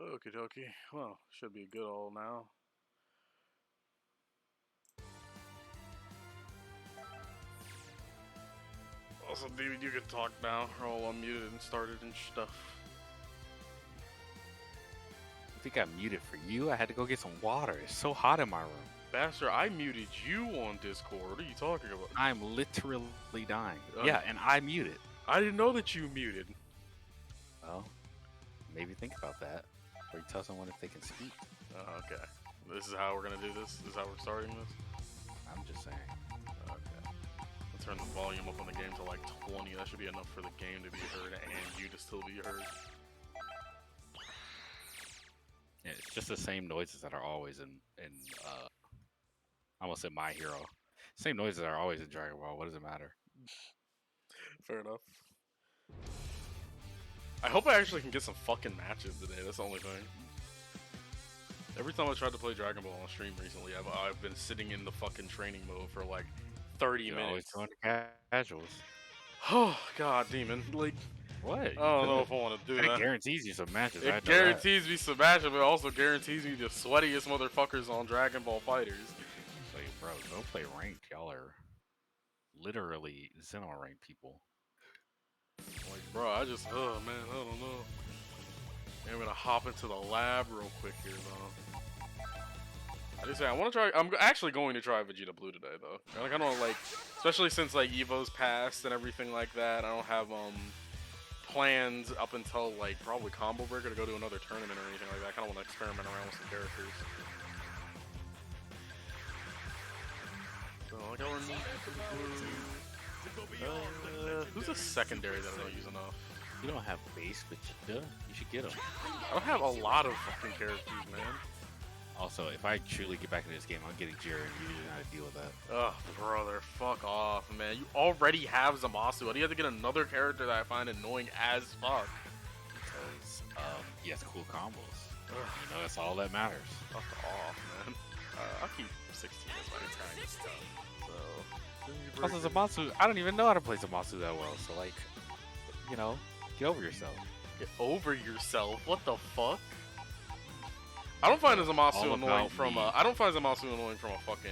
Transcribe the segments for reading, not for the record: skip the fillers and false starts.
Okie dokie. Well, should be good all now. Also, David, you can talk now. We're all unmuted and started and stuff. I think I muted for you. I had to go get some water. It's so hot in my room. Bastard, I muted you on Discord. What are you talking about? I'm literally dying. Yeah, and I muted. I didn't know that you muted. Well, maybe think about that. Or you tell someone if they can speak. Oh, okay. This is how we're gonna do this? This is how we're starting this? I'm just saying. Okay. I'll turn the volume up on the game to like 20. That should be enough for the game to be heard and you to still be heard. Yeah, it's just the same noises that are always in I almost said My Hero. Same noises that are always in Dragon Ball. What does it matter? Fair enough. I hope I actually can get some fucking matches today. That's the only thing. Every time I tried to play Dragon Ball on stream recently, I've been sitting in the fucking training mode for like 30 You're minutes. always going to casuals. Oh god, demon! Like, What? I don't know if I want to do It that. guarantees you some matches. It guarantees me some matches, but it also guarantees me the sweatiest motherfuckers on Dragon Ball Fighters. Like, bro, don't play ranked. Y'all are literally Xeno ranked people. Like, bro, oh man, I don't know. I'm gonna hop into the lab real quick here, though. I just say I want to try. I'm actually going to try Vegeta Blue today, though. Like, I don't like, especially since like Evo's passed and everything like that. I don't have plans up until like probably Combo Breaker to go to another tournament or anything like that. I kind of want to experiment around with some characters. So like I'll remove who's a secondary that I don't use enough? You don't have base Vegeta. You should get him. I don't have a lot of fucking characters, man. Also, if I truly get back into this game, I'm getting Jiren. You need to know how to deal with that. Ugh, brother, fuck off, man. You already have Zamasu. Why do you have to get another character that I find annoying as fuck? Because he has cool combos. You know, that's all that matters. Fuck off, man. I'll keep 16 as my kind of stuff. So, Also, Zamasu, I don't even know how to play Zamasu that well. So, like, you know, get over yourself. Get over yourself. What the fuck? I don't find Zamasu annoying from I don't find Zamasu annoying from a fucking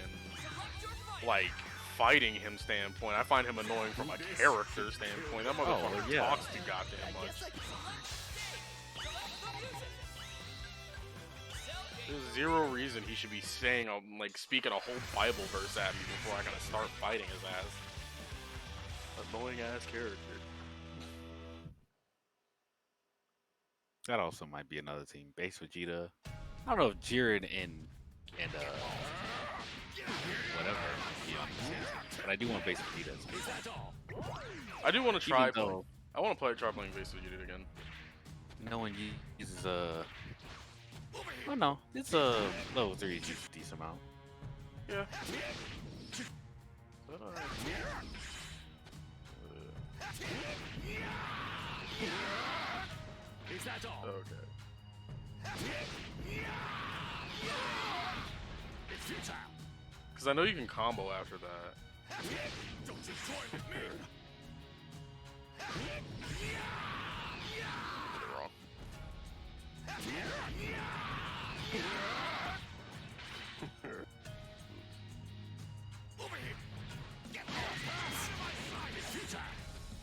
like fighting him standpoint. I find him annoying from a character standpoint. That motherfucker talks too goddamn much. There's zero reason he should be saying like speaking a whole Bible verse at me before I gotta start fighting his ass. Annoying ass character. That also might be another team. Base Vegeta. I don't know if Jiren and whatever, you know, but I do want base Vegeta. I do want to try. I want to try playing base Vegeta again. No one uses oh no, it's a level 3 is used a decent amount. Yeah. Okay. Because I know you can combo after that. Don't destroy with me. Did it wrong.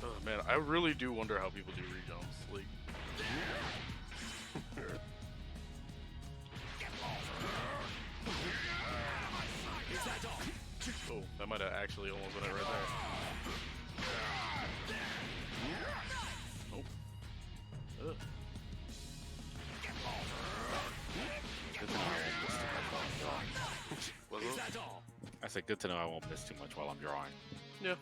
Oh man, I really do wonder how people do rejumps. Like. Oh, that might have actually almost been it right there. Oh. Ugh. I said good to know I won't miss too much while I'm drawing. Yeah.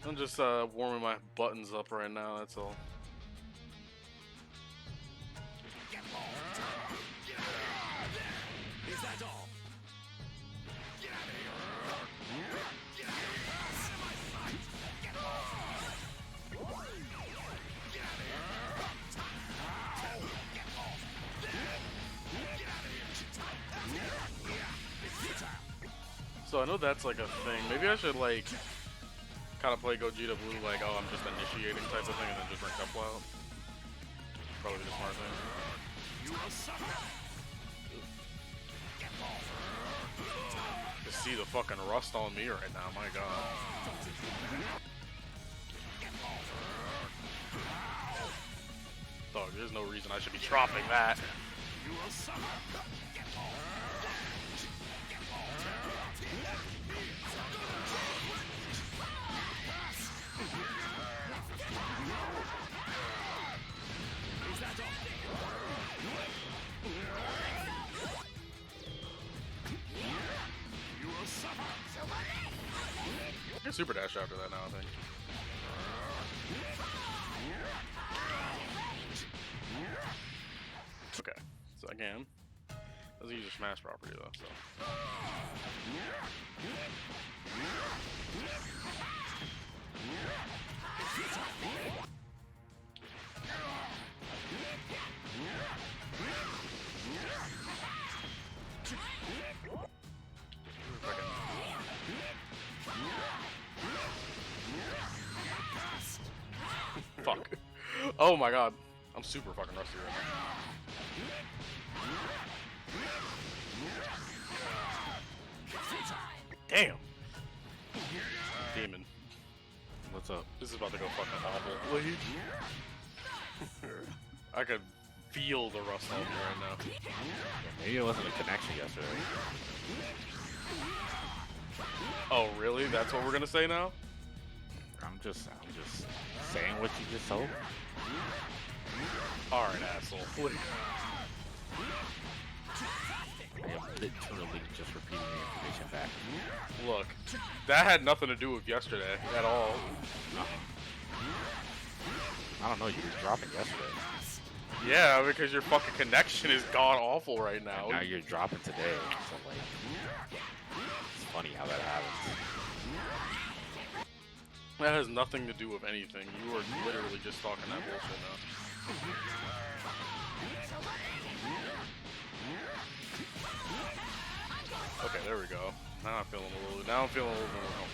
I'm just warming my buttons up right now, that's all. Is that all? So I know that's like a thing. Maybe I should like kind of play Gogeta Blue like, oh, I'm just initiating type of thing and then just rank up wild. Probably the smart thing. To see the fucking rust on me right now, my god. Dog, there's no reason I should be dropping that. I can super dash after that now, I think. Okay, so again, doesn't use a smash property though, so. Fuck. Oh my god. I'm super fucking rusty right now. Damn. Demon. What's up? This is about to go fucking awful. I could feel the rust on me right now. Maybe it wasn't a connection yesterday. Oh really? That's what we're gonna say now? I'm just saying what you just told me. Alright, asshole. I am literally just repeating the information back. Look, that had nothing to do with yesterday at all. I don't know, you were dropping yesterday. Yeah, because your fucking connection is god awful right now. And now you're dropping today, so like, it's funny how that happens. That has nothing to do with anything. You are literally just talking that bullshit now. Okay, there we go. Now I'm feeling a little. Now I'm feeling a little more.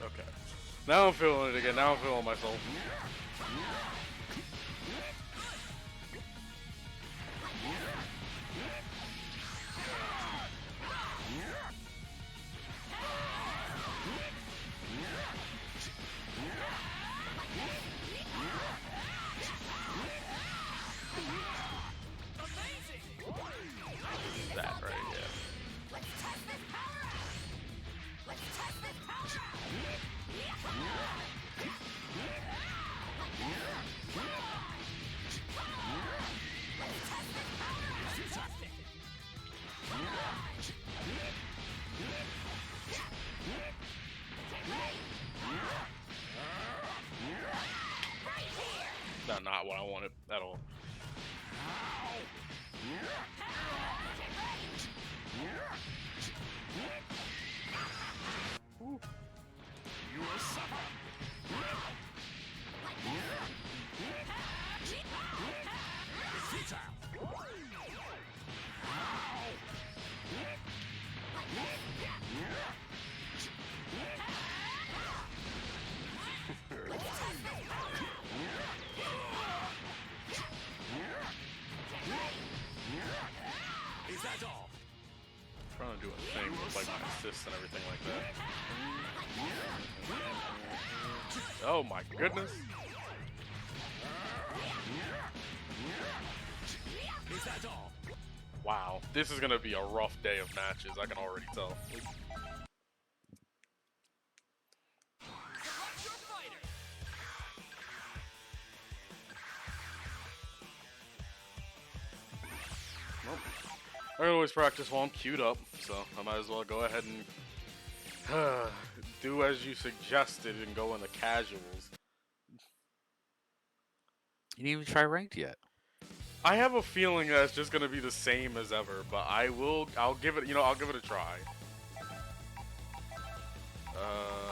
Okay. Now I'm feeling it again. Now I'm feeling myself. That right, yeah. That's not what I wanted at all. Ooh. Trying to do a thing with like my assists and everything like that. Oh my goodness. Wow, this is gonna be a rough day of matches, I can already tell. Well, I can always practice while I'm queued up, so I might as well go ahead and do as you suggested and go in the casuals. You didn't even try ranked yet. I have a feeling that it's just gonna be the same as ever, but I'll give it, I'll give it a try.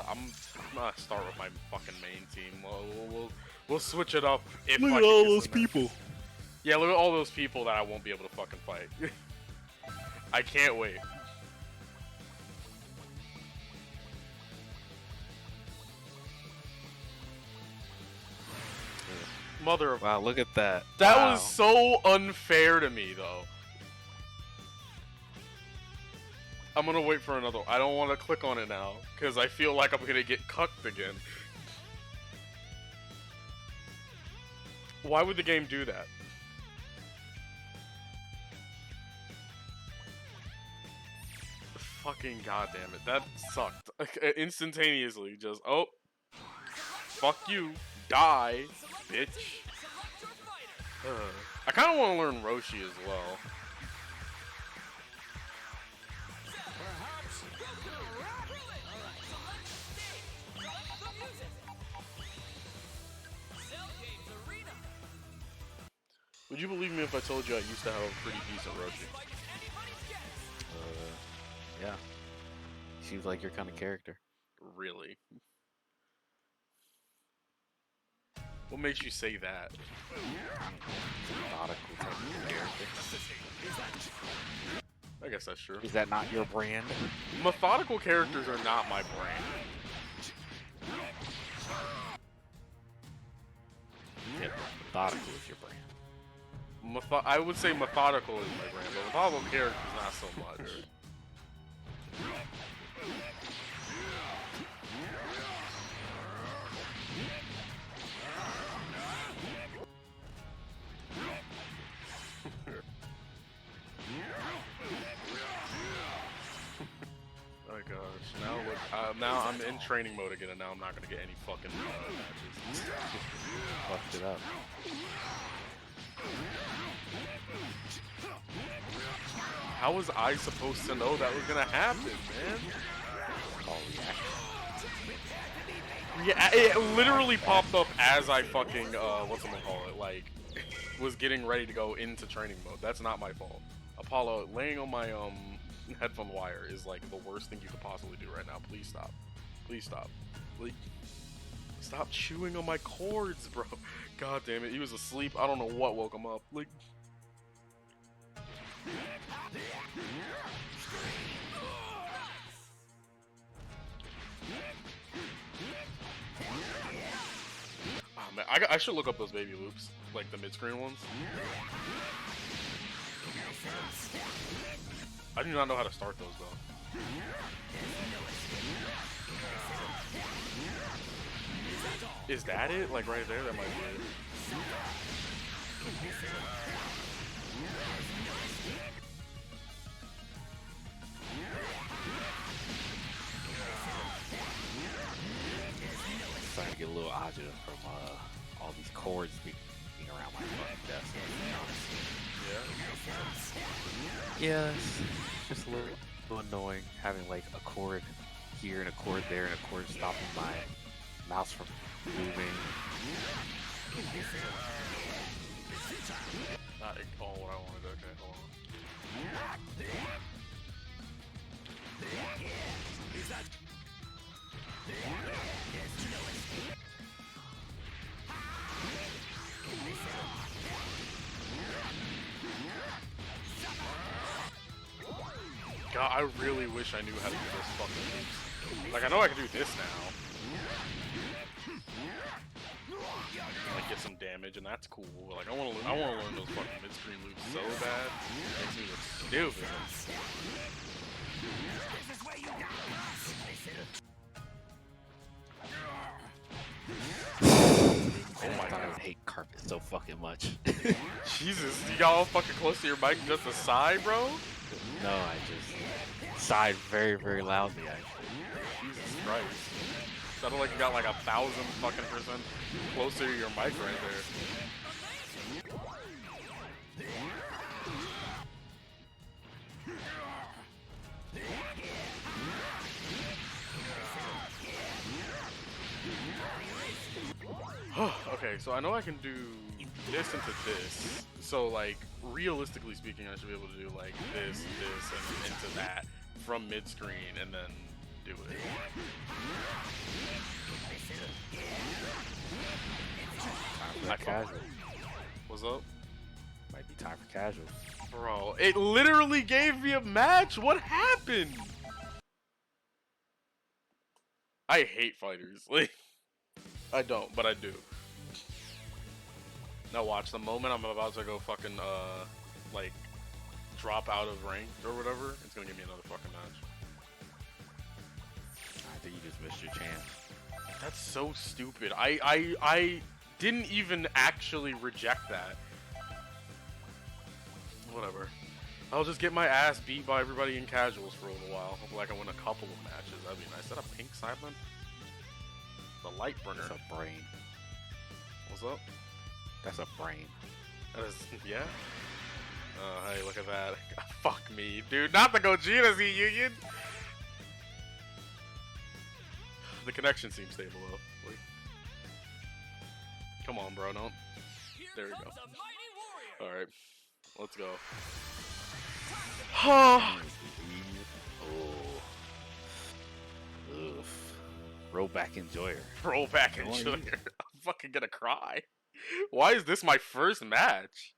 I'm gonna start with my fucking main team. We'll switch it up if Look I at can all get those some matches. people. Yeah, look at all those people that I won't be able to fucking fight. I can't wait. Mother of... Wow, look at that. That Wow. was so unfair to me, though. I'm gonna wait for another one. I don't want to click on it now, because I feel like I'm gonna get cucked again. Why would the game do that? Fucking goddamn it. That sucked. Instantaneously, just, oh. Fuck you. Die, bitch. I kind of want to learn Roshi as well. Would you believe me if I told you I used to have a pretty decent Roshi? Yeah. Seems like your kind of character. Really? What makes you say that? Methodical type of character. I guess that's true. Is that not your brand? Methodical characters are not my brand. Yeah, methodical is your brand. I would say methodical is my brand, but methodical characters not so much. Oh gosh, now I'm in training mode again, and now I'm not gonna get any fucking matches. Fucked it up. How was I supposed to know that was gonna happen, man? All reaction. Yeah, it literally popped up as I fucking whatchamacallit, like, was getting ready to go into training mode. That's not my fault. Apollo, laying on my headphone wire is like the worst thing you could possibly do right now. Please stop. Please stop. Like, stop chewing on my cords, bro. God damn it, he was asleep. I don't know what woke him up. Like, oh man, I should look up those baby loops, like the mid-screen ones. I do not know how to start those though. Is that it? Like right there? That might be it. Starting to get a little agita from all these cords being around my fucking desk. Yeah. Yeah, it's just a little annoying having like a cord here and a cord there and a cord stopping my mouse from moving. Not all what I wanted. Okay, hold on. God, I really wish I knew how to do this fucking moves. Like, I know I can do this now. Like, get some damage, and that's cool. Like, I want to learn those fucking mid-screen loops so bad. It makes me look stupid. Oh my god, I hate carpet so fucking much. Jesus, you got all fucking close to your mic just a sigh, bro? No, I just sighed very, very loudly, actually. Jesus Christ. Sounded like you got like 1,000 fucking % closer to your mic right there. Okay, so I know I can do this into this. So like, realistically speaking, I should be able to do like this, and into that from mid-screen, and then do it. Casual. What's up? time for casuals. Bro, it literally gave me a match. What happened? I hate fighters. Like, I don't, but I do. Now watch, the moment I'm about to go fucking, like, drop out of ranked or whatever, it's gonna give me another fucking match. I think you just missed your chance. That's so stupid. I didn't even actually reject that. Whatever. I'll just get my ass beat by everybody in casuals for a little while. Hopefully I can win a couple of matches. That'd be nice. Is that a pink silent? The light burner. That's a brain. What's up? That's a brain. That is, yeah? Oh, hey, look at that. Fuck me, dude. Not the Gogeta Z Union! The connection seems stable, though. Like, come on, bro. Don't. There we go. Alright. Let's go. Oh. Oof. Rollback enjoyer. Rollback enjoyer. I'm fucking gonna cry. Why is this my first match?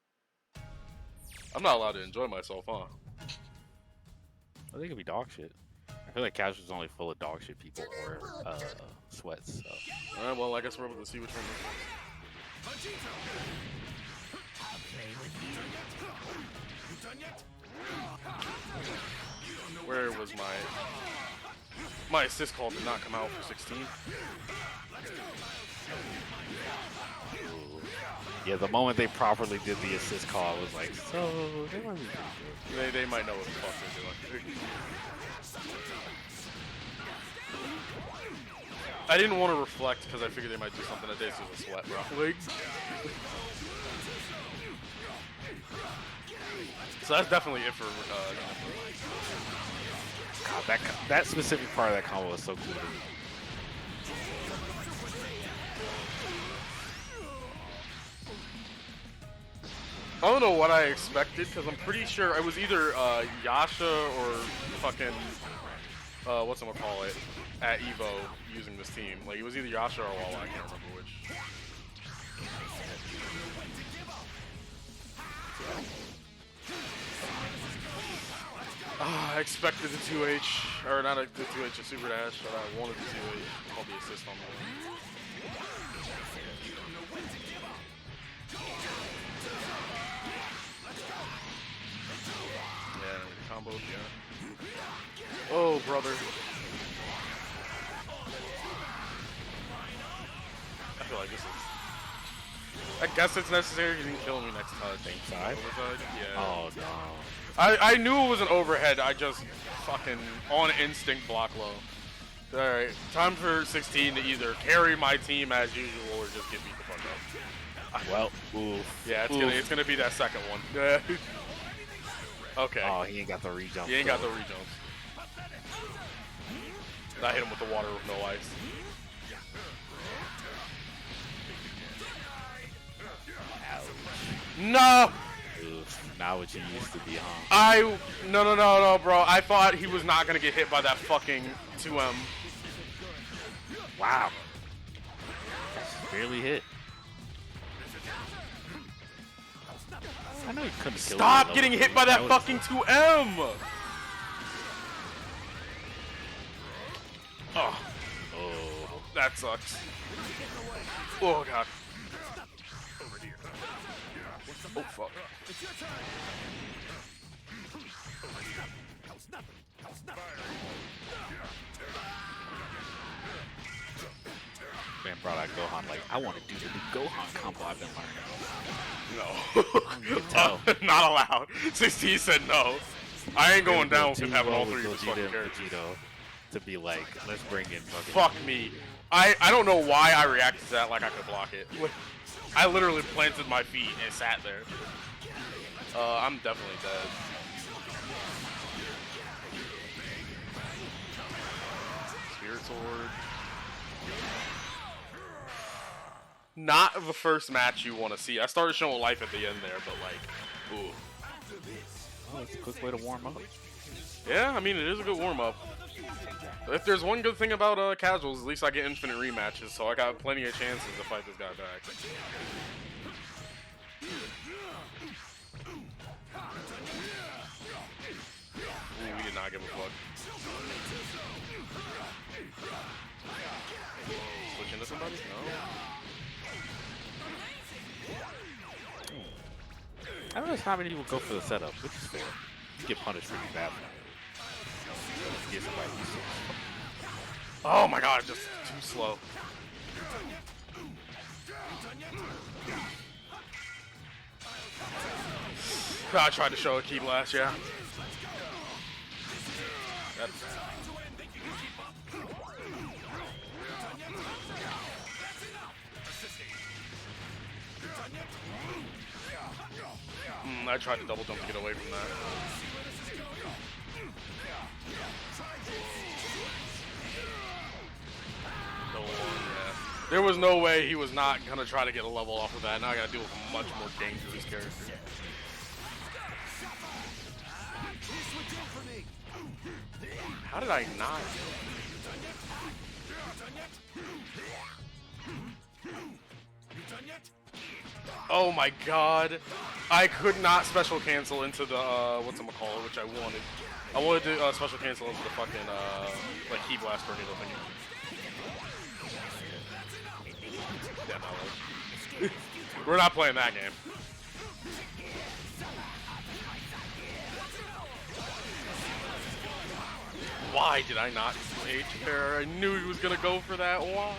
I'm not allowed to enjoy myself, huh? I think it'd be dog shit. I feel like casual's only full of dog shit people or sweats. So. Alright, well, I guess we're able to see which one this is. Where was my assist call did not come out for 16. Yeah, the moment they properly did the assist call, I was like, so they might know what the fuck they're doing. I didn't want to reflect because I figured they might do something that days with a sweat, bro. Like, so that's definitely it for God, that specific part of that combo was so cool to me. I don't know what I expected because I'm pretty sure it was either Yasha or fucking whatchamacallit at Evo using this team. Like, it was either Yasha or Walla, I can't remember which. I expected the 2H, or not the 2H, a Super Dash, but I wanted the 2H, called the assist on the yeah, combos, yeah. Oh, brother. I feel like this is... I guess it's necessary. He didn't kill me next touch. Same side? Overside? Yeah. Oh, no. I knew it was an overhead. I just fucking on instinct block low. Alright, time for 16 to either carry my team as usual or just get beat the fuck up. Well, oof. Yeah, it's gonna be that second one. Okay. Oh, he ain't got the re-jump. He ain't got the re-jumps. I hit him with the water with no ice. No! Oof, not what you used to be, huh? No, bro. I thought he was not gonna get hit by that fucking 2M. Wow. Barely hit. I know he couldn't kill Stop getting hit by that fucking 2M! Oh. Oh. That sucks. Oh, God. Oh, fuck. Man brought out Gohan like, I want to do the new Gohan combo I've been learning. No. You can tell. Not allowed. 16 said no. I ain't going down with him having all Well three of with his fucking Gogeta and characters. Vegito to be like, let's bring in fucking... Fuck me. I don't know why I reacted to that like I could block it. I literally planted my feet and sat there. I'm definitely dead. Spirit Sword. Not the first match you want to see. I started showing life at the end there, but like, ooh. Oh, it's a quick way to warm up. Yeah, I mean, it is a good warm-up. If there's one good thing about casuals, at least I get infinite rematches, so I got plenty of chances to fight this guy back. Ooh, we did not give a fuck. Switch into somebody? No. I don't know how many people go for the setup, which is fair. You get punished pretty badly. Get somebody used to it. Oh my god, just too slow. I tried to show a key blast, yeah. I tried to double jump to get away from that. No, yeah. There was no way he was not gonna try to get a level off of that. Now I gotta deal with a much more dangerous character. How did I not? Oh my god. I could not special cancel into the, whatchamacallit, which I wanted. I wanted to special cancel into the fucking, like, key blast tornado thing. Yeah, no, like, we're not playing that game. Why did I not H-Pair? I knew he was gonna go for that. Why?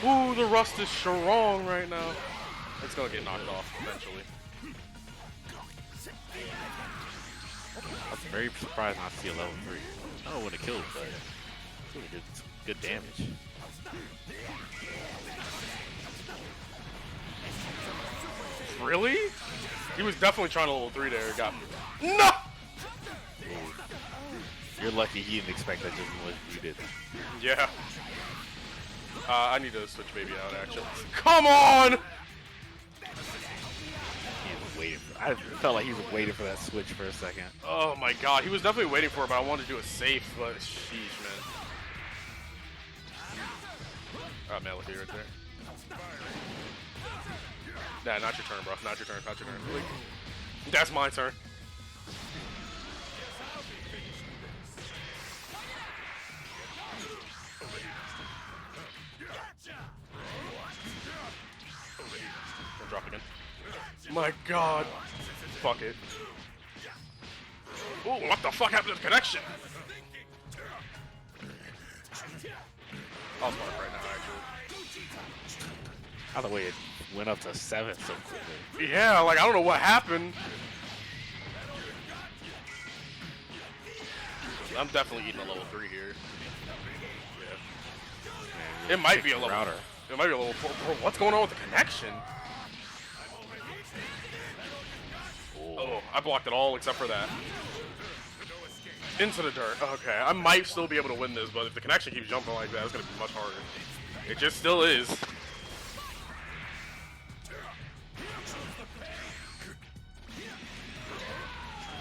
Ooh, the Rust is strong right now. It's gonna get knocked off eventually. I'm very surprised not to see a level 3. I don't want to kill him, but it's really good damage. Really? He was definitely trying to level 3 there. Got me. No! You're lucky he didn't expect that just what you did. Yeah. I need to switch baby out, actually. Come on! He was waiting for, I felt like he was waiting for that switch for a second. Oh my god, he was definitely waiting for it, but I wanted to do it safe, but sheesh, man. Melody right there. Nah, not your turn, bro. Not your turn, not your turn. That's my turn. Drop again. My god. Fuck it. Ooh, what the fuck happened to the connection? I'll spark right now, actually. By the way, it went up to 7 so quickly. Yeah, like, I don't know what happened. I'm definitely eating a level 3 here. Yeah. It might be a level. Router. It might be a level 4. Bro, what's going on with the connection? Oh, I blocked it all except for that. Into the dirt. Okay, I might still be able to win this, but if the connection keeps jumping like that, it's going to be much harder. It just still is.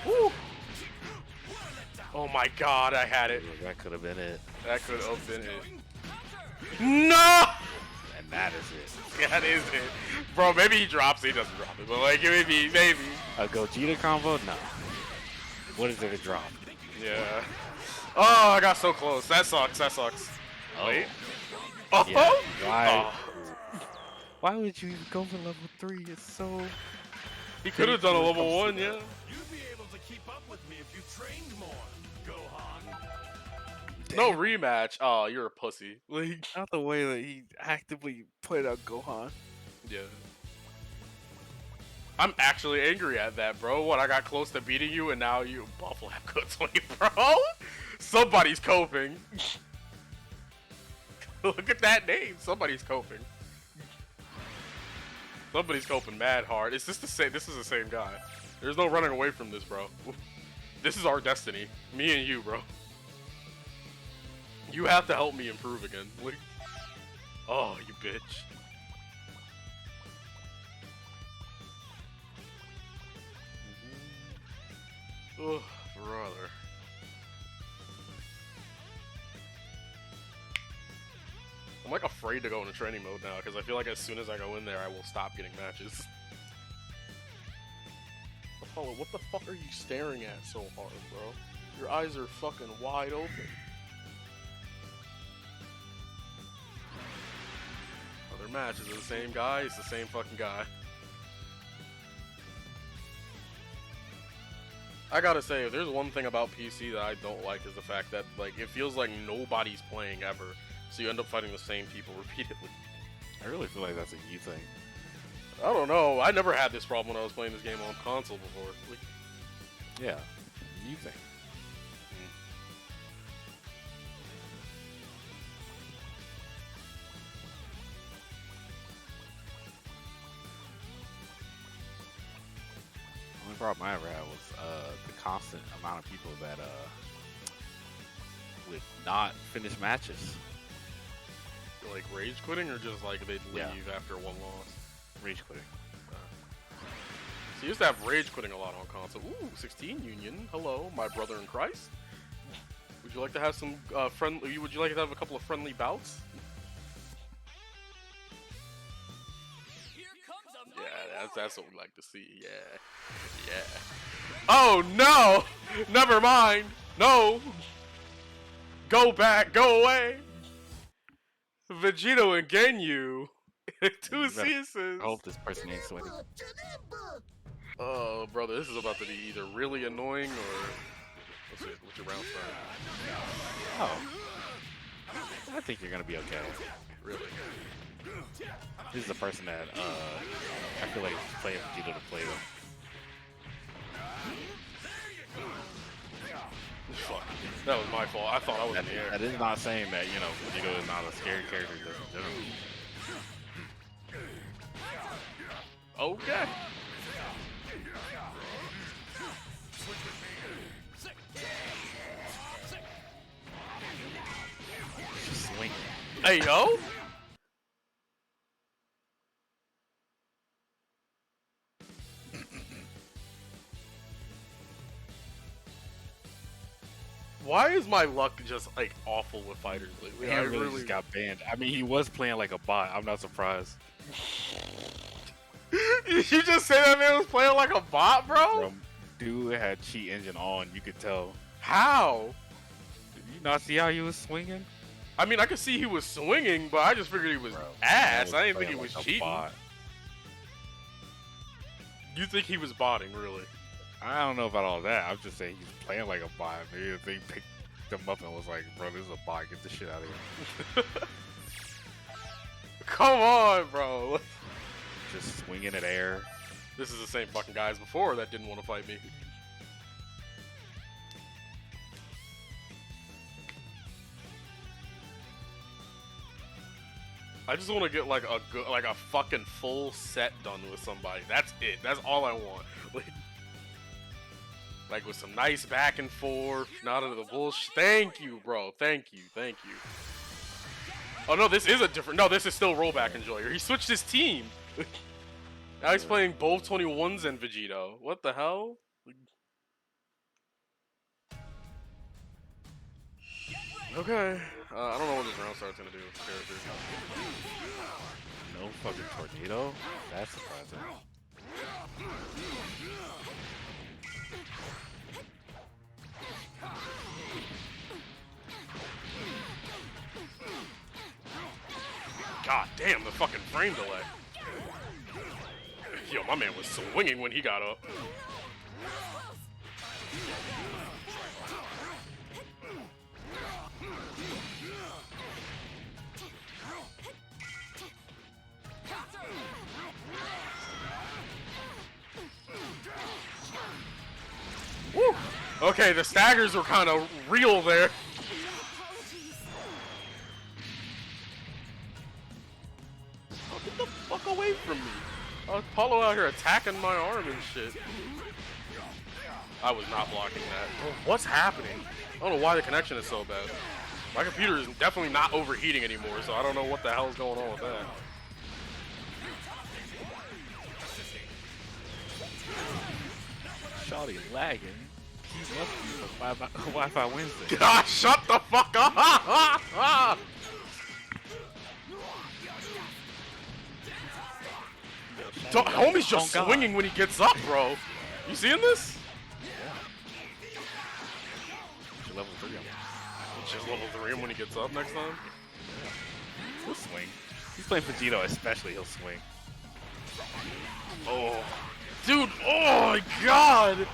Woo! Oh my god, I had it. That could have been it. That could have been it. No! And that is it. That is it. Bro, maybe he drops it, he doesn't drop it, but like, maybe. A Gogeta combo? No. What is it to drop? Yeah. Oh, I got so close. That sucks, that sucks. Oh. Wait. Oh! Yeah. Why? Oh. Why would you even go for level 3? It's so... He could have done a level 1, yeah. You'd be able to keep up with me if you trained more, Gohan. No rematch. Oh, you're a pussy. Like, Not the way that he actively played out Gohan. yeah. I'm actually angry at that, bro. What, I got close to beating you and now you bufflap goods on you, bro? Somebody's coping. Look at that name. Somebody's coping. Somebody's coping mad hard. Is this the same? This is the same guy. There's no running away from this, bro. This is our destiny. Me and you, bro. You have to help me improve again. Like, oh, you bitch. Oh, brother. I'm like afraid to go into training mode now because I feel like as soon as I go in there, I will stop getting matches. The Apollo, what the fuck are you staring at so hard, bro? Your eyes are fucking wide open. Other match, is it the same guy? It's the same fucking guy. I gotta say, if there's one thing about PC that I don't like is the fact that, like, it feels like nobody's playing ever, so you end up fighting the same people repeatedly. I really feel like that's a you thing. I don't know. I never had this problem when I was playing this game on console before. Like, Yeah, you thing. The only problem I ever had was the constant amount of people that would not finish matches. like rage quitting, or just like they'd leave Yeah. after one loss? Rage quitting. So you used to have rage quitting a lot on console. Ooh, 16 Union. Hello, my brother in Christ. Would you like to have some friendly? Would you like to have a couple of friendly bouts? Yeah, that's what we like to see. Yeah, yeah. Oh no! Never mind. No. Go back. Go away. Vegito and Genyu. Two seasons. I hope this person ain't sweating. Oh, brother, this is about to be either really annoying or... Let's see, what's your round start? Oh. I think you're gonna be okay. Really? This is the person that I feel like is playing Vegito to play them. Fuck. That was my fault. I thought I was in the air. That is not saying that, you know, Vegito is not a scary character just in general. Okay. Just swing. Hey, yo! Why is my luck just, like, awful with fighters lately? He I really just got banned. I mean, he was playing like a bot. I'm not surprised. You just say that man was playing like a bot, bro? Bro, dude had cheat engine on. You could tell. How? Did you not see how he was swinging? I mean, I could see he was swinging, but I just figured he was ass. I didn't think he was playing like a cheating. bot. You think he was botting, really? I don't know about all that. I'm just saying he's playing like a bot. Maybe they picked him up and was like, bro, this is a bot. Get this shit out of here. Come on, bro. Just swinging at air. This is the same fucking guys before that didn't want to fight me. I just want to get like a fucking full set done with somebody. That's it. That's all I want. Like with some nice back and forth, not into the bullshit. Thank you, bro. Thank you. Thank you. Oh no, this is a different. No, this is still Rollback Enjoyer. He switched his team. Now he's playing both 21s and Vegito. What the hell? Okay. I don't know what this round start's gonna do with the character. No fucking tornado? That's surprising. God damn, the fucking frame delay. Yo, my man was swinging when he got up. Woo! Okay, the staggers were kind of real there. Oh, get the fuck away from me. Apollo out here attacking my arm and shit. I was not blocking that. Oh, what's happening? I don't know why the connection is so bad. My computer is definitely not overheating anymore, so I don't know what the hell is going on with that. Shawty lagging. He must be for Wi-Fi Wednesday. God, shut the fuck up! Homie's just swinging when he gets up, bro. You seeing this? You're level 3 him. Just level 3 him when he gets up next time. He'll swing. He's playing Vegito, especially he'll swing. Oh, dude! Oh my God!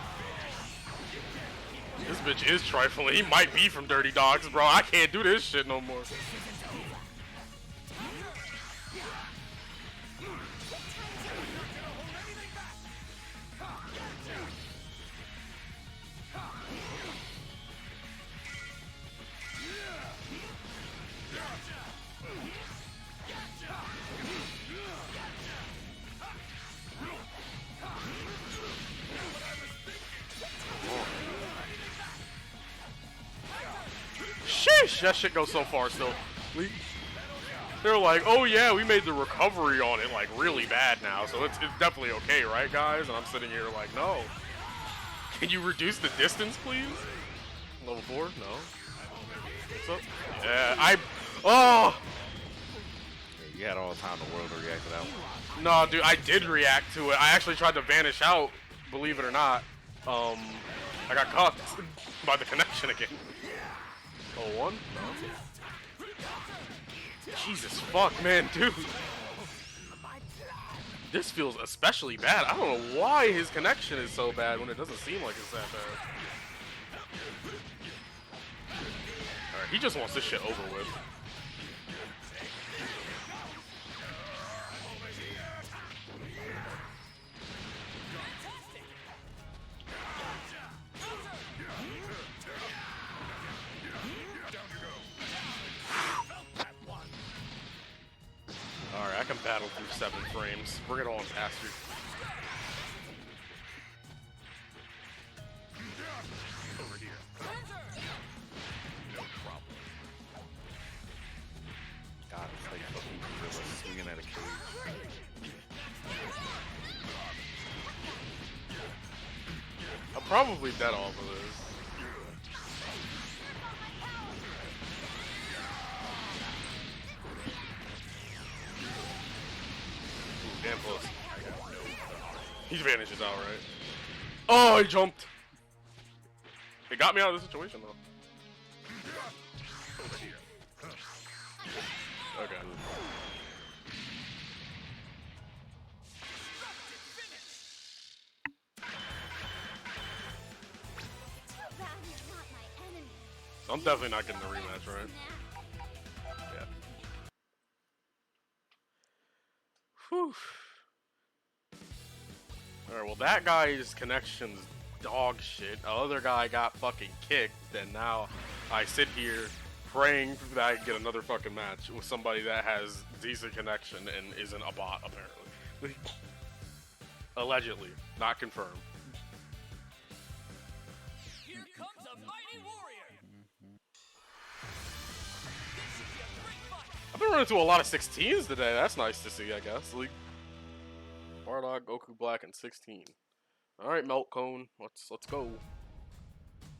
This bitch is trifling. He might be from Dirty Dogs, bro. I can't do this shit no more. Sheesh, that shit goes so far still. They're like, oh yeah, we made the recovery on it like really bad now, so it's definitely okay, right guys? And I'm sitting here like, no. Can you reduce the distance, please? Level 4? No. What's up? Yeah, oh! You had all the time in the world to react to that one. No, dude, I did react to it. I actually tried to vanish out, believe it or not. I got caught by the connection again. Oh, one? No. Jesus fuck, man, dude. This feels especially bad. I don't know why his connection is so bad when it doesn't seem like it's that bad. Alright, he just wants this shit over with. Alright, I can battle through 7 frames. Bring it on, bastard. Over here. No problem. God, it's like fucking gorilla swinging at a cage. I'm probably dead off of this. Damn close. He vanishes out, right? Oh, he jumped. It got me out of the situation, though. Okay. So I'm definitely not getting the rematch, right? Yeah. Whew. Alright, well that guy's connection's dog shit. The other guy got fucking kicked, and now I sit here praying that I get another fucking match with somebody that has decent connection and isn't a bot, apparently. Allegedly. Not confirmed. Here comes a mighty warrior. I've been running into a lot of 16s today. That's nice to see, I guess. Like, Bardock, Goku Black, and 16. All right, Melt Cone, let's go.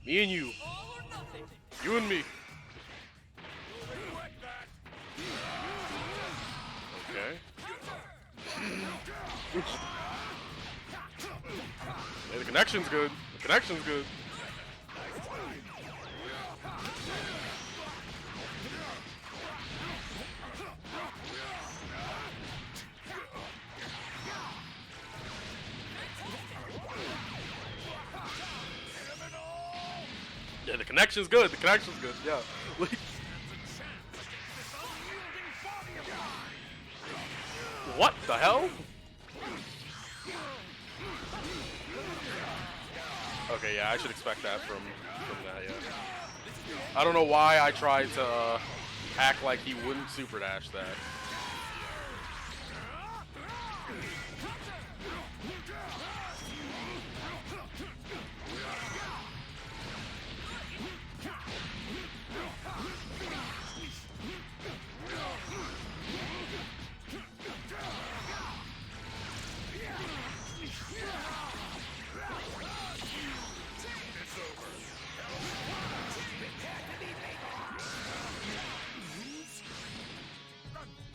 Me and you. All or nothing. You and me. Okay. Hey, the connection's good. The connection's good. Yeah, the connection's good. The connection's good. Yeah. What the hell? Okay, yeah, I should expect that from that, yeah. I don't know why I tried to act like he wouldn't super dash that.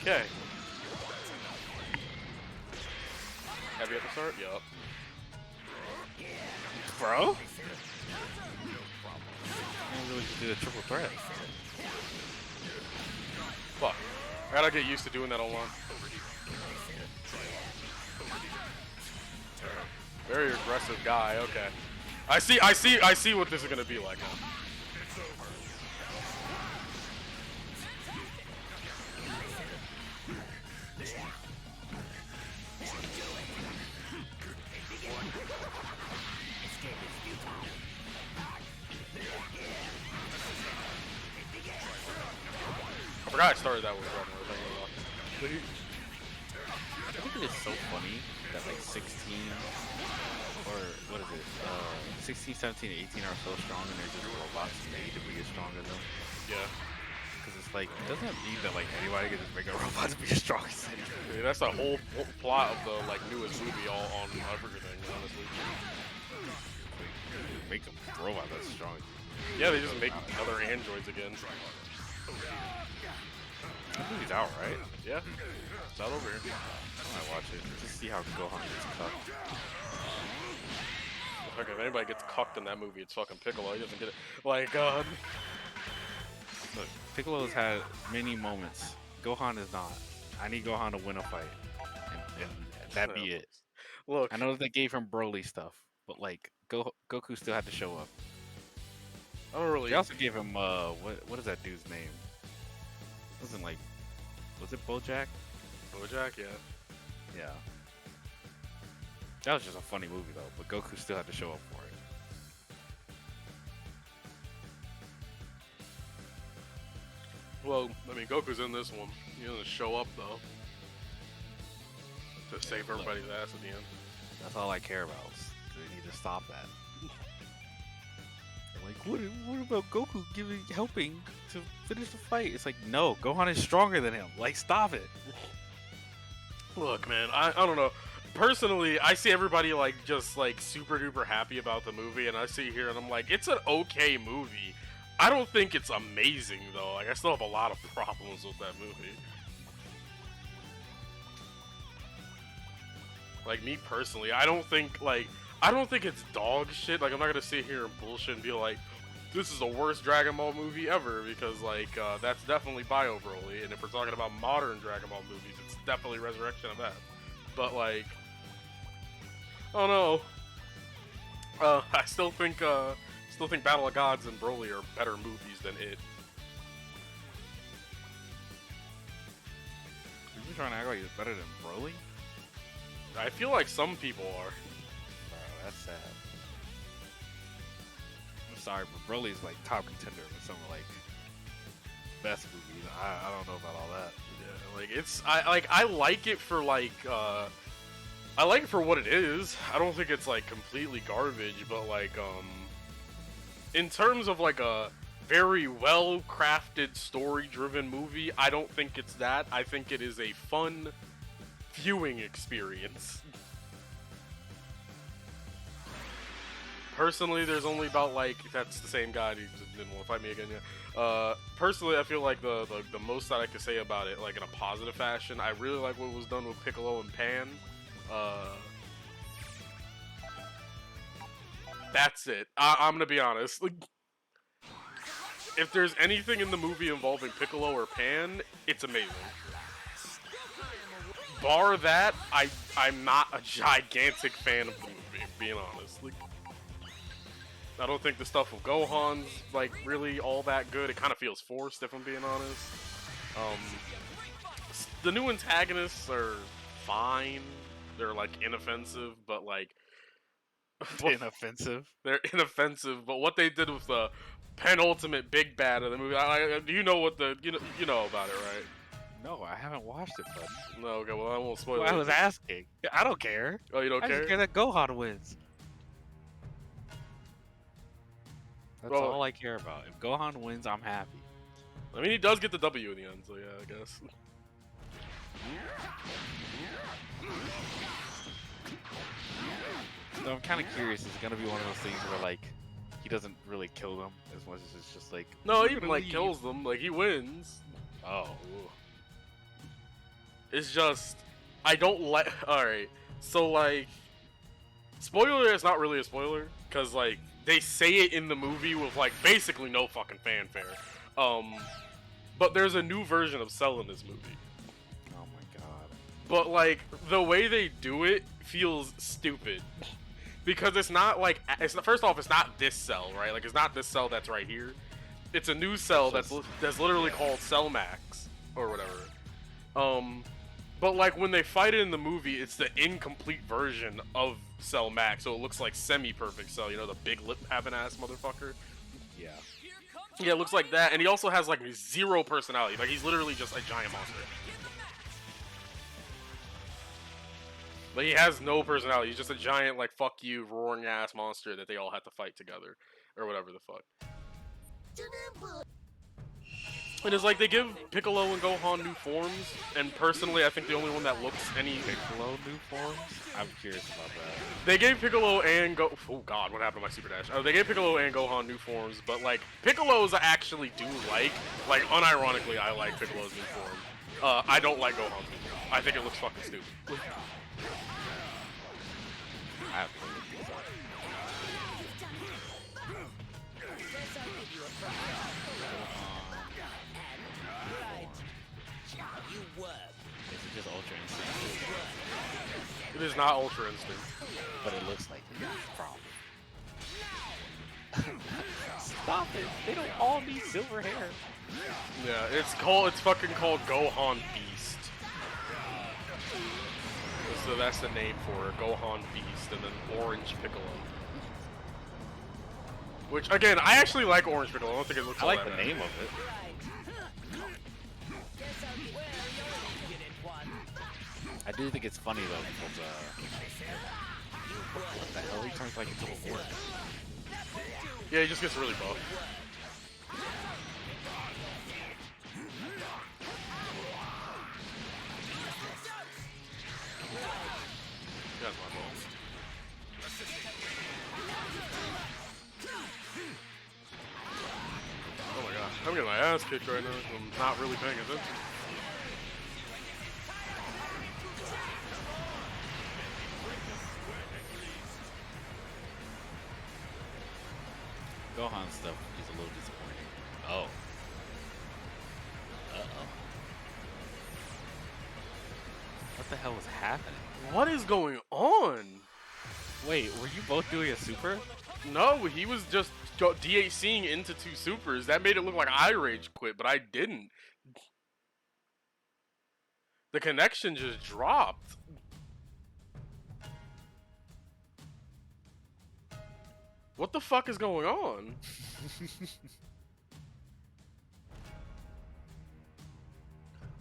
Okay. Heavy at the start? Yup. bro. Maybe we should do a triple threat. Fuck. I gotta get used to doing that online. Very aggressive guy. Okay. I see what this is gonna be like now. I forgot I started that with Runner. I think it is so funny that like 16 or what is it? 16, 17, 18 are so strong and they're just robots made to be as strong as them. Yeah. Because it's like, it doesn't mean that like anybody can just make a robot to be as strong as anything. Yeah, that's the whole plot of the like newest movie, all on everything, honestly. Make them robot that's strong. Yeah, they just make other androids again. That movie's out, right? Yeah, it's out over here. I might watch it just to see how Gohan gets cucked. Like if anybody gets cucked in that movie, it's fucking Piccolo. He doesn't get it. Like, God. Look, Piccolo's had many moments. Gohan is not. I need Gohan to win a fight, and that be it. Look, I know that they gave him Broly stuff, but like Goku still had to show up. I don't really. They also gave him what is that dude's name? It wasn't like, was it BoJack? BoJack, yeah. Yeah. That was just a funny movie though, but Goku still had to show up for it. Well, I mean, Goku's in this one. He doesn't show up though. To save everybody's ass at the end. That's all I care about. They need to stop that. Like, what about Goku helping to finish the fight? It's like, no, Gohan is stronger than him. Like, stop it. Look, man, I don't know. Personally, I see everybody like just like super duper happy about the movie, and I see here and I'm like, it's an okay movie. I don't think it's amazing though. Like, I still have a lot of problems with that movie. Like, me personally, I don't think it's dog shit. Like, I'm not gonna sit here and bullshit and be like, this is the worst Dragon Ball movie ever, because like that's definitely Bio Broly, and if we're talking about modern Dragon Ball movies, it's definitely Resurrection of F. But like, oh no, I still think Battle of Gods and Broly are better movies than it. You trying to act like it's better than Broly? I feel like some people are. Bro, that's sad. I'm sorry, but Broly's like top contender with some of like best movies. I don't know about all that. Yeah, like I like it for like I like it for what it is. I don't think it's like completely garbage, but like in terms of like a very well crafted story driven movie, I don't think it's that. I think it is a fun viewing experience. Personally, there's only about like, that's the same guy who didn't want to fight me again yet. Personally, I feel like the most that I could say about it, like in a positive fashion, I really like what was done with Piccolo and Pan. That's it. I'm gonna be honest. Like, if there's anything in the movie involving Piccolo or Pan, it's amazing. Bar that, I'm not a gigantic fan of the movie, being honest. Like, I don't think the stuff with Gohan's like really all that good. It kind of feels forced, if I'm being honest. The new antagonists are fine. They're like inoffensive, but like Inoffensive. they're inoffensive. But what they did with the penultimate big bad of the movie, do you know what you know about it, right? No, I haven't watched it, bud. No, okay, well I won't spoil Well, it. I was asking. I don't care. Oh, you don't I care? just care that Gohan wins. That's Well, all I care about. If Gohan wins, I'm happy. I mean, he does get the W in the end, so yeah, I guess. So I'm kind of curious. It's gonna be one of those things where like he doesn't really kill them as much as it's just like No, "We're he even gonna like leave." kills them, like he wins. Oh, It's just I don't like. All right, so like spoiler is not really a spoiler because like they say it in the movie with like basically no fucking fanfare. But there's a new version of Cell in this movie. Oh my god. But like the way they do it feels stupid because it's not like first off it's not this Cell, right? Like it's not this Cell that's right here. It's a new Cell that's literally called Cell Max or whatever. But like when they fight it in the movie, it's the incomplete version of Cell Max, so it looks like semi-perfect Cell. You know, the big lip having ass motherfucker. Yeah. Here comes Yeah, it looks like that, and he also has like zero personality. Like he's literally just a giant monster. But he has no personality. He's just a giant like fuck you roaring ass monster that they all have to fight together or whatever the fuck. And it's like they give Piccolo and Gohan new forms, and personally I think the only one that looks any Piccolo new forms? I'm curious about that. They gave Piccolo and oh god, what happened to my Super Dash? They gave Piccolo and Gohan new forms, but like Piccolo's I actually do like unironically I like Piccolo's new form. I don't like Gohan's new form. I think it looks fucking stupid. I have to look these up. you were. Is it just Ultra Instinct? It is not Ultra Instinct. But it looks like it. Probably. Stop it! They don't all need silver hair. Yeah, it's fucking called Gohan Beast. So that's the name for it, Gohan Beast, and then Orange Piccolo. Which, again, I actually like Orange Piccolo. I don't think it looks I all like that the bad. name of it. I do think it's funny though because what the hell? He turns like into a horse. Yeah, he just gets really buff. That's my fault. Oh my gosh, I'm getting my ass kicked right now. I'm not really paying attention. Gohan stuff is a little disappointing. Oh. Uh-oh. What the hell was happening? What is going on? Wait, were you both doing a super? No, he was just DHCing into two supers. That made it look like I rage quit, but I didn't. The connection just dropped. What the fuck is going on?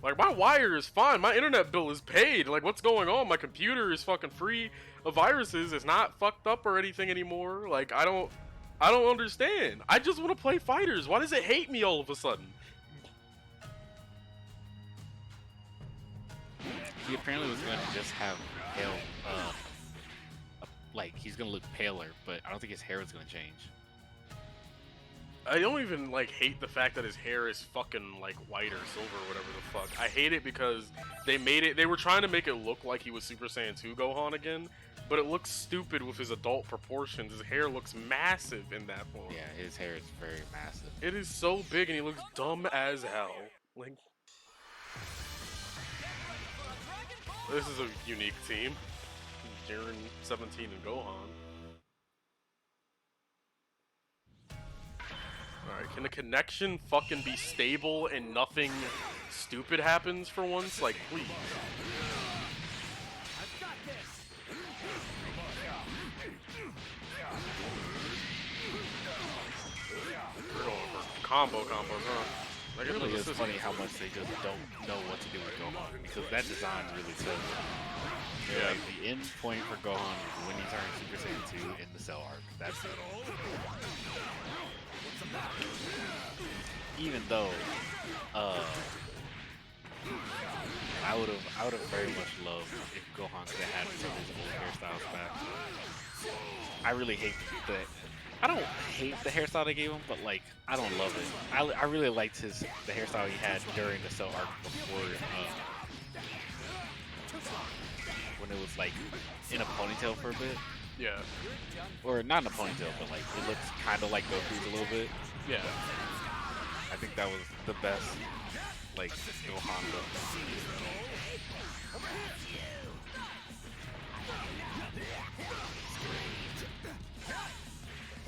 Like, my wire is fine. My internet bill is paid. Like, what's going on? My computer is fucking free of viruses. It's not fucked up or anything anymore. Like, I don't understand. I just want to play fighters. Why does it hate me all of a sudden? He apparently was going to just have pale, like, he's going to look paler, but I don't think his hair was going to change. I don't even, like, hate the fact that his hair is fucking, like, white or silver or whatever the fuck. I hate it because they were trying to make it look like he was Super Saiyan 2 Gohan again, but it looks stupid with his adult proportions. His hair looks massive in that form. Yeah, his hair is very massive. It is so big and he looks dumb as hell. Like, this is a unique team. Jiren, 17, and Gohan. Alright, can the connection fucking be stable and nothing stupid happens for once? Like, please. We're going for combos, huh? Like, It really this is is funny how much they just don't know what to do with Gohan, because that design really says it. Yeah. Like, the end point for Gohan is when he turns Super Saiyan 2 in the Cell arc. That's it. Even though, I would have very much loved if Gohan could have had some of his old hairstyles back. I really hate I don't hate the hairstyle they gave him, but like I don't love it. I really liked the hairstyle he had during the Cell arc before, when it was like in a ponytail for a bit. Yeah. Or not in a ponytail, but like it looks kind of like Goku's a little bit. Yeah. I think that was the best, like, Gohan look.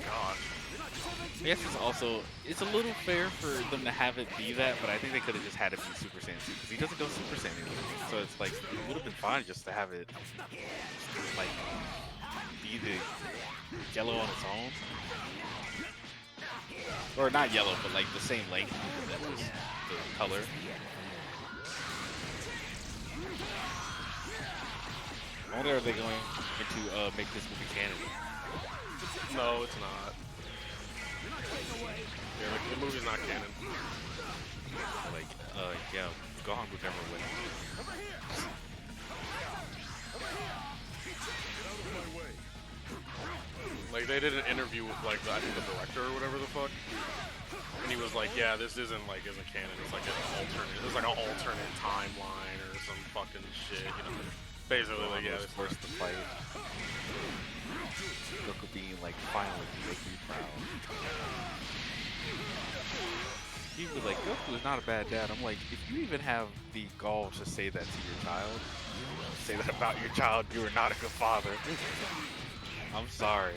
God. I guess it's a little fair for them to have it be that, but I think they could have just had it be Super Saiyan 2 because he doesn't go Super Saiyan anymore. So it's like it would have been fine just to have it like be the yellow on its own, or not yellow, but like the same length that was the color. I wonder are they going to make this movie canon? No, it's not. Yeah, like, the movie's not canon. Like, yeah, Gohan would never win. Like, they did an interview with, like, I think the director or whatever the fuck. And he was like, yeah, this isn't canon. It's like an alternate timeline or some fucking shit, you know. Basically, like, yeah, was forced to fight. Goku being like, finally, make me proud. He was like, Goku is not a bad dad. I'm like, if you even have the gall to say that to your child, say that about your child, you are not a good father. I'm sorry.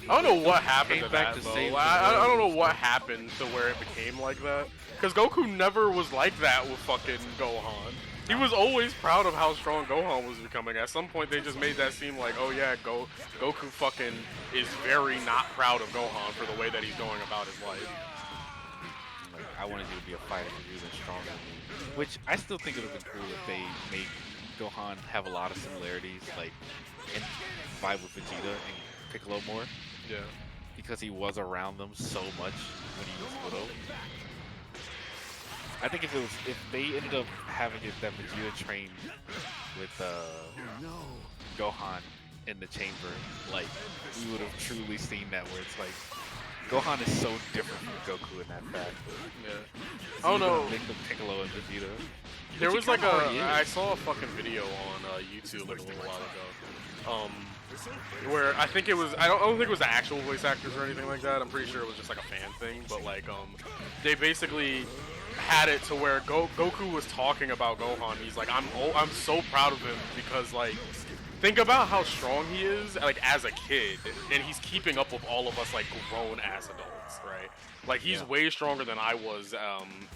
I don't know what happened to back that, to though. save the I don't know world. what happened to where it became like that. Because Goku never was like that with fucking Gohan. He was always proud of how strong Gohan was becoming. At some point, they just made that seem like, oh yeah, Goku fucking is very not proud of Gohan for the way that he's going about his life. Like, I wanted you to be a fighter because you've been stronger than me. Which I still think it would have been cool if they made Gohan have a lot of similarities, like, and vibe with Vegeta and Piccolo more. Yeah. Because he was around them so much when he was little. I think if they ended up having it that Vegeta trained with Gohan in the chamber, like we would have truly seen that where it's like Gohan is so different from Goku in that fact. Yeah. I don't know. Make them Piccolo and Vegeta. There was like I is. saw a fucking video on YouTube like a little while ago. Where I think it was, I don't think it was the actual voice actors or anything like that. I'm pretty sure it was just like a fan thing. But like, they basically had it to where Goku was talking about Gohan. He's like, I'm so proud of him because like, think about how strong he is like as a kid, and he's keeping up with all of us like grown ass adults, right? Like he's way stronger than I was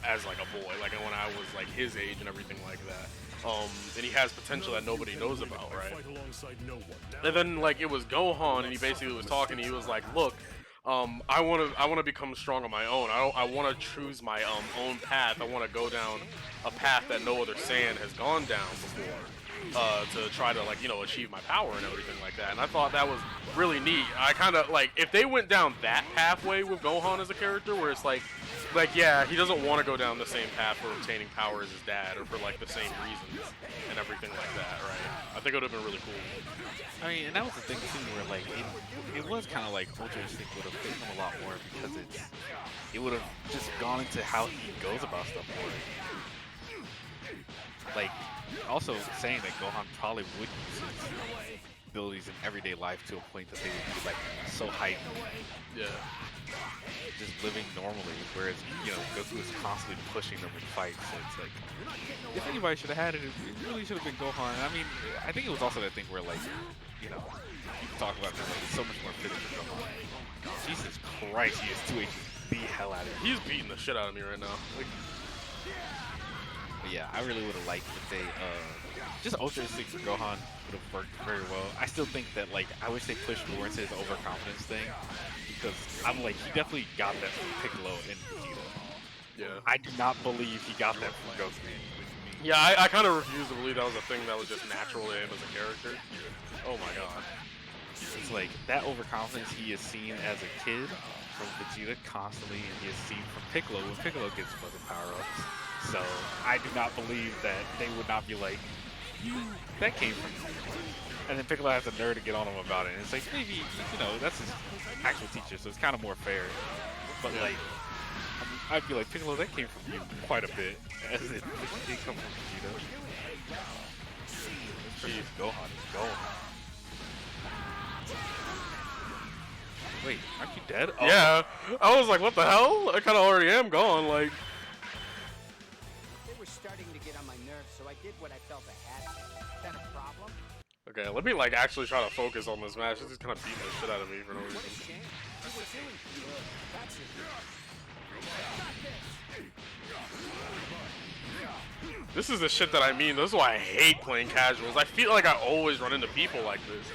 as like a boy, like when I was like his age and everything like that. And he has potential that nobody knows about, right? And then like it was Gohan, and he basically was talking. He was like, "Look, I want to become strong on my own. I want to choose my own path. I want to go down a path that no other Saiyan has gone down before, to try to like achieve my power and everything like that." And I thought that was really neat. I kind of like if they went down that pathway with Gohan as a character, where it's like yeah, he doesn't want to go down the same path for obtaining power as his dad, or for like the same reasons and everything like that, right? I think it would have been really cool. I mean, and that was the thing too, where like it was kind of like Ultra Instinct would have fit him a lot more because it would have just gone into how he goes about stuff more. Like, also saying that Gohan probably would use his abilities in everyday life to a point that they would be like so heightened. Yeah. Just living normally, whereas Goku is constantly pushing them in fights. So it's like, if anybody should have had it, it really should have been Gohan. I mean, I think it was also that thing where like, people talk about this, like it's so much more fitting for Gohan. Jesus Christ, he is 2H the hell out of me. He's beating the shit out of me right now. Like, but yeah, I really would have liked if they just Ultra Instinct for Gohan would have worked very well. I still think that like I wish they pushed more into his overconfidence thing. Because I'm like, he definitely got that from Piccolo and Vegeta. yeah. I do not believe he got that from Goku. Yeah, I kind of refuse to believe that was a thing that was just natural to him as a character. Oh my god. It's like, that overconfidence he is seen as a kid from Vegeta constantly, and he is seen from Piccolo when Piccolo gets fucking power-ups. So, I do not believe that they would not be like, that came from you. And then Piccolo has the nerve to get on him about it. And it's like, maybe, that's his actual teacher, so it's kind of more fair. But like, I'd be like, Piccolo, that came from you quite a bit, as it did come from Vegeta. Jeez. Gohan is going. Wait, aren't you dead? Oh. Yeah, I was like, what the hell? I kind of already am gone. Like, They were starting to get on my nerves, so I did what I felt I had to. Is that a problem? okay, let me like actually try to focus on this match. This is kind of beating the shit out of me for no What a reason. shame. You were doing good. That's it. This is the shit that I mean. This is why I hate playing casuals. I feel like I always run into people like this.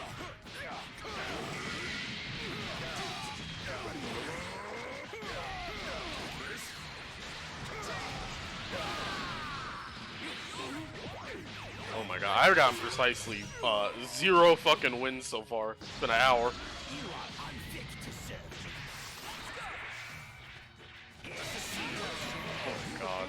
Oh my god, I've gotten precisely 0 fucking wins so far. It's been an hour. Oh my god.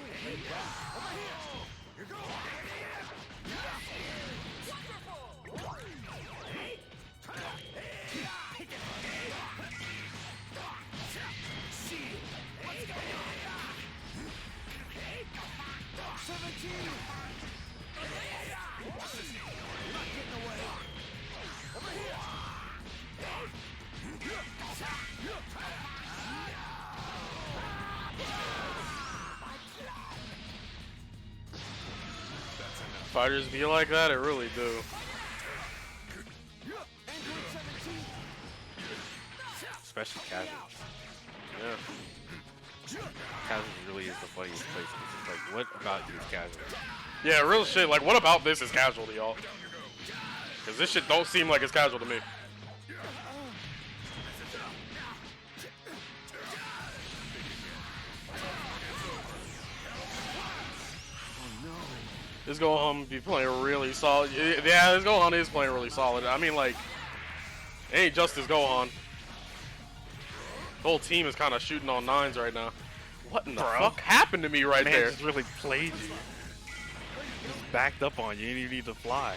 Fighters be like that? It really do. Especially casuals. Yeah. Casuals really is the funniest place. It's like, what about you is casual? Yeah, real shit. Like, what about this is casual to y'all? Because this shit don't seem like it's casual to me. This Gohan be playing really solid. Yeah, this Gohan is playing really solid. I mean, like, it ain't just this Gohan. The whole team is kind of shooting on 9s right now. What in the fuck happened to me right Man there? just really played you. Just backed up on you and you need to fly.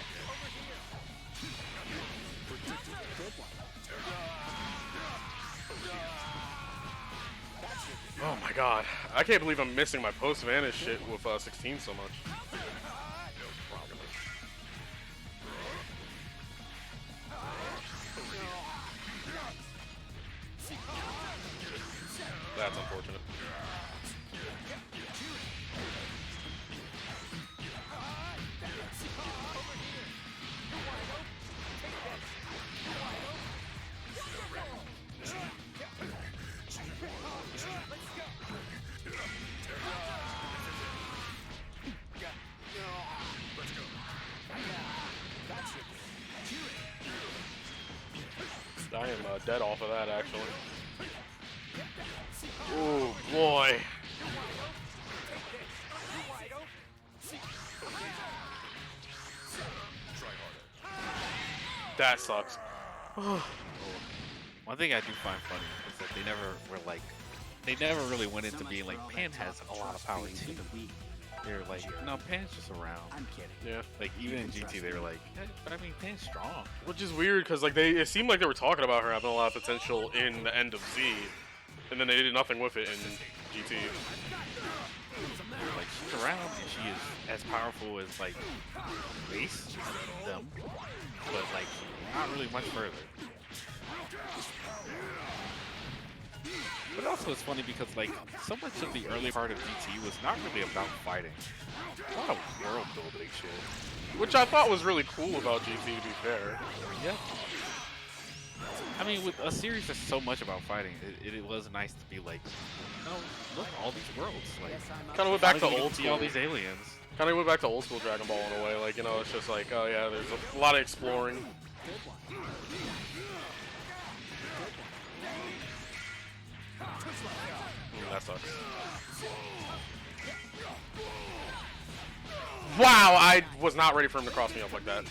Oh my god. I can't believe I'm missing my post-vanish shit with 16 so much. That's unfortunate. I am dead off of that, actually. Oh boy. That sucks. One thing I do find funny is that they never were like, they never really went into being like, Pan has a lot of power too. They were like, no, Pan's just around. I'm kidding. Yeah. Like even in GT, they were like, "Eh, but I mean, Pan's strong. Which is weird because like it seemed like they were talking about her having a lot of potential in the end of Z, and then they did nothing with it in GT. They were like, she's around and she is as powerful as like base them, but like not really much further. But also it's funny because like so much of the early part of GT was not really about fighting. A lot of world building shit. Which I thought was really cool about GT, to be fair. Yeah. I mean, with a series that's so much about fighting, it was nice to be like, no, look, all these worlds. Like, Kind of went back to finally get old see school. all these aliens. Kind of went back to old school Dragon Ball in a way. Like, you know, it's just like, oh yeah, there's a lot of exploring. That sucks. Wow, I was not ready for him to cross me up like that.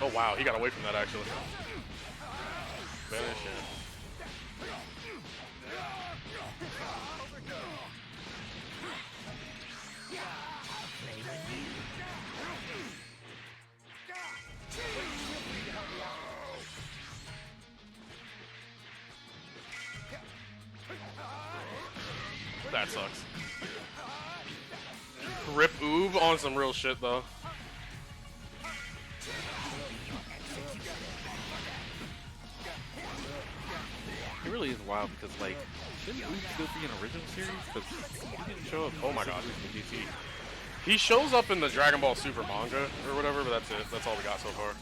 Oh wow, he got away from that actually. Vanish, yeah. that sucks. Rip Oob on some real shit though. It really is wild because like, shouldn't Oob still be an original series? Because he didn't show up. Oh my god. in DC. He shows up in the Dragon Ball Super manga or whatever, but that's it. That's all we got so far.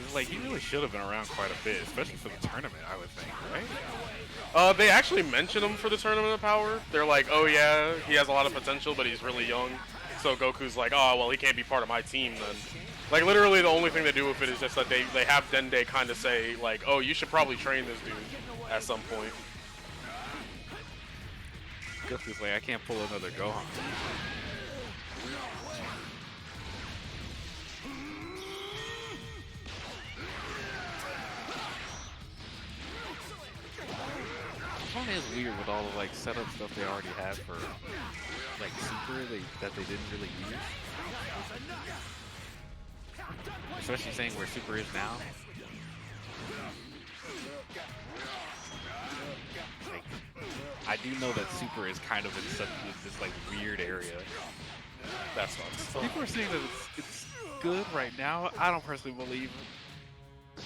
It's like he really should have been around quite a bit, especially for the tournament. I would think, right? They actually mention him for the Tournament of Power. They're like, oh yeah, he has a lot of potential, but he's really young. So Goku's like, oh, well, he can't be part of my team then. Like, literally the only thing they do with it is just that they have Dende kind of say, like, oh, you should probably train this dude at some point. Goku's like, I can't pull another Gohan. It is weird with all the like setup stuff they already had for like Super that they didn't really use. Especially saying where Super is now. Like, I do know that Super is kind of in this like weird area. That sucks. People are saying that it's good right now. I don't personally believe it.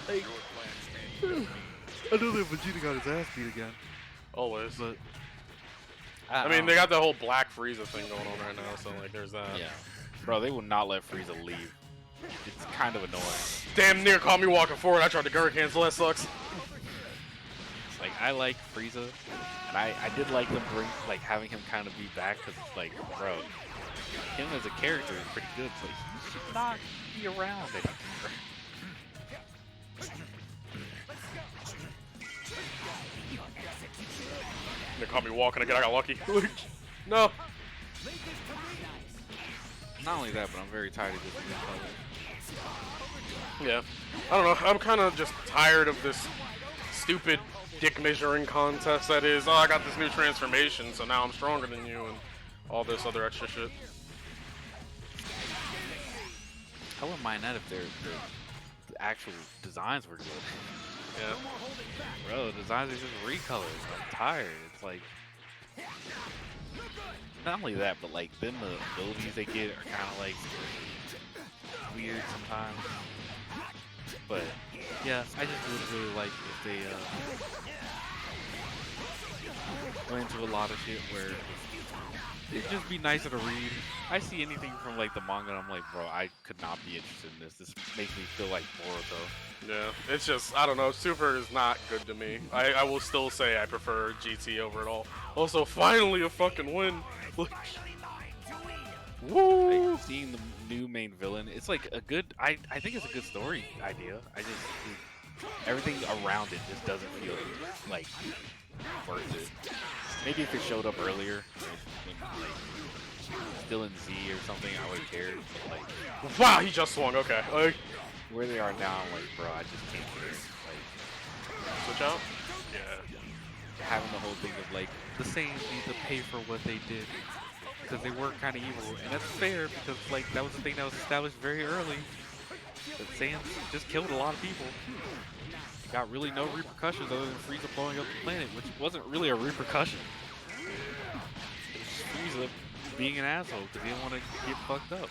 Like, I know that Vegeta got his ass beat again, Always. but I mean, they got the whole Black Frieza thing going on right now, so like, there's that. yeah, bro, they will not let Frieza leave. It's kind of annoying. Damn near caught me walking forward. I tried to Gurk cancel. That sucks. Like, I like Frieza, and I did like them having him kind of be back, because it's like, bro, him as a character is pretty good, but he should not be around anymore. They caught me walking again. I got lucky. No. Not only that, but I'm very tired of this new color. Yeah. I don't know. I'm kind of just tired of this stupid dick measuring contest that is, oh, I got this new transformation, so now I'm stronger than you, and all this other extra shit. I wouldn't mind that if the actual designs were good. Yeah. Bro, the designs are just recolors. I'm tired. It's like, not only that, but like then the abilities they get are kind of like weird sometimes. But yeah, I just would really like if they went into a lot of shit where it'd just be nicer to read. I see anything from like the manga and I'm like, bro, I could not be interested in this. This makes me feel like Boruto. Yeah, it's just, I don't know, Super is not good to me. I will still say I prefer GT over it all. Also, finally a fucking win. Woo! Like, seeing the new main villain, it's like a good, I think it's a good story idea. I just, everything around it just doesn't feel like worth it. Maybe if it showed up earlier, like, still in Z or something, I would have cared. But like, Wow, he just swung, okay. Like, where they are now, I'm like, bro, I just can't care. Like, switch out? yeah, having the whole thing of like, the Saiyans need to pay for what they did. Because they were kind of evil, and that's fair because like that was the thing that was established very early. That Saiyans just killed a lot of people. Got really no repercussions other than Frieza blowing up the planet, which wasn't really a repercussion. It was Frieza being an asshole because he didn't want to get fucked up.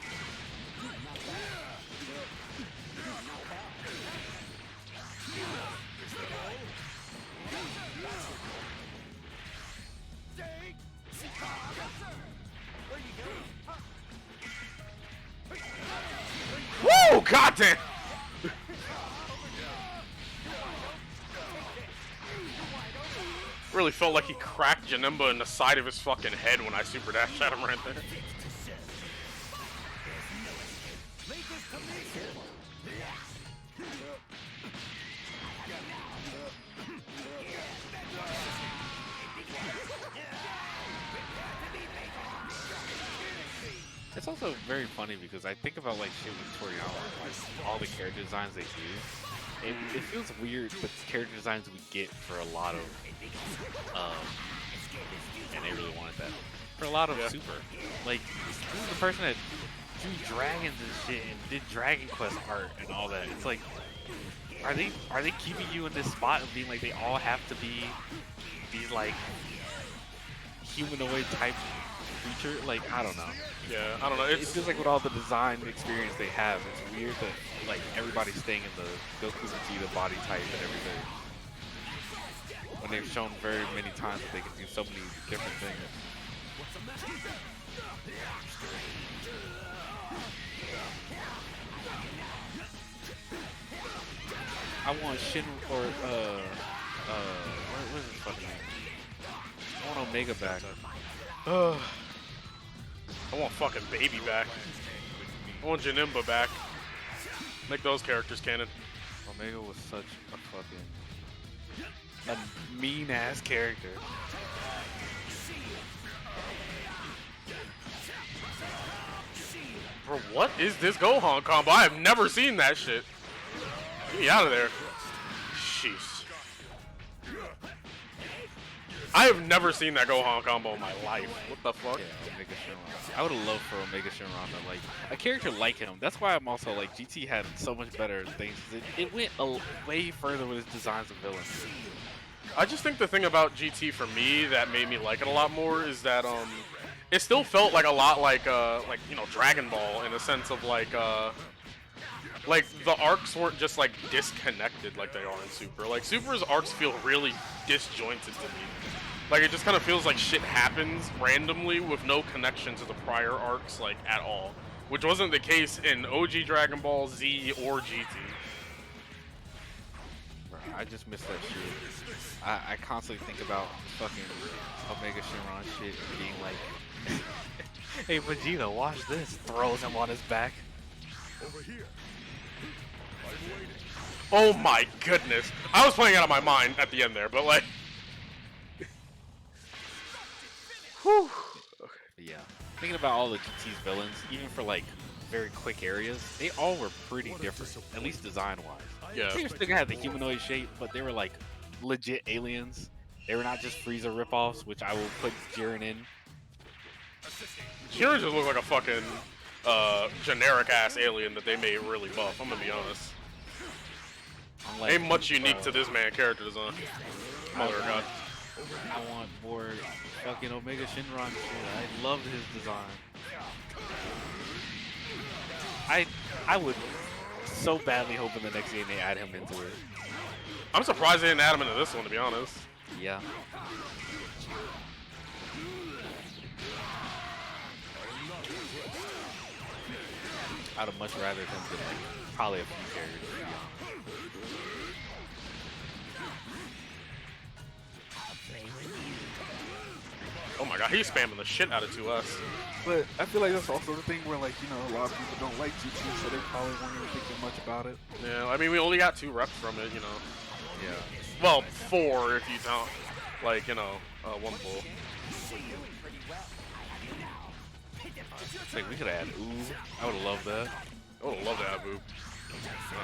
Woo! Goddamn! Really felt like he cracked Janemba in the side of his fucking head when I super dashed at him right there. It's also very funny because I think about like shit with Toriyama, like all the character designs they do. It feels weird, but the character designs we get for a lot of, and they really wanted that for a lot of Super. Like this is the person that drew dragons and shit and did Dragon Quest art and all that. It's like, are they keeping you in this spot of being like they all have to be these like humanoid type creature. Like, I don't know. Yeah, I don't know. It It's feels like with all the design experience they have, it's weird that like everybody's staying in the Goku Vegeta body type and everything. When they've shown very many times that they can do so many different things. I want Shin or what is his fucking name? I want Omega back. I want fucking Baby back. I want Janemba back. Make those characters canon. Omega was such a fucking mean ass character. Bro, what is this Gohan combo? I have never seen that shit. Get me out of there. Jeez. I have never seen that Gohan combo in my life. What the fuck? Yeah, Omega Shenron. I would have loved for Omega Shenron to like a character like him. That's why I'm also like GT had so much better things. It went way further with his designs of villains. I just think the thing about GT for me that made me like it a lot more is that it still felt like a lot like you know, Dragon Ball in a sense of like the arcs weren't just like disconnected like they are in Super. Like Super's arcs feel really disjointed to me. Like it just kind of feels like shit happens randomly with no connection to the prior arcs like at all, which wasn't the case in OG Dragon Ball Z or GT. Bro, I just miss that shit. I constantly think about fucking Omega Shenron shit and being like, hey Vegeta, watch this. Throws him on his back. Over here. I'm waiting. Oh my goodness. I was playing out of my mind at the end there, but like whew. Yeah. Thinking about all the GT's villains, even for like very quick areas, they all were pretty different, at least design-wise. Yeah. They still had the humanoid shape, but they were like legit aliens. They were not just Frieza ripoffs, which I will put Jiren in. Jiren just looked like a fucking generic ass alien that they made really buff, I'm gonna be honest. Unlike, Ain't much unique to this man character design. Mother of God. I want more fucking Omega Shenron shit. I loved his design. I would so badly hope in the next game they add him into it. I'm surprised they didn't add him into this one, to be honest. Yeah. I'd have much rather him than like probably a few characters. To be honest. Oh my god, he's spamming the shit out of 2S. But I feel like that's also the thing where, like, you know, a lot of people don't like GT, so they probably won't even think too much about it. Yeah, I mean, we only got 2 reps from it, you know. Yeah. Well, 4 if you count, like, you know, 1 bull. It's like we could add Ooh. I would have loved that. I would love to have Boop.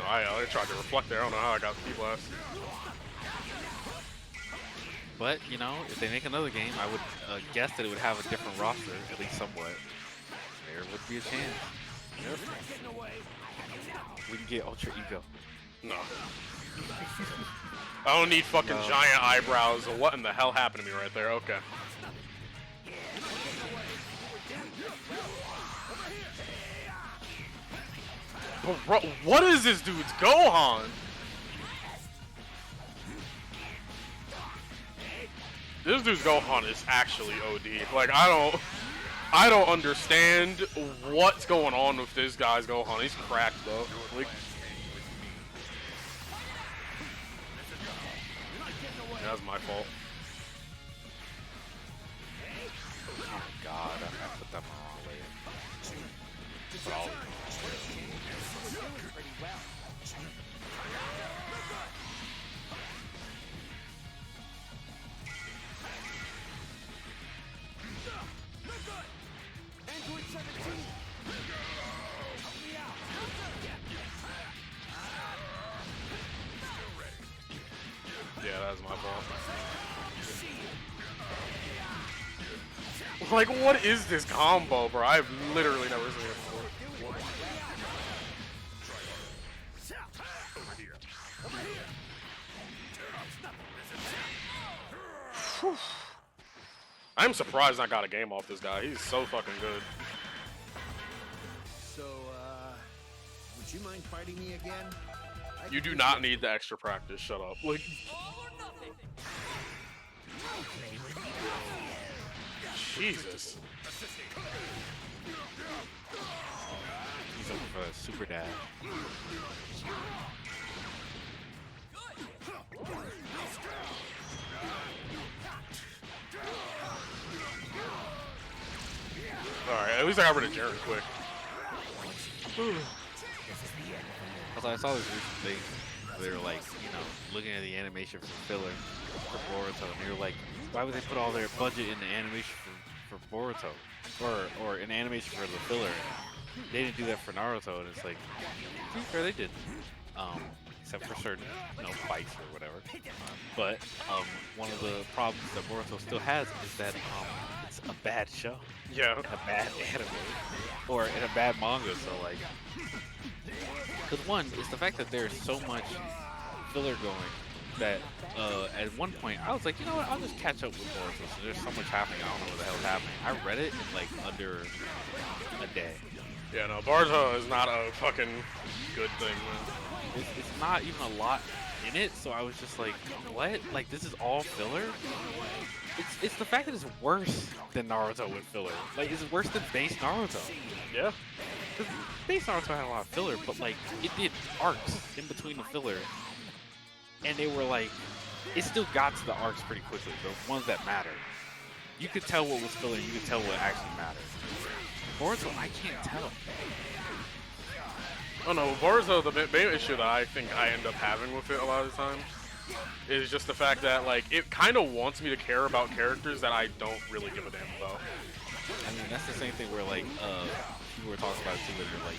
I tried to reflect there. I don't know how I got the blast. But, you know, if they make another game, I would guess that it would have a different roster, at least somewhat. There would be a chance. Yep. We can get Ultra Ego. No. I don't need fucking No. giant eyebrows. What in the hell happened to me right there? Okay. Bro, what is this dude's Gohan? This dude's Gohan is actually OD. Like, I don't understand what's going on with this guy's Gohan. He's cracked though. Like, that's my fault. Oh god, I put that wrong way. But all Yeah, that's my fault. Like, what is this combo, bro? I've literally never seen it before. Over here. Whew. I'm surprised I got a game off this guy. He's so fucking good. So, would you mind fighting me again? You do not need the extra practice. Shut up. Like, All or nothing. Jesus. He's looking for a super dash. Alright, at least I got rid of Jaren quick. I saw this recent thing. They were like, looking at the animation for filler for Boruto, and they were like, why would they put all their budget in the animation for Boruto, or an animation for the filler? They didn't do that for Naruto, and it's like, to be fair, they did. Except for certain, fights or whatever. But one of the problems that Boruto still has is that it's a bad show, Yeah. a bad anime, or in a bad manga. So like, because one is the fact that there's so much filler going that at one point I was like, you know what, I'll just catch up with Boruto. So there's so much happening, I don't know what the hell's happening. I read it in like under a day. Yeah, no, Boruto is not a fucking good thing, man. It's not even a lot in it, so I was just like, what? Like, this is all filler? It's the fact that it's worse than Naruto with filler. Like, it's worse than base Naruto. Yeah. Because base Naruto had a lot of filler, but like, it did arcs in between the filler. And they were like, it still got to the arcs pretty quickly, the ones that mattered. You could tell what was filler, you could tell what actually mattered. Boruto, I can't tell. Oh no, Boruto, the main issue that I think I end up having with it a lot of the time is just the fact that, like, it kind of wants me to care about characters that I don't really give a damn about. I mean, that's the same thing where, like, people were talking about it too, where they're like,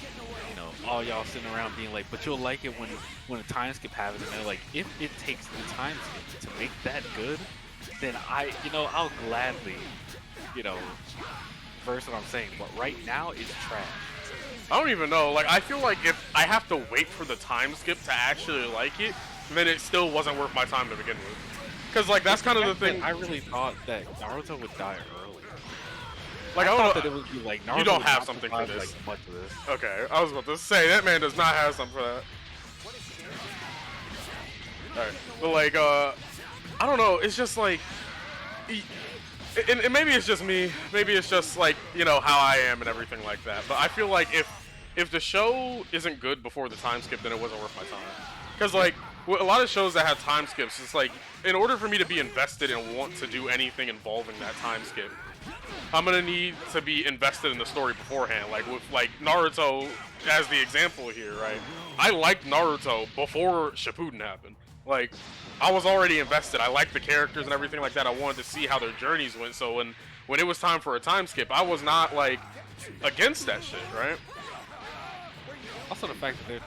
all y'all sitting around being like, but you'll like it when a time skip happens, and they're like, if it takes the time skip to make that good, then I'll gladly, verse what I'm saying, but right now it's trash. I don't even know, like, I feel like if I have to wait for the time skip to actually like it, then it still wasn't worth my time to begin with. Because, like, that's kind of the thing. I really thought that Naruto would die early. Like, I I thought don't that know. it would be like Naruto You don't would have not something for survive, this. Like, much of this. Okay, I was about to say, that man does not have something for that. Alright, but like, I don't know, it's just like, and maybe it's just me, maybe it's just like, how I am and everything like that, but I feel like if the show isn't good before the time skip, then it wasn't worth my time. Because, like, with a lot of shows that have time skips, it's like, in order for me to be invested and want to do anything involving that time skip, I'm gonna need to be invested in the story beforehand. Like, with, like, Naruto as the example here, right? I liked Naruto before Shippuden happened. Like, I was already invested. I liked the characters and everything like that. I wanted to see how their journeys went. So when it was time for a time skip, I was not, like, against that shit, right? Also, the fact that they're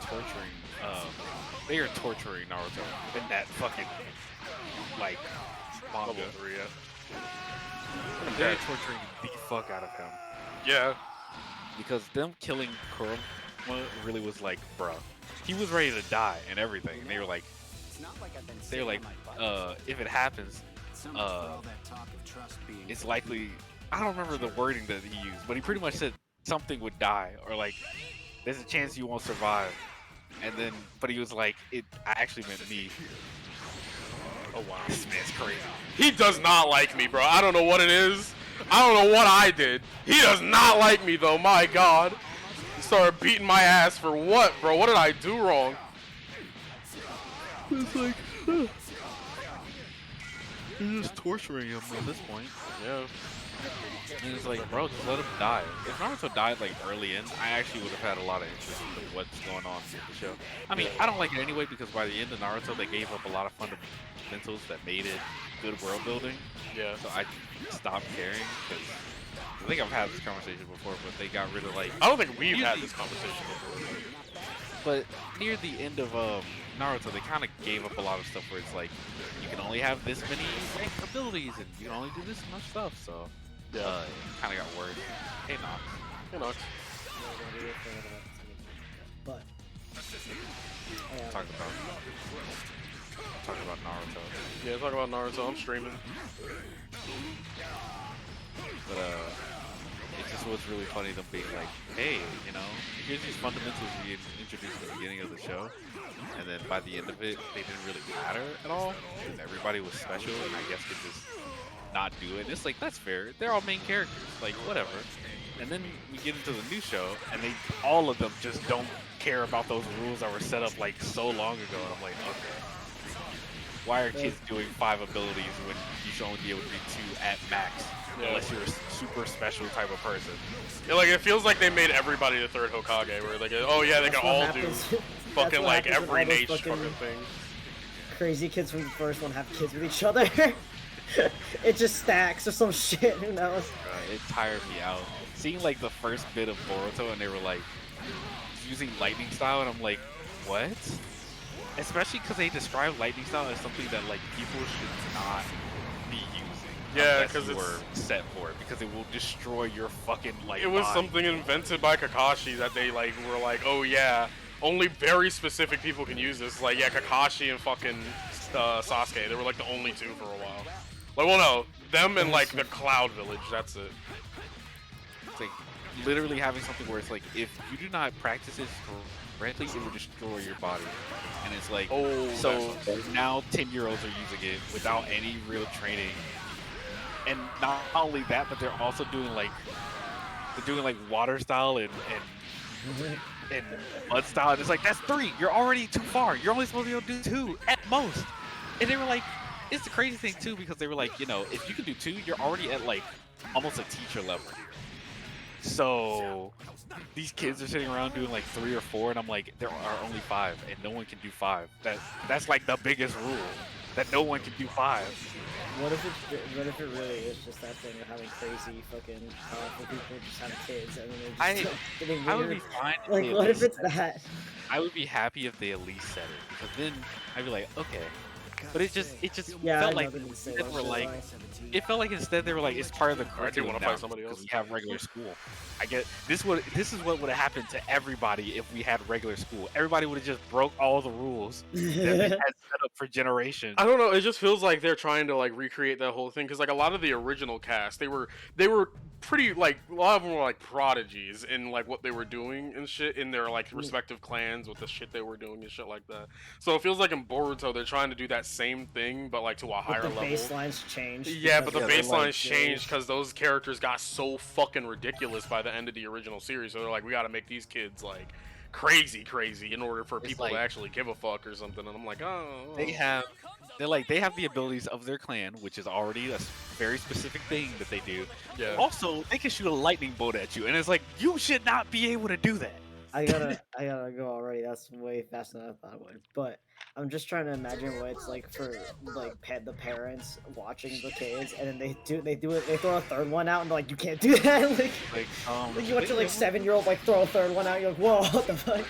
torturing Naruto in that fucking, like, manga. Level 3, yeah. They're torturing the fuck out of him. Yeah. Because them killing Kurama really was like, bruh, he was ready to die and everything. And they were like, It's not like I've been they're sitting like, on my butt. if it happens, Some of all that talk of trust being it's likely, I don't remember the wording that he used, but he pretty much said something would die, or like, there's a chance you won't survive. And then, but he was like, I actually meant me. Oh, wow. This man's crazy. He does not like me, bro. I don't know what it is. I don't know what I did. He does not like me, though. My God. He started beating my ass for what, bro? What did I do wrong? It's like, you're just torturing him at this point. Yeah. And it's like, bro, just let him die. If Naruto died like early in, I actually would have had a lot of interest in what's going on with the show. I mean, I don't like it anyway because by the end of Naruto, they gave up a lot of fundamentals that made it good world building. Yeah. So I stopped caring because I think I've had this conversation before, but they got rid of like. I don't think we've had this conversation before. But near the end of Naruto, they kind of gave up a lot of stuff where it's like you can only have this many like, abilities and you can only do this much stuff. So Yeah. it kind of got worse. Hey, Nox. You know, But Talk about Naruto. yeah, talk about Naruto. I'm streaming. But it just was really funny them being like, hey, you know, here's these fundamentals we introduced at the beginning of the show, and then by the end of it, they didn't really matter at all because everybody was special, and I guess could just not do it. And it's like, that's fair. They're all main characters, like whatever. And then we get into the new show, and all of them just don't care about those rules that were set up like so long ago. And I'm like, okay, why are kids doing 5 abilities when you should only be able to do 2 at max? Yeah. Unless you're a super special type of person. Yeah, like it feels like they made everybody the 3rd Hokage, where like, oh yeah, they That's can what all happens. do That's fucking what like happens when every all those niche fucking thing. Crazy kids from the first one have kids with each other. It just stacks or some shit. Who knows? It tired me out. Seeing like the first bit of Boruto and they were like using lightning style, and I'm like, what? Especially because they describe lightning style as something that like people should not be using. Yeah, unless 'cause you it's- were set for it, because it will destroy your fucking like. It was body. something invented by Kakashi that they like were like, oh yeah, only very specific people can use this. Like yeah, Kakashi and fucking Sasuke, they were like the only 2 for a while. Like well no, them and like the Cloud Village, that's it. It's like literally having something where it's like, if you do not practice this correctly, it will destroy your body. And it's like, Oh, so now 10-year-olds are using it without any real training. And not only that, but they're also doing like water style and mud style. And it's like, that's 3. You're already too far. You're only supposed to be able to do 2 at most. And they were like, it's the crazy thing too, because they were like, you know, if you can do 2, you're already at like almost a teacher level. So these kids are sitting around doing like 3 or 4, and I'm like, there are only 5, and no one can do 5. That's like the biggest rule, that no one can do 5. What if it really is just that thing of having crazy fucking powerful people just having kids and then they're just getting I would be weird? fine. Like, they what at if least it's that? I would be happy if they at least said it, because then I'd be like, okay. But it just Yeah, I felt know like they didn't say instead that were shit, like, right? it felt like instead they were like, it's part of the I do curriculum want to now, fight somebody because else. we have regular school. I get this is what would have happened to everybody if we had regular school. Everybody would have just broke all the rules that we had set up for generations. I don't know. It just feels like they're trying to like recreate that whole thing because like a lot of the original cast, they were pretty like a lot of them were like prodigies in like what they were doing and shit in their like respective clans with the shit they were doing and shit like that. So it feels like in Boruto they're trying to do that same thing but like to a But higher the level. baselines changed. Yeah, but the because of, like, baselines changed because those characters got so fucking ridiculous by the end of the original series. So they're like, we got to make these kids like crazy in order for people to like- actually give a fuck or something. And I'm like, oh. They have the abilities of their clan, which is already a very specific thing that they do. Yeah. Also, they can shoot a lightning bolt at you, and it's like, you should not be able to do that. I gotta go already. That's way faster than I thought it would. But I'm just trying to imagine what it's like for like the parents watching the kids, and then they do it. They throw a 3rd one out, and they're like, you can't do that. Like you watch your like 7-year-old like throw a 3rd one out. You're like, whoa, what the fuck?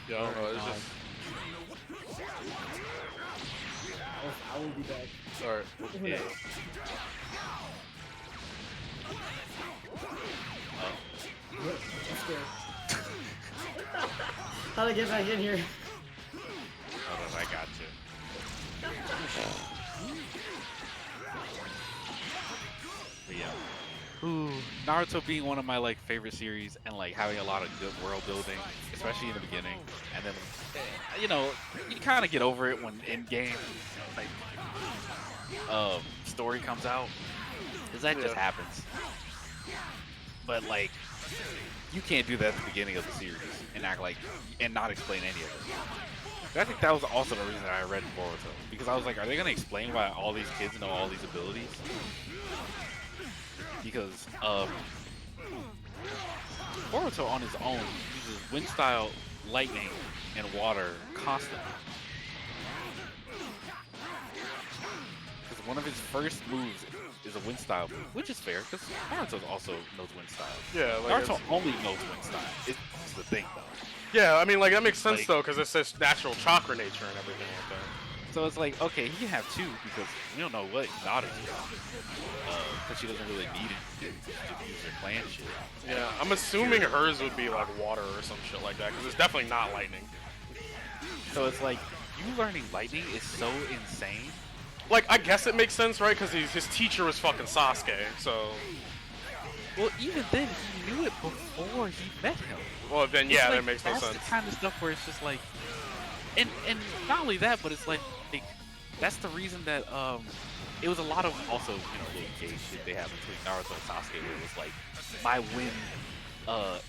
Yeah, I don't know. It's just. I will be back. Alright. Who knows? I'm scared. How'd I get back in here? Hold on, I got you. But yeah. Ooh, Naruto being one of my like favorite series and like having a lot of good world building, especially in the beginning, and then you know you kind of get over it when in game like story comes out, because that just happens. But like you can't do that at the beginning of the series and act like and not explain any of it. I think that was also the reason that I read Boruto, because I was like, are they gonna explain why all these kids know all these abilities? Because Boruto on his own uses wind style, lightning, and water constantly. Because one of his first moves is a wind style move, which is fair because Naruto also knows wind style. Yeah, like Naruto only knows wind style. It's the thing though. yeah, I mean, like that makes sense Like- though, because it's his natural chakra nature and everything like that. So it's like, okay, he can have 2 because we don't know what Hinata's doing. Because she doesn't really need it to use her clan shit. Yeah, I'm assuming hers would be like water or some shit like that, because it's definitely not lightning. So it's like, you learning lightning is so insane like, I guess it makes sense, right? Because his teacher was fucking Sasuke, so... Well, even then, he knew it before he met him. Well, then, It's yeah, like, that makes no sense. That's the kind of stuff where it's just like... And not only that, but it's like that's the reason that, it was a lot of also, you know, little gay shit they have between Naruto and Sasuke where it was like, my win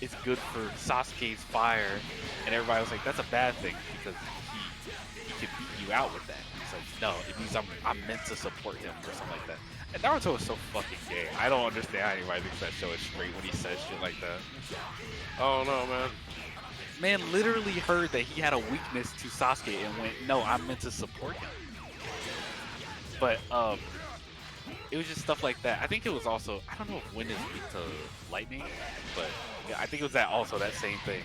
is good for Sasuke's fire, and everybody was like, that's a bad thing because he could beat you out with that. It's like, no, it means I'm meant to support him or something like that. And Naruto is so fucking gay. I don't understand how anybody thinks that show is straight when he says shit like that. Oh no, man. Man literally heard that he had a weakness to Sasuke and went, no, I'm meant to support him. But it was just stuff like that. I think it was also, I don't know if wind is weak to lightning, but yeah, I think it was that same thing.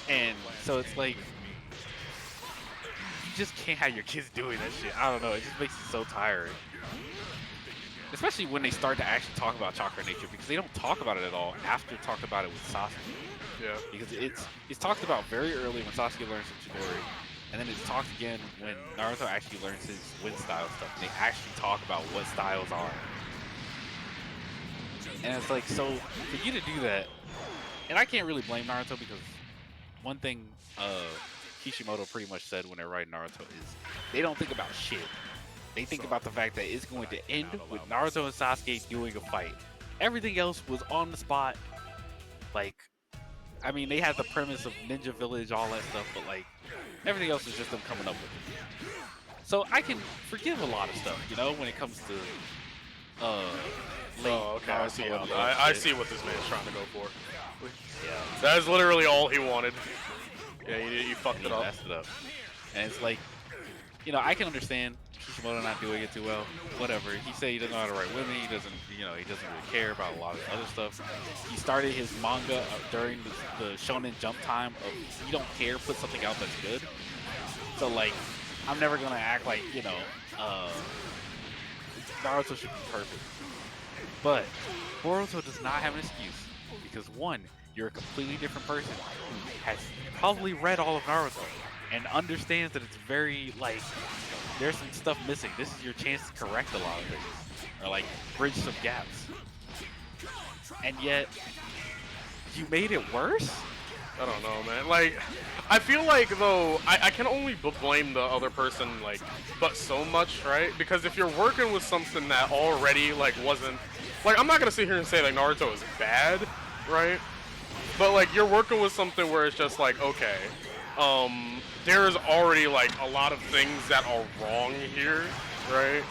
And so it's like, you just can't have your kids doing that shit. I don't know, it just makes it so tiring. Especially when they start to actually talk about chakra nature, because they don't talk about it at all after talking about it with Sasuke. Yeah. Because it's talked about very early when Sasuke learns the Chidori, and then it's talked again when Naruto actually learns his wind style stuff. They actually talk about what styles are. And it's like, so for you to do that, and I can't really blame Naruto because one thing Kishimoto pretty much said when they're writing Naruto is they don't think about shit. They think about the fact that it's going to end with Naruto and Sasuke doing a fight. Everything else was on the spot. Like, I mean, they had the premise of Ninja Village, all that stuff, but like, everything else is just them coming up with it. So I can forgive a lot of stuff, you know, when it comes to late Okay, I see. Naruto and I shit. see what this man's trying to go for. Yeah. That is literally all he wanted. Yeah, you fucked And it he up. messed it up. And it's like, you know, I can understand Kishimoto not doing it too well. Whatever. He said he doesn't know how to write women. He doesn't, you know, he doesn't really care about a lot of other stuff. He started his manga during the Shonen Jump time of you don't care, put something out that's good. So like, I'm never gonna act like, you know, Naruto should be perfect. But Boruto does not have an excuse because one, you're a completely different person who has probably read all of Naruto and understands that it's very like there's some stuff missing. This is your chance to correct a lot of things or like bridge some gaps. And yet you made it worse? I don't know, man. Like, I feel like, though, I can only blame the other person, like, but so much, right? Because if you're working with something that already, like, wasn't... Like, I'm not gonna sit here and say, like, Naruto is bad, right? But, like, you're working with something where it's just like, okay, there's already, like, a lot of things that are wrong here, right?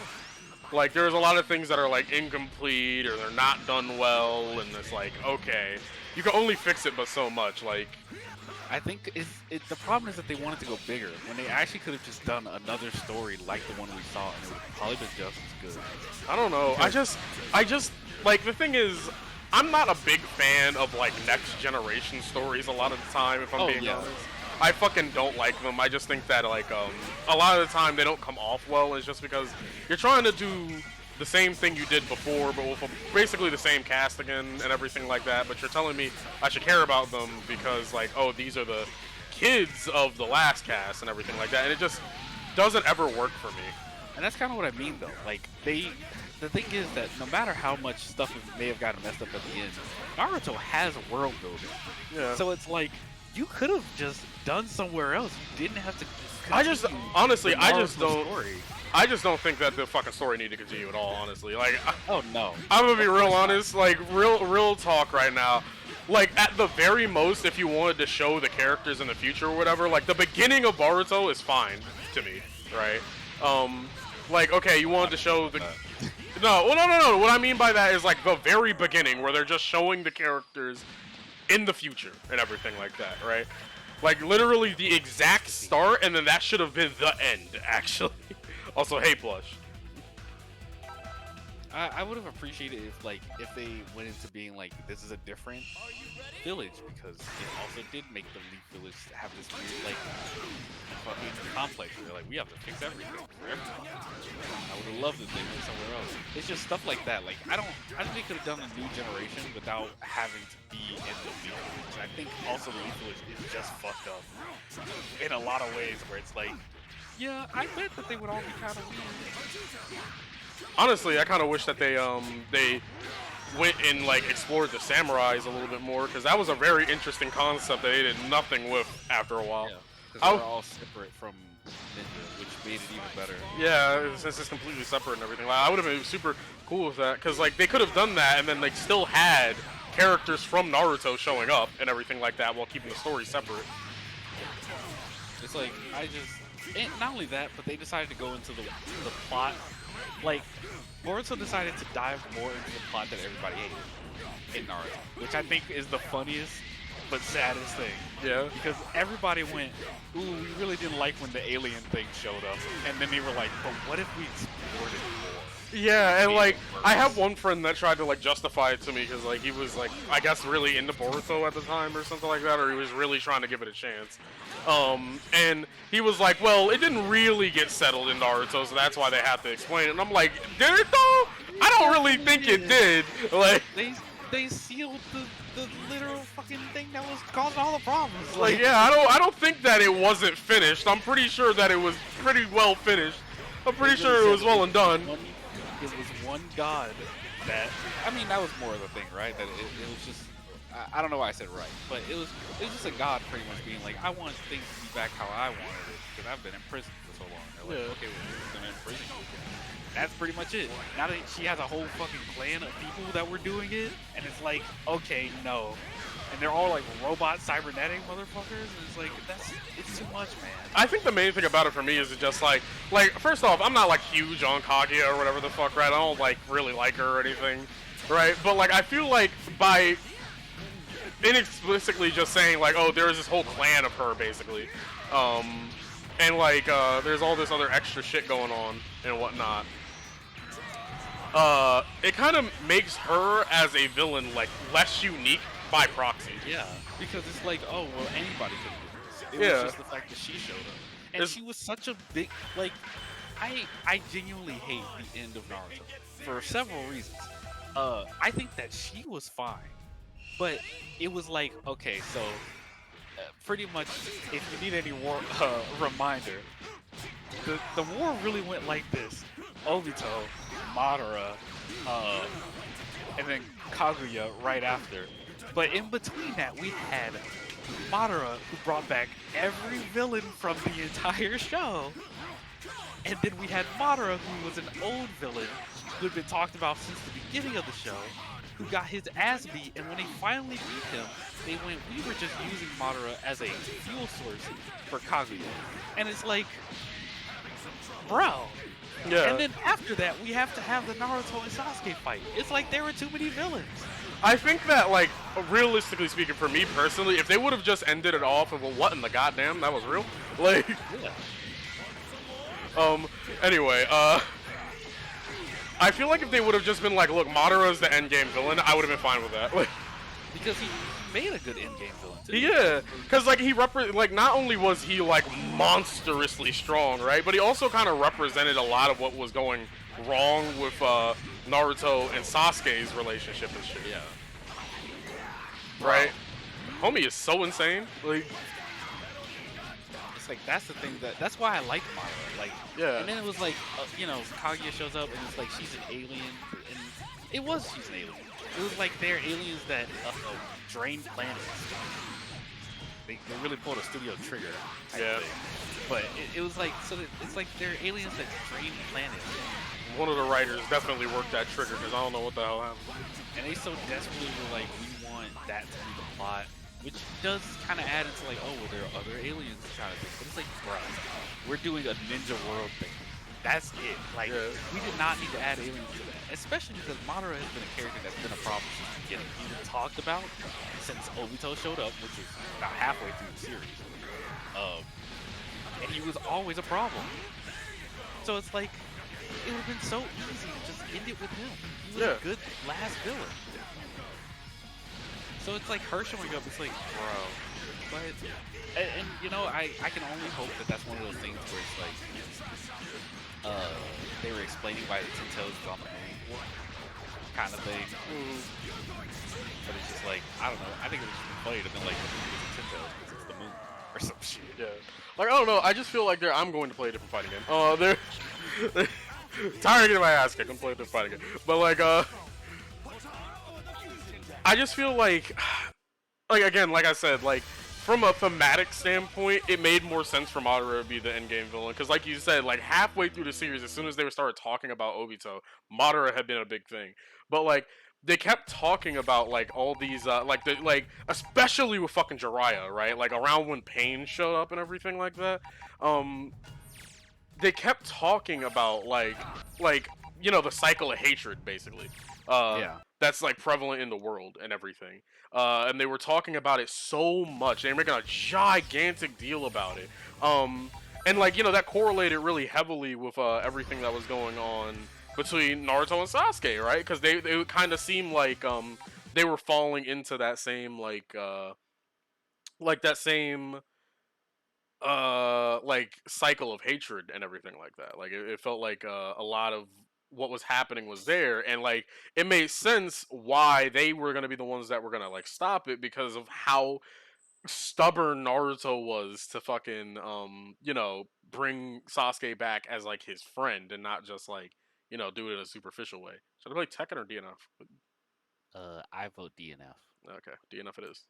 Like, there's a lot of things that are, like, incomplete or they're not done well, and it's like, okay, you can only fix it but so much, like... I think the problem is that they wanted to go bigger when they actually could have just done another story like the one we saw and it would have probably been just as good. I don't know. I just, like, the thing is, I'm not a big fan of, like, next generation stories a lot of the time, if I'm being honest. I fucking don't like them. I just think that, like, a lot of the time they don't come off well. It's just because you're trying to do the same thing you did before, but with basically the same cast again and everything like that. But you're telling me I should care about them because, like, oh, these are the kids of the last cast and everything like that. And it just doesn't ever work for me. And that's kind of what I mean, though. Like, the thing is that no matter how much stuff may have gotten messed up at the end, Naruto has world building. Yeah. So it's like, you could have just done somewhere else. You didn't have to. I just, honestly, the I just Naruto don't. story. I just don't think that the fucking story needed to continue at all, honestly. Like, Oh no. I'm gonna be real honest, like, real talk right now. Like, at the very most, if you wanted to show the characters in the future or whatever, like, the beginning of Boruto is fine to me, right? Like, okay, you wanted to show the... No. What I mean by that is, like, the very beginning, where they're just showing the characters in the future and everything like that, right? Like, literally the exact start, and then that should have been the end, actually. Also, hey, Blush. I would have appreciated if they went into being like, this is a different village, because it also did make the Leaf Village have this weird, like, fucking complex where they're like, we have to fix everything for everyone. I would have loved if they went somewhere else. It's just stuff like that. Like, I think they could have done a new generation without having to be in the Leaf Village. And I think also the Leaf Village is just fucked up in a lot of ways, where it's like, Yeah, I bet that they would all be kind of weird. Honestly, I kind of wish that they went and like explored the samurais a little bit more, because that was a very interesting concept that they did nothing with after a while. Yeah, because I'll- they're all separate from Ninja, which made it even better. Yeah, since it's completely separate and everything. Like, I would have been super cool with that, because like they could have done that and then like still had characters from Naruto showing up and everything like that while keeping the story separate. It's like and not only that, but they decided to go into the plot. Like Boruto decided to dive more into the plot that everybody hated in Naruto, which I think is the funniest but saddest thing. Yeah. Because everybody went, ooh, we really didn't like when the alien thing showed up, and then they were like, but what if we explored it more? Yeah, and Yeah, like worse. I have one friend that tried to like justify it to me because like he was like I guess really into Boruto at the time or something like that, or he was really trying to give it a chance. And he was like, well, it didn't really get settled in Naruto, so that's why they had to explain it. And I'm like, did it though? I don't really think it did. Like, They sealed the literal fucking thing that was causing all the problems. like yeah, I don't think that it wasn't finished. I'm pretty sure that it was pretty well finished. I'm pretty sure it was well and done. It was one god that, I mean, that was more of the thing, right? That it was just, I don't know why I said right, but it was just a god pretty much being like, I want things to be back how I wanted it, because I've been in prison for so long. They're like, Yeah. okay, well, we're just gonna imprison you. That's pretty much it. Now that she has a whole fucking clan of people that were doing it, and it's like, okay, no. And they're all like robot cybernetic motherfuckers, and it's like, it's too much, man. I think the main thing about it for me is it just like first off, I'm not like huge on Kaguya or whatever the fuck, right? I don't like really like her or anything, right? But like I feel like by inexplicitly just saying like, oh, there's this whole clan of her basically, and like there's all this other extra shit going on and whatnot. It kind of makes her as a villain like less unique by proxy. Yeah, because it's like, oh, well, anybody could do this. It Yeah. was just the fact that she showed up. And It's- she was such a big, like, I genuinely hate the end of Naruto for several reasons. I think that she was fine, but it was like, okay, so pretty much, if you need any reminder, the war really went like this. Obito, Madara, and then Kaguya right after. But in between that, we had Madara, who brought back every villain from the entire show. And then we had Madara, who was an old villain, who had been talked about since the beginning of the show, who got his ass beat, and when they finally beat him, they went, we were just using Madara as a fuel source for Kaguya. And it's like, bro. Yeah. And then after that, we have to have the Naruto and Sasuke fight. It's like there were too many villains. I think that, like, realistically speaking, for me personally, if they would have just ended it off of, well, what in the goddamn, that was real? Like, anyway, I feel like if they would have just been like, look, Madara's the endgame villain, I would have been fine with that. Like, Because he made a good endgame villain, too. yeah, because, like, like, not only was he, like, monstrously strong, right, but he also kind of represented a lot of what was going wrong with, Naruto and Sasuke's relationship and shit. Yeah. Right? Homie is so insane. Like, It's like, that's the thing that's why I like Madara. Like, Yeah. And then it was like, you know, Kaguya shows up and it's like, she's an alien. And she's an alien. It was like they're aliens that drain planets. They really pulled a Studio Trigger type Yeah. thing. But it was like, so that it's like they're aliens that drain planets. one of the writers definitely worked that trigger, because I don't know what the hell happened. And they so desperately were like, we want that to be the plot. Which does kind of add into like, oh, well, there are other aliens kind of thing. But it's like, bro, we're doing a Ninja World thing. That's it. Like, Yeah. we did not need to add aliens to that. Especially because Madara has been a character that's been a problem since the beginning. He's been talked about since Obito showed up, which was about halfway through the series. And he was always a problem. So it's like, it would have been so easy to just end it with him. He was Yeah. a good last villain. So it's like her showing up, it's like, bro. But, and you know, I can only hope that that's one of those things where it's like, they were explaining why the Ten Tails is on the moon, kind of thing. But it's just like, I don't know, I think it would just be funny to be like, the moon is the Ten Tails because it's the moon. or some shit. Yeah. Like, I don't know. I just feel like I'm going to play a different fighting game. They're tired of getting my ass kicked. I'm playing a different fighting game. But like, I just feel like again, like I said, like from a thematic standpoint, it made more sense for Madara to be the endgame villain. Because like you said, like halfway through the series, as soon as they started talking about Obito, Madara had been a big thing. But like they kept talking about like all these especially with fucking Jiraiya, right? Like around when Pain showed up and everything like that. They kept talking about like the cycle of hatred basically. Yeah. That's like prevalent in the world and everything. And they were talking about it so much. They were making a gigantic deal about it. And like, that correlated really heavily with everything that was going on between Naruto and Sasuke, right? Because they kind of seemed like they were falling into that same cycle of hatred and everything like that. Like it felt like a lot of what was happening was there, and like it made sense why they were gonna be the ones that were gonna like stop it because of how stubborn Naruto was to fucking bring Sasuke back as like his friend and not just like do it in a superficial way. Should I play Tekken or DNF? I vote DNF. Okay, DNF it is.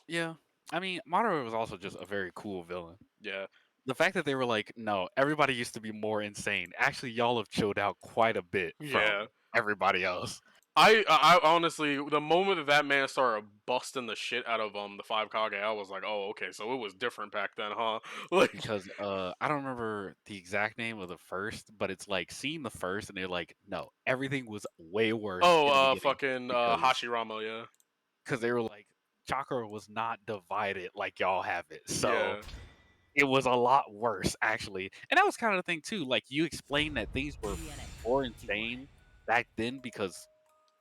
Yeah. I mean, Madara was also just a very cool villain. Yeah. The fact that they were like, no, everybody used to be more insane. Actually, y'all have chilled out quite a bit from Yeah. everybody else. I honestly, the moment that man started busting the shit out of the 5 Kage, I was like, oh, okay, so it was different back then, huh? Like, Because I don't remember the exact name of the first, but it's like seeing the first, and they're like, no, everything was way worse. fucking Hashirama, yeah. Because they were like, chakra was not divided like y'all have it, so Yeah. it was a lot worse actually. And that was kind of the thing too. Like you explained that things were more insane back then because,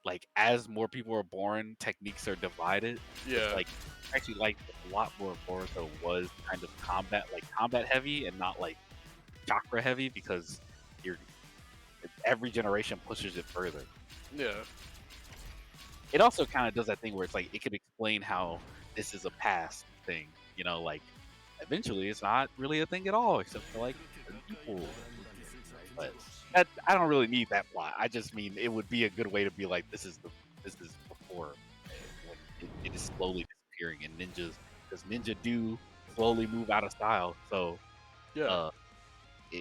like, as more people are born, techniques are divided. Yeah. Like actually, like a lot more Boruto was kind of combat heavy and not like chakra heavy because every generation pushes it further. Yeah. It also kind of does that thing where it's like it could explain how this is a past thing, like eventually it's not really a thing at all except for like people. But I don't really need that plot. I just mean it would be a good way to be like this is before when it is slowly disappearing and ninjas, because ninja do slowly move out of style. So Yeah.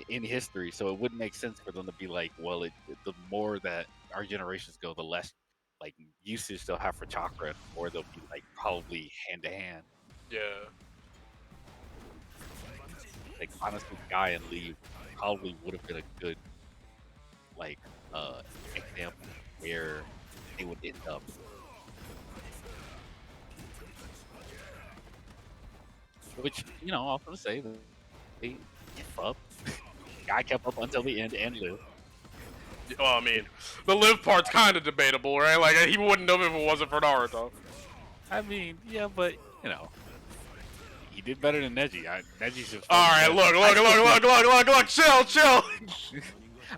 in history, so it wouldn't make sense for them to be like, well, the more that our generations go, the less like usage they'll have for chakra, or they'll be like probably hand to hand. Yeah. Like honestly, Guy and Lee probably would have been a good like example where they would end up. Which I was gonna say that they kept up. Guy kept up until the end and lived. Well, I mean, the live part's kind of debatable, right? Like, he wouldn't know if it wasn't for Naruto. I mean, yeah, but he did better than Neji. Neji's just. All right, look, chill.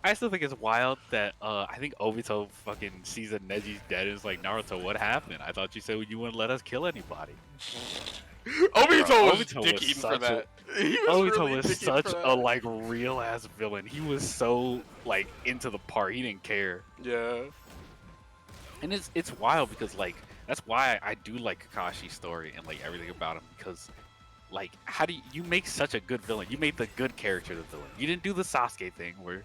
I still think it's wild that I think Obito fucking sees that Neji's dead and is like, Naruto, what happened? I thought you said you wouldn't let us kill anybody. Obito was Obito dick was eating for such that. Obito was such a like real ass villain. He was so like into the part. He didn't care. Yeah. And it's wild because like that's why I do like Kakashi's story and like everything about him, because like how do you make such a good villain? You made the good character the villain. You didn't do the Sasuke thing where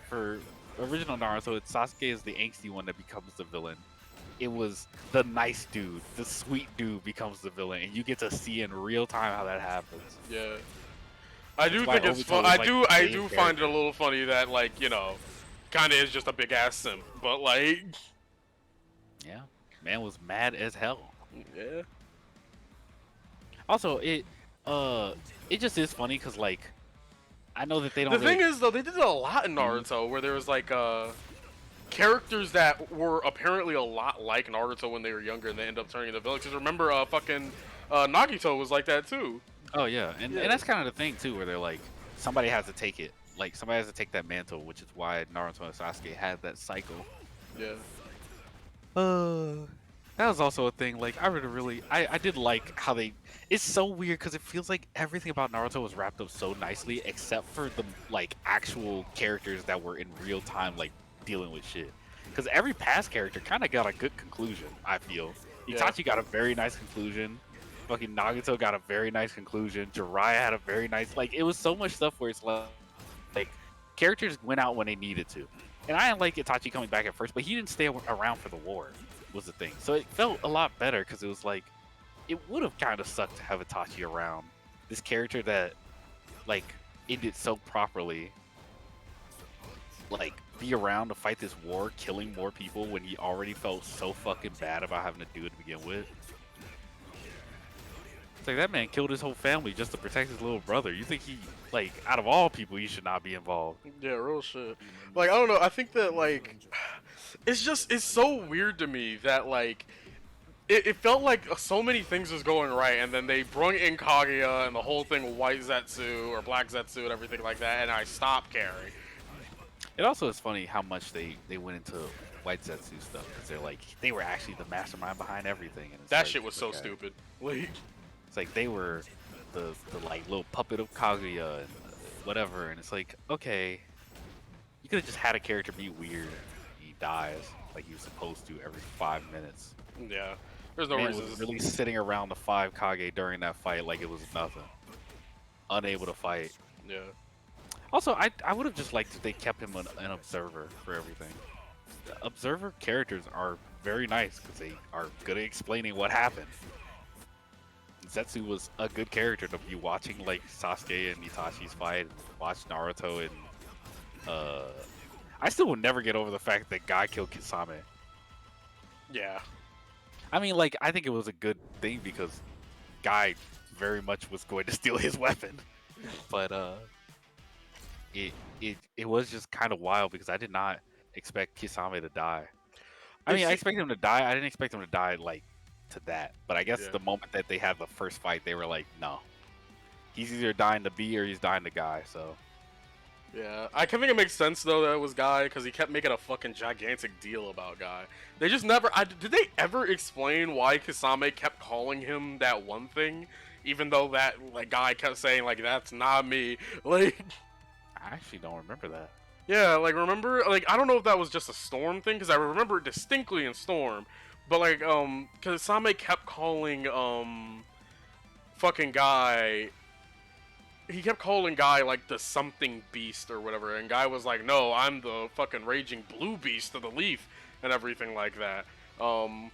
for original Naruto, Sasuke is the angsty one that becomes the villain. It was the nice dude, the sweet dude becomes the villain, and you get to see in real time how that happens. Yeah. I do why think it's Obito fun. was, I like, do the main find it character. a little funny that like kind of is just a big ass simp, but like Yeah, man was mad as hell. yeah. Also, it just is funny because like I know that they don't. The really... thing is though, they did it a lot in Naruto where there was like characters that were apparently a lot like Naruto when they were younger and they end up turning into villains. 'Cause remember fucking Nagito was like that too. Oh yeah, and that's kind of the thing too, where they're like, somebody has to take it. Like somebody has to take that mantle, which is why Naruto and Sasuke had that cycle. Yeah. That was also a thing. Like, I did like how they. It's so weird because it feels like everything about Naruto was wrapped up so nicely, except for the like actual characters that were in real time, like dealing with shit. Because every past character kind of got a good conclusion. I feel Yeah. Itachi got a very nice conclusion. Fucking Nagato got a very nice conclusion. Jiraiya had a very nice. Like, it was so much stuff where it's like characters went out when they needed to. And I didn't like Itachi coming back at first, but he didn't stay around for the war, was the thing. So it felt a lot better because it was like, it would have kind of sucked to have Itachi around. This character that, like, ended so properly, like, be around to fight this war, killing more people when he already felt so fucking bad about having to do it to begin with. It's like, that man killed his whole family just to protect his little brother. You think he, like, out of all people, he should not be involved. Yeah, real shit. Like, I don't know. I think that, like, it's so weird to me that, like, it felt like so many things was going right, and then they brung in Kaguya and the whole thing with White Zetsu or Black Zetsu and everything like that, and I stopped caring. It also is funny how much they went into White Zetsu stuff, because they're like, they were actually the mastermind behind everything. And it's That like, shit was so okay. stupid. Like, It's like they were the like little puppet of Kaguya and whatever, and it's like, okay, you could have just had a character be weird and he dies like he was supposed to every 5 minutes. yeah. There's no Man reason. was really sitting around the 5 Kage during that fight like it was nothing. Unable to fight. Yeah. Also, I would have just liked if they kept him an observer for everything. Observer characters are very nice because they are good at explaining what happened. Zetsu was a good character to be watching, like Sasuke and Itachi's fight, and watch Naruto, and I still will never get over the fact that Guy killed Kisame. Yeah. I mean, like, I think it was a good thing because Guy very much was going to steal his weapon, but it was just kind of wild because I did not expect Kisame to die. I mean, I expected him to die. I didn't expect him to die like to that, but I guess Yeah. the moment that they had the first fight, they were like, no, he's either dying to B or he's dying to Guy. So Yeah, I can think it makes sense though that it was Guy because he kept making a fucking gigantic deal about Guy. They just never. Did they ever explain why Kisame kept calling him that one thing, even though that like Guy kept saying like that's not me? Like, I actually don't remember that. yeah, like remember, like I don't know if that was just a Storm thing because I remember it distinctly in Storm, but like Kisame kept calling fucking Guy. He kept calling Guy like the something beast or whatever, and Guy was like, "No, I'm the fucking raging blue beast of the leaf," and everything like that. And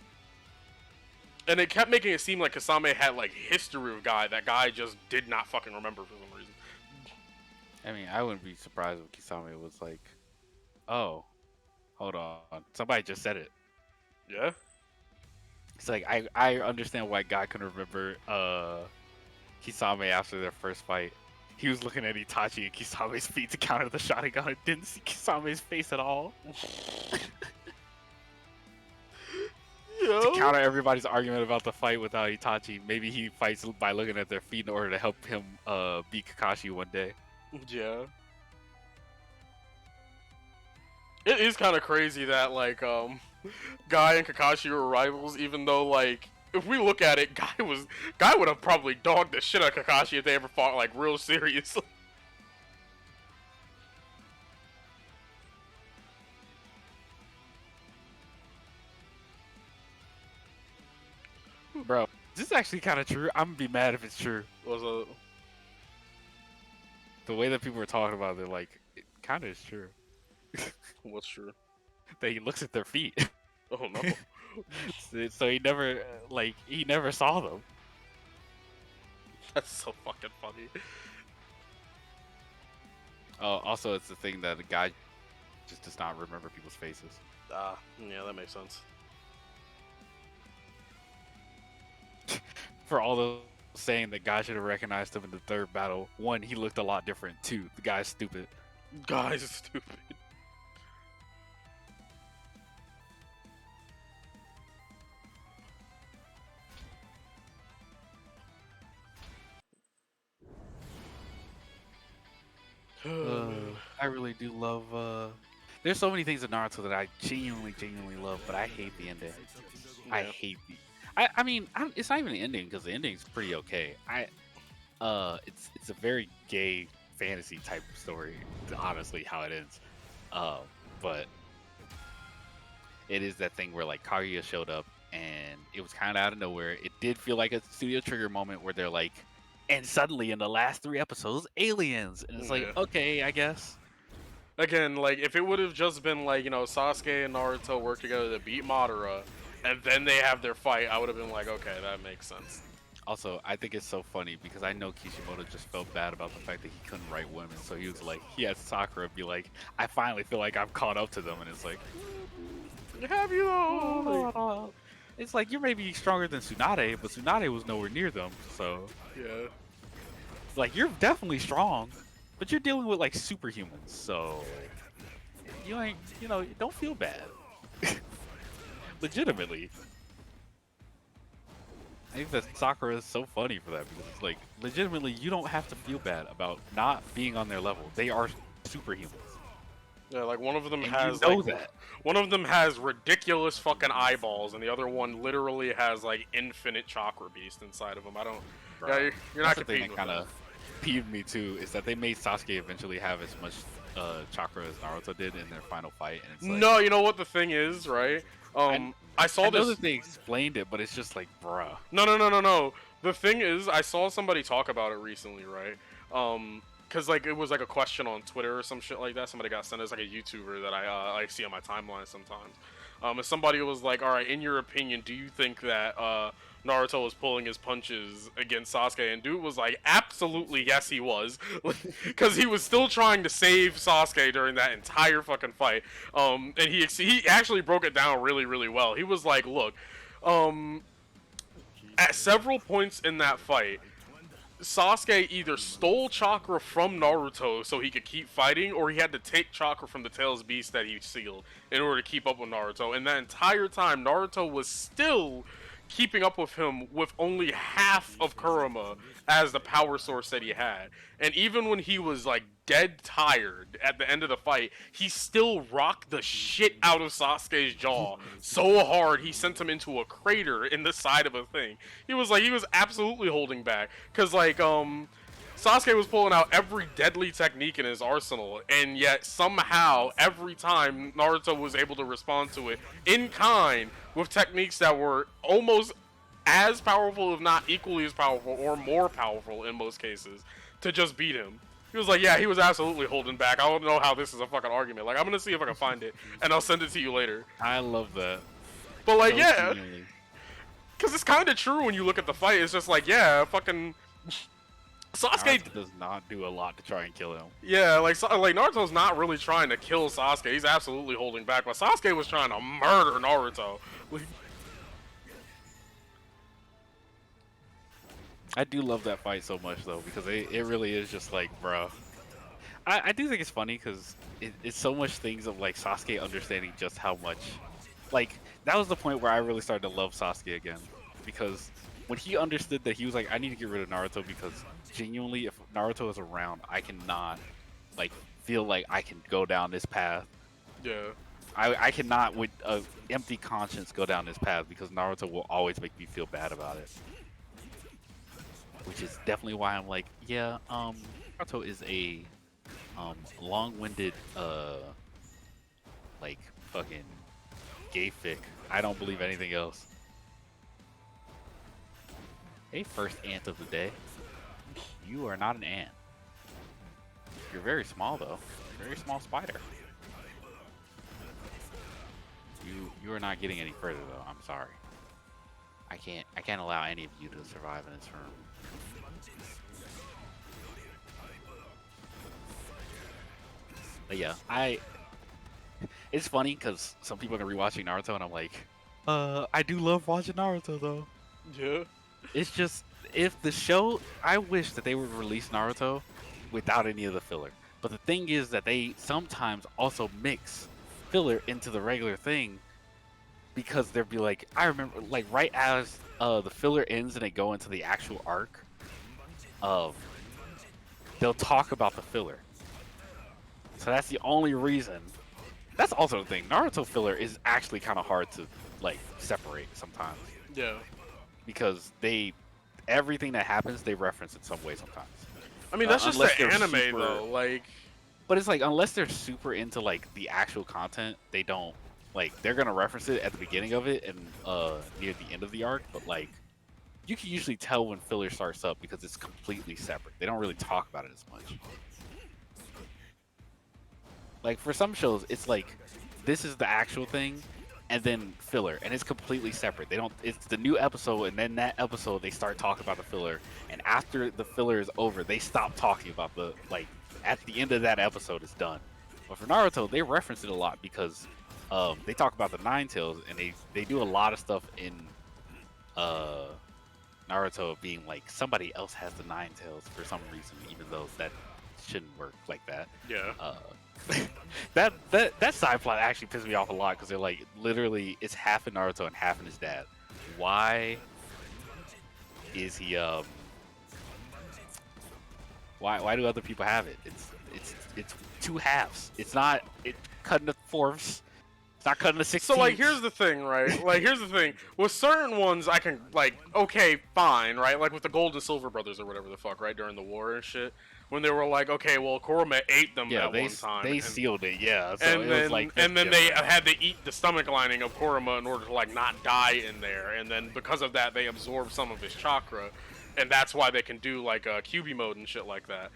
it kept making it seem like Kasame had like history with Guy that Guy just did not fucking remember for some reason. I mean, I wouldn't be surprised if Kisame was like, oh, hold on, somebody just said it. Yeah. It's like I understand why Guy couldn't remember Kisame after their first fight. He was looking at Itachi and Kisame's feet to counter the Sharingan and didn't see Kisame's face at all. To counter everybody's argument about the fight without Itachi, maybe he fights by looking at their feet in order to help him beat Kakashi one day. Yeah. It is kind of crazy that like Guy and Kakashi were rivals, even though like if we look at it, Guy would have probably dogged the shit out of Kakashi if they ever fought like real serious. Bro, this is actually kind of true. I'm gonna be mad if it's true. Was a The way that people were talking about it, they're like, it kind of is true. what's true? That he looks at their feet. Oh no. So he never, like, he never saw them. That's so fucking funny. Oh, also, it's the thing that the guy just does not remember people's faces. Yeah, that makes sense. For all those saying that guy should have recognized him in the third battle, one, he looked a lot different. Two, the guy's stupid. Guy's stupid. I really do love There's so many things in Naruto that I genuinely love, but I hate the ending. I Yeah. hate the. I mean, it's not even the ending because the ending's pretty okay. It's a very gay fantasy type of story, honestly, how it ends. But it is that thing where like Kaguya showed up and it was kind of out of nowhere. It did feel like a Studio Trigger moment where they're like, and suddenly in the last 3 episodes, aliens, and it's like, Yeah. okay, I guess. Again, like if it would have just been like, you know, Sasuke and Naruto work together to beat Madara, and then they have their fight, I would have been like, okay, that makes sense. Also, I think it's so funny because I know Kishimoto just felt bad about the fact that he couldn't write women, so he was like, he had Sakura be like, I finally feel like I've caught up to them, and it's like, Have you though? it's like you're maybe stronger than Tsunade, but Tsunade was nowhere near them, so Yeah. like you're definitely strong, but you're dealing with like superhumans, so you ain't, you know, don't feel bad. Legitimately. I think that Sakura is so funny for that because it's like legitimately you don't have to feel bad about not being on their level. They are superhumans. Yeah, like one of them And has you know like that. one of them has ridiculous fucking eyeballs, and the other one literally has like infinite chakra beast inside of him. I don't. Bro. Yeah, you're not That's the thing competing that with kind of peeved me too is that they made Sasuke eventually have as much chakra as Naruto did in their final fight, and it's that. like, No, you know what the thing is, right? I saw I know this. that they explained it, but it's just like, bruh. No. The thing is, I saw somebody talk about it recently, right? Cause like it was like a question on Twitter or some shit like that. Somebody got sent as like a YouTuber that I see on my timeline sometimes. And somebody was like, "All right, in your opinion, do you think that Naruto was pulling his punches against Sasuke?" And dude was like, "Absolutely, yes, he was," because he was still trying to save Sasuke during that entire fucking fight. And he actually broke it down really well. He was like, "Look, at several points in that fight." Sasuke either stole chakra from Naruto so he could keep fighting, or he had to take chakra from the Tails Beast that he sealed in order to keep up with Naruto. And that entire time, Naruto was still keeping up with him with only half of Kurama as the power source that he had. And even when he was like dead tired at the end of the fight, he still rocked the shit out of Sasuke's jaw so hard he sent him into a crater in the side of a thing. He was absolutely holding back, cause like Sasuke was pulling out every deadly technique in his arsenal, and yet somehow every time Naruto was able to respond to it in kind with techniques that were almost as powerful, if not equally as powerful, or more powerful in most cases, to just beat him. He was like, yeah, he was absolutely holding back. I don't know how this is a fucking argument. Like, I'm gonna see if I can find it, and I'll send it to you later. I love that. But like, So yeah, genuinely. because it's kind of true when you look at the fight. It's just like, yeah, fucking Sasuke. Naruto does not do a lot to try and kill him. Yeah, like Naruto's not really trying to kill Sasuke. He's absolutely holding back. But Sasuke was trying to murder Naruto. Like, I do love that fight so much though because it really is just like, bro. I do think it's funny because it's so much things of like Sasuke understanding just how much, like that was the point where I really started to love Sasuke again because when he understood that he was like, I need to get rid of Naruto because genuinely if Naruto is around, I cannot like feel like I can go down this path. yeah. I cannot with a empty conscience go down this path because Naruto will always make me feel bad about it. Which is definitely why I'm like, yeah, Naruto is a long-winded like fucking gay fic. I don't believe anything else. Hey, first ant of the day. You are not an ant. You're very small though. Very small spider. You are not getting any further though. I'm sorry. I can't allow any of you to survive in this room. But yeah, it's funny because some people are gonna be watching Naruto and I'm like, I do love watching Naruto though. Yeah. It's just if the show, I wish that they would release Naruto without any of the filler. But the thing is that they sometimes also mix filler into the regular thing because they'll be like, I remember like right as the filler ends and they go into the actual arc of, they'll talk about the filler. So that's the only reason that's also the thing. Naruto filler is actually kind of hard to like separate sometimes Yeah. because everything that happens they reference in some way sometimes. I mean, that's just unless the they're anime super- though. Like, But it's like unless they're super into like the actual content, they don't like they're gonna reference it at the beginning of it and near the end of the arc. But like you can usually tell when filler starts up because it's completely separate. They don't really talk about it as much. Like for some shows, it's like this is the actual thing, and then filler, and it's completely separate. They don't. It's the new episode, and then that episode they start talking about the filler, and after the filler is over, they stop talking about the like. At the end of that episode, it's done. But for Naruto, they reference it a lot because they talk about the Nine Tails, and they do a lot of stuff in Naruto being like somebody else has the Nine Tails for some reason, even though that shouldn't work like that. yeah. That side plot actually pissed me off a lot because they're like literally it's half in Naruto and half in his dad. Why is he why do other people have it? It's two halves. It's not cut into fourths. It's not cut into 16. So like, here's the thing, right? Like, here's the thing. With certain ones, I can like, okay, fine, right? Like with the Gold and Silver Brothers or whatever the fuck, right? During the war and shit, when they were like, okay, well, Kurama ate them yeah, at one time. they and, sealed it, yeah. So and it then was like and then different. they had to eat the stomach lining of Kurama in order to like not die in there. And then because of that, they absorb some of his chakra, and that's why they can do like QB mode and shit like that.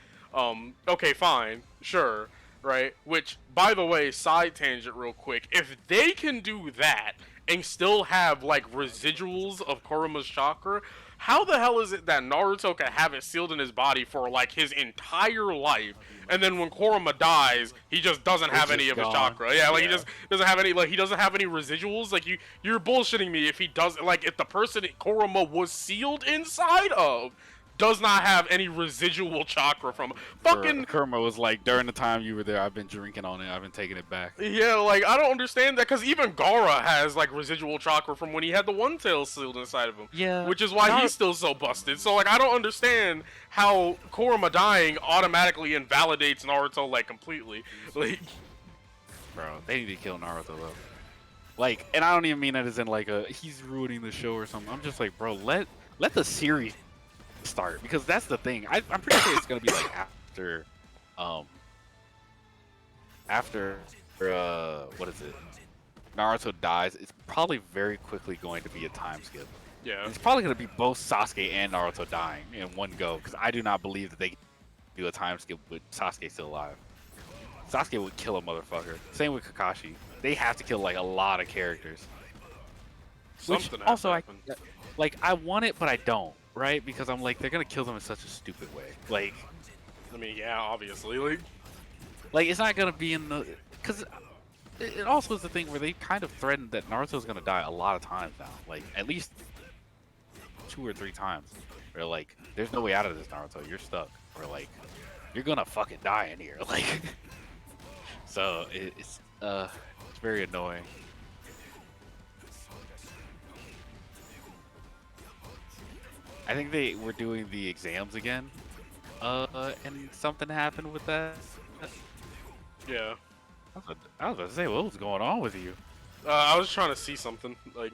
Okay, fine, sure. Right? Which, by the way, side tangent real quick. If they can do that and still have, like, residuals of Kurama's chakra, how the hell is it that Naruto can have it sealed in his body for, like, his entire life, and then when Kurama dies, he just doesn't have any of his gone. chakra? Yeah, like, Yeah. he just doesn't have any, like, he doesn't have any residuals? Like, you're bullshitting me if he does, like, if the person Kurama was sealed inside of does not have any residual chakra from fucking Kurama was like, during the time you were there, I've been drinking on it. I've been taking it back. yeah, like I don't understand that because even Gaara has like residual chakra from when he had the One Tail sealed inside of him. Yeah, which is why Gar- he's still so busted. So like I don't understand how Kurama dying automatically invalidates Naruto like completely. Like, Bro, they need to kill Naruto though. Like, and I don't even mean that as in like he's ruining the show or something. I'm just like, bro, let the series start because that's the thing. I'm pretty sure it's gonna be like after what is it? Naruto dies. It's probably very quickly going to be a time skip. yeah, It's probably going to be both Sasuke and Naruto dying in one go because I do not believe that they can do a time skip with Sasuke still alive. Sasuke would kill a motherfucker. Same with Kakashi. They have to kill like a lot of characters. something has also to I happen. like I want it, but I don't, right? Because I'm like they're gonna kill them in such a stupid way. I mean, yeah, obviously, like It's not gonna be in the because it also is the thing where they kind of threatened that Naruto's gonna die a lot of times now, like at least 2 or 3 times. They're like, there's no way out of this, Naruto. You're stuck. Or like, you're gonna fucking die in here. Like, so it's very annoying. I think they were doing the exams again, and something happened with that. yeah. I was about to say, what was going on with you? I was trying to see something like.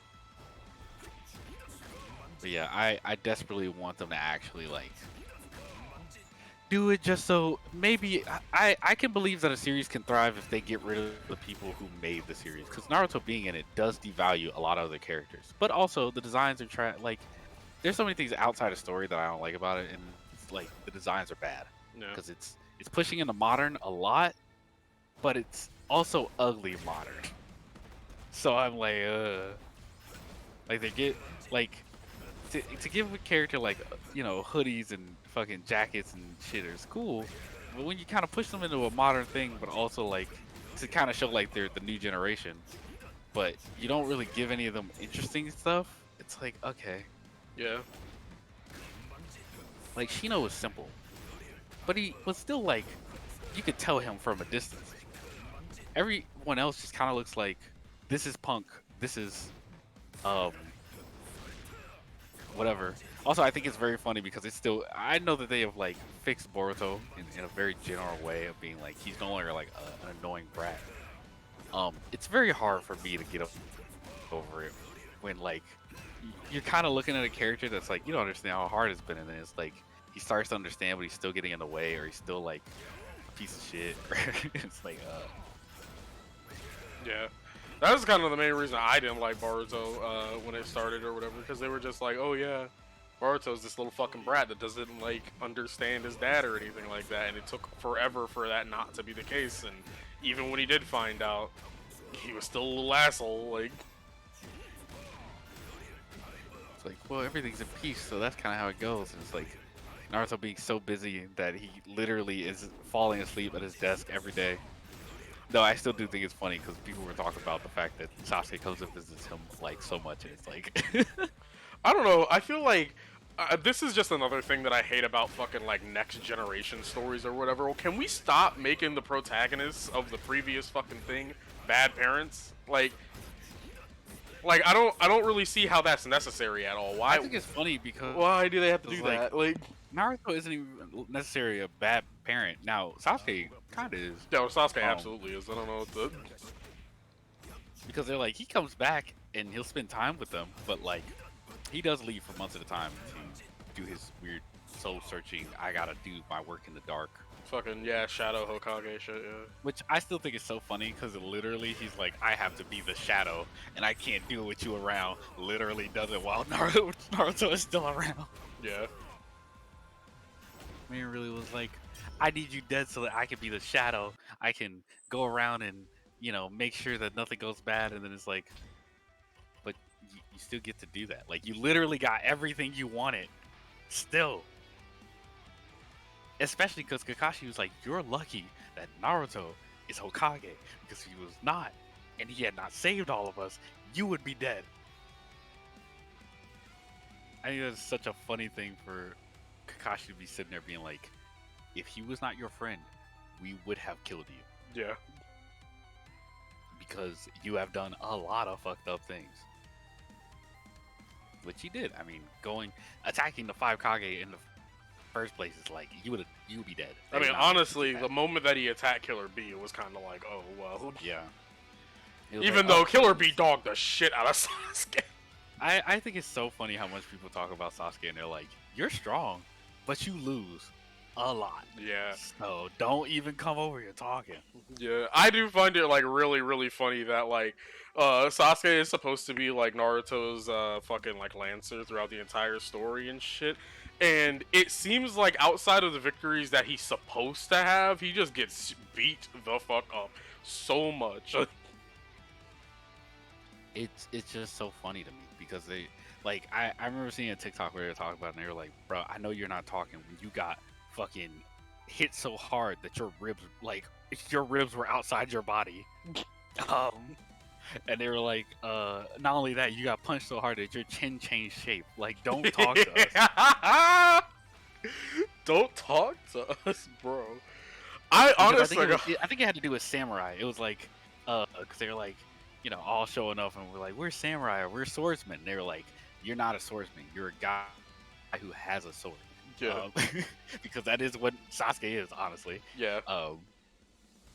But yeah, I desperately want them to actually like do it just so maybe I can believe that a series can thrive if they get rid of the people who made the series, because Naruto being in it does devalue a lot of other characters, but also the designs are like there's so many things outside of story that I don't like about it, and it's like the designs are bad Yeah. because it's pushing into modern a lot, but it's also ugly modern. So I'm like they get like to give a character like hoodies and fucking jackets and shit is cool, but when you kind of push them into a modern thing, but also like to kind of show like they're the new generation, but you don't really give any of them interesting stuff, it's like okay. Yeah. Like Shino was simple, but he was still like you could tell him from a distance. Everyone else just kind of looks like this is Punk, this is whatever. Also, I think it's very funny because it's still I know that they have like fixed Boruto in a very general way of being like he's no longer like an annoying brat. It's very hard for me to get over it when like you're kind of looking at a character that's like you don't understand how hard it's been, and then it's like he starts to understand, but he's still getting in the way, or he's still like a piece of shit. It's like, Yeah, that was kind of the main reason I didn't like Boruto when it started or whatever, because they were just like, oh yeah, Boruto's this little fucking brat that doesn't like understand his dad or anything like that, and it took forever for that not to be the case. And even when he did find out, he was still a little asshole. Like, it's like, well, everything's in peace, so that's kind of how it goes. And it's like Naruto being so busy that he literally is falling asleep at his desk every day. No, I still do think it's funny because people were talking about the fact that Sasuke comes and visits him like so much, and it's like, I don't know. I feel like this is just another thing that I hate about fucking like next generation stories or whatever. Well, can we stop making the protagonists of the previous fucking thing bad parents? Like I don't really see how that's necessary at all. Why? I think it's funny because Why do they have to do like, that? Like, Naruto isn't even necessarily a bad parent. Now, Sasuke kind of is. no, Sasuke absolutely is. I don't know what the. Because they're like, he comes back and he'll spend time with them, but like, he does leave for months at a time to do his weird soul searching. I gotta do my work in the dark. Fucking yeah, Shadow Hokage shit. Yeah. Which I still think is so funny because literally he's like, I have to be the shadow and I can't deal with you around. Literally does it while Naruto is still around. Yeah. I mean, it really was like, I need you dead so that I can be the shadow. I can go around and, you know, make sure that nothing goes bad. And then it's like, but you still get to do that. Like, you literally got everything you wanted still. Especially because Kakashi was like, you're lucky that Naruto is Hokage, because if he was not, and he had not saved all of us, you would be dead. I think that's such a funny thing for Kakashi to be sitting there being like, if he was not your friend, we would have killed you. Yeah. Because you have done a lot of fucked up things. Which he did. I mean, attacking the 5 Kage in the first place is like, you would be dead. I mean, honestly, the moment that he attacked Killer B, it was kind of like, oh, well. Yeah. Even though Killer B dogged the shit out of Sasuke. I think it's so funny how much people talk about Sasuke and they're like, you're strong, but you lose a lot. Yeah. So don't even come over here talking. Yeah, I do find it like really, really funny that like Sasuke is supposed to be like Naruto's fucking like Lancer throughout the entire story and shit. And it seems like outside of the victories that he's supposed to have, he just gets beat the fuck up so much. It's just so funny to me because they like I remember seeing a TikTok where they were talking about it and they were like, bro, I know you're not talking when you got fucking hit so hard that your ribs were outside your body. And they were like, not only that, you got punched so hard that your chin changed shape. Like, don't talk to us. Don't talk to us, bro. I honestly, I think it had to do with samurai. It was like, because they were like, you know, all showing up and we're like, we're samurai or we're swordsmen. And they were like, you're not a swordsman. You're a guy who has a sword. Yeah. Because that is what Sasuke is, honestly. Yeah.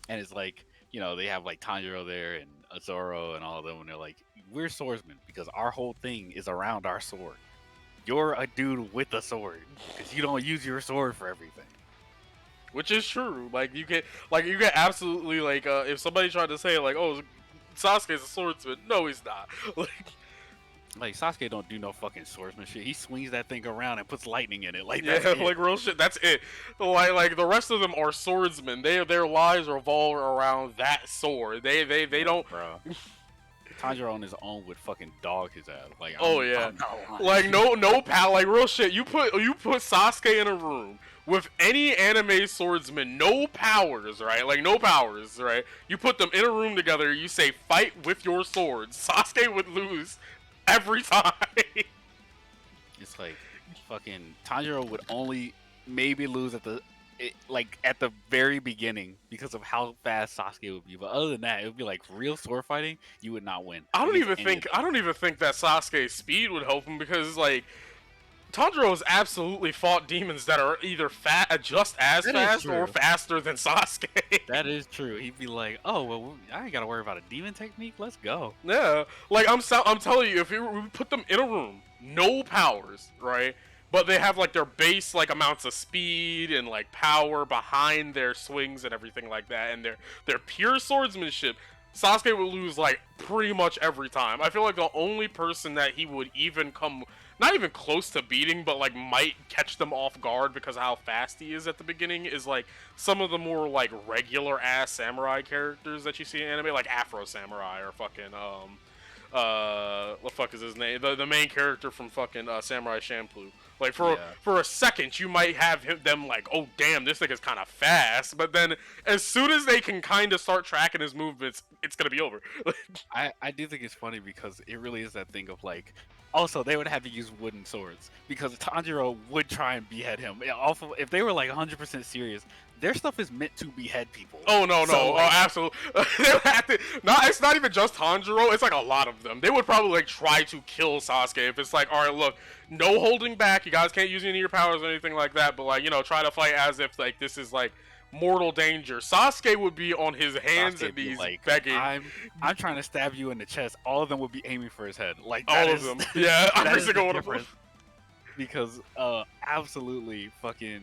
And it's like, you know, they have like Tanjiro there and Zoro and all of them, and they're like, we're swordsmen because our whole thing is around our sword. You're a dude with a sword because you don't use your sword for everything. Which is true. Like you get absolutely like if somebody tried to say like, oh, Sasuke's a swordsman, no, he's not. Like Sasuke don't do no fucking swordsman shit. He swings that thing around and puts lightning in it. Like yeah, that's like real shit. That's it. Like the rest of them are swordsmen. Their lives revolve around that sword. They don't. Bro. Tanjiro on his own would fucking dog his ass. Like oh yeah, like no pal. Like real shit. You put Sasuke in a room with any anime swordsman, no powers, right? Like no powers, right? You put them in a room together. You say fight with your sword. Sasuke would lose every time. It's like fucking Tanjiro would only maybe lose at the very beginning because of how fast Sasuke would be. But other than that, it would be like real sword fighting. You would not win. I don't even think that Sasuke's speed would help him because like Tanjiro has absolutely fought demons that are either just as That is fast or true. faster than Sasuke. That is true. He'd be like, "Oh well, I ain't gotta worry about a demon technique. Let's go." Yeah, like I'm telling you, if we put them in a room, no powers, right? But they have like their base like amounts of speed and like power behind their swings and everything like that, and their pure swordsmanship. Sasuke would lose like pretty much every time. I feel like the only person that he would even come not even close to beating, but like might catch them off guard because of how fast he is at the beginning is like some of the more like regular ass samurai characters that you see in anime, like Afro Samurai or fucking what the fuck is his name? The main character from fucking Samurai Champloo. Like for a second you might have them like, oh damn, this thing is kind of fast, but then as soon as they can kind of start tracking his movements, it's gonna be over. I do think it's funny because it really is that thing of like. Also, they would have to use wooden swords because Tanjiro would try and behead him. If they were like 100% serious, their stuff is meant to behead people. Oh no, So, like, absolutely. They would have to. It's not even just Tanjiro. It's like a lot of them. They would probably like try to kill Sasuke if it's like, all right, look, no holding back. You guys can't use any of your powers or anything like that. But like, try to fight as if like this is like mortal danger. Sasuke would be on his hands and knees begging. I'm trying to stab you in the chest. All of them would be aiming for his head. Like all of them. Yeah, that every is single the one of them. difference. Because absolutely fucking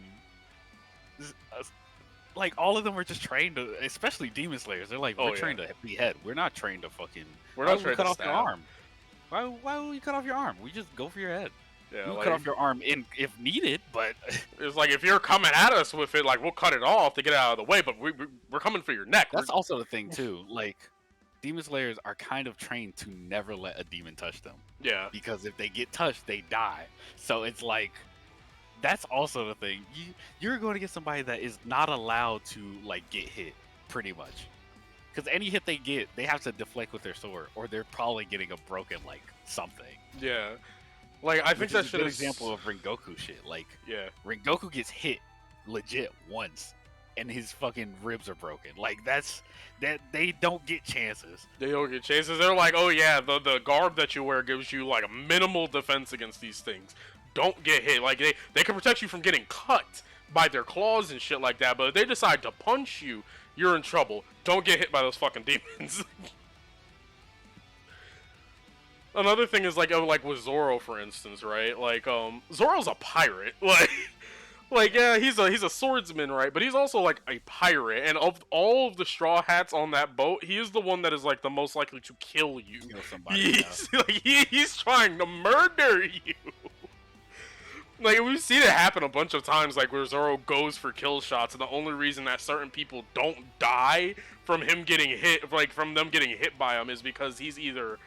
like all of them were just trained to, especially Demon Slayers. They're like, we're trained to behead. We're not trained to fucking. We're not trained cut to off your stab. arm. Why will you cut off your arm? We just go for your head. Yeah, You like, cut off your arm if needed, but it's like if you're coming at us with it, like we'll cut it off to get out of the way, but we're coming for your neck. that's also the thing too. Like Demon Slayers are kind of trained to never let a demon touch them Yeah. because if they get touched, they die. So it's like that's also the thing. You're going to get somebody that is not allowed to like get hit, pretty much. Because any hit they get, they have to deflect with their sword, or they're probably getting a broken like something. Yeah. Like I think Which that is a shit good is example of Rengoku shit. Like yeah. Rengoku gets hit legit once, and his fucking ribs are broken. Like that they don't get chances. They don't get chances. They're like, oh yeah, the garb that you wear gives you like a minimal defense against these things. Don't get hit. Like they can protect you from getting cut by their claws and shit like that, but if they decide to punch you, you're in trouble. Don't get hit by those fucking demons. Another thing is like with Zoro, for instance, right? Like Zoro's a pirate. Like yeah, he's a swordsman, right? But he's also like a pirate, and of all of the straw hats on that boat, he is the one that is like the most likely to kill you. Kill somebody. He's trying to murder you. Like we've seen it happen a bunch of times, like where Zoro goes for kill shots, and the only reason that certain people don't die from him getting hit, like from them getting hit by him, is because he's either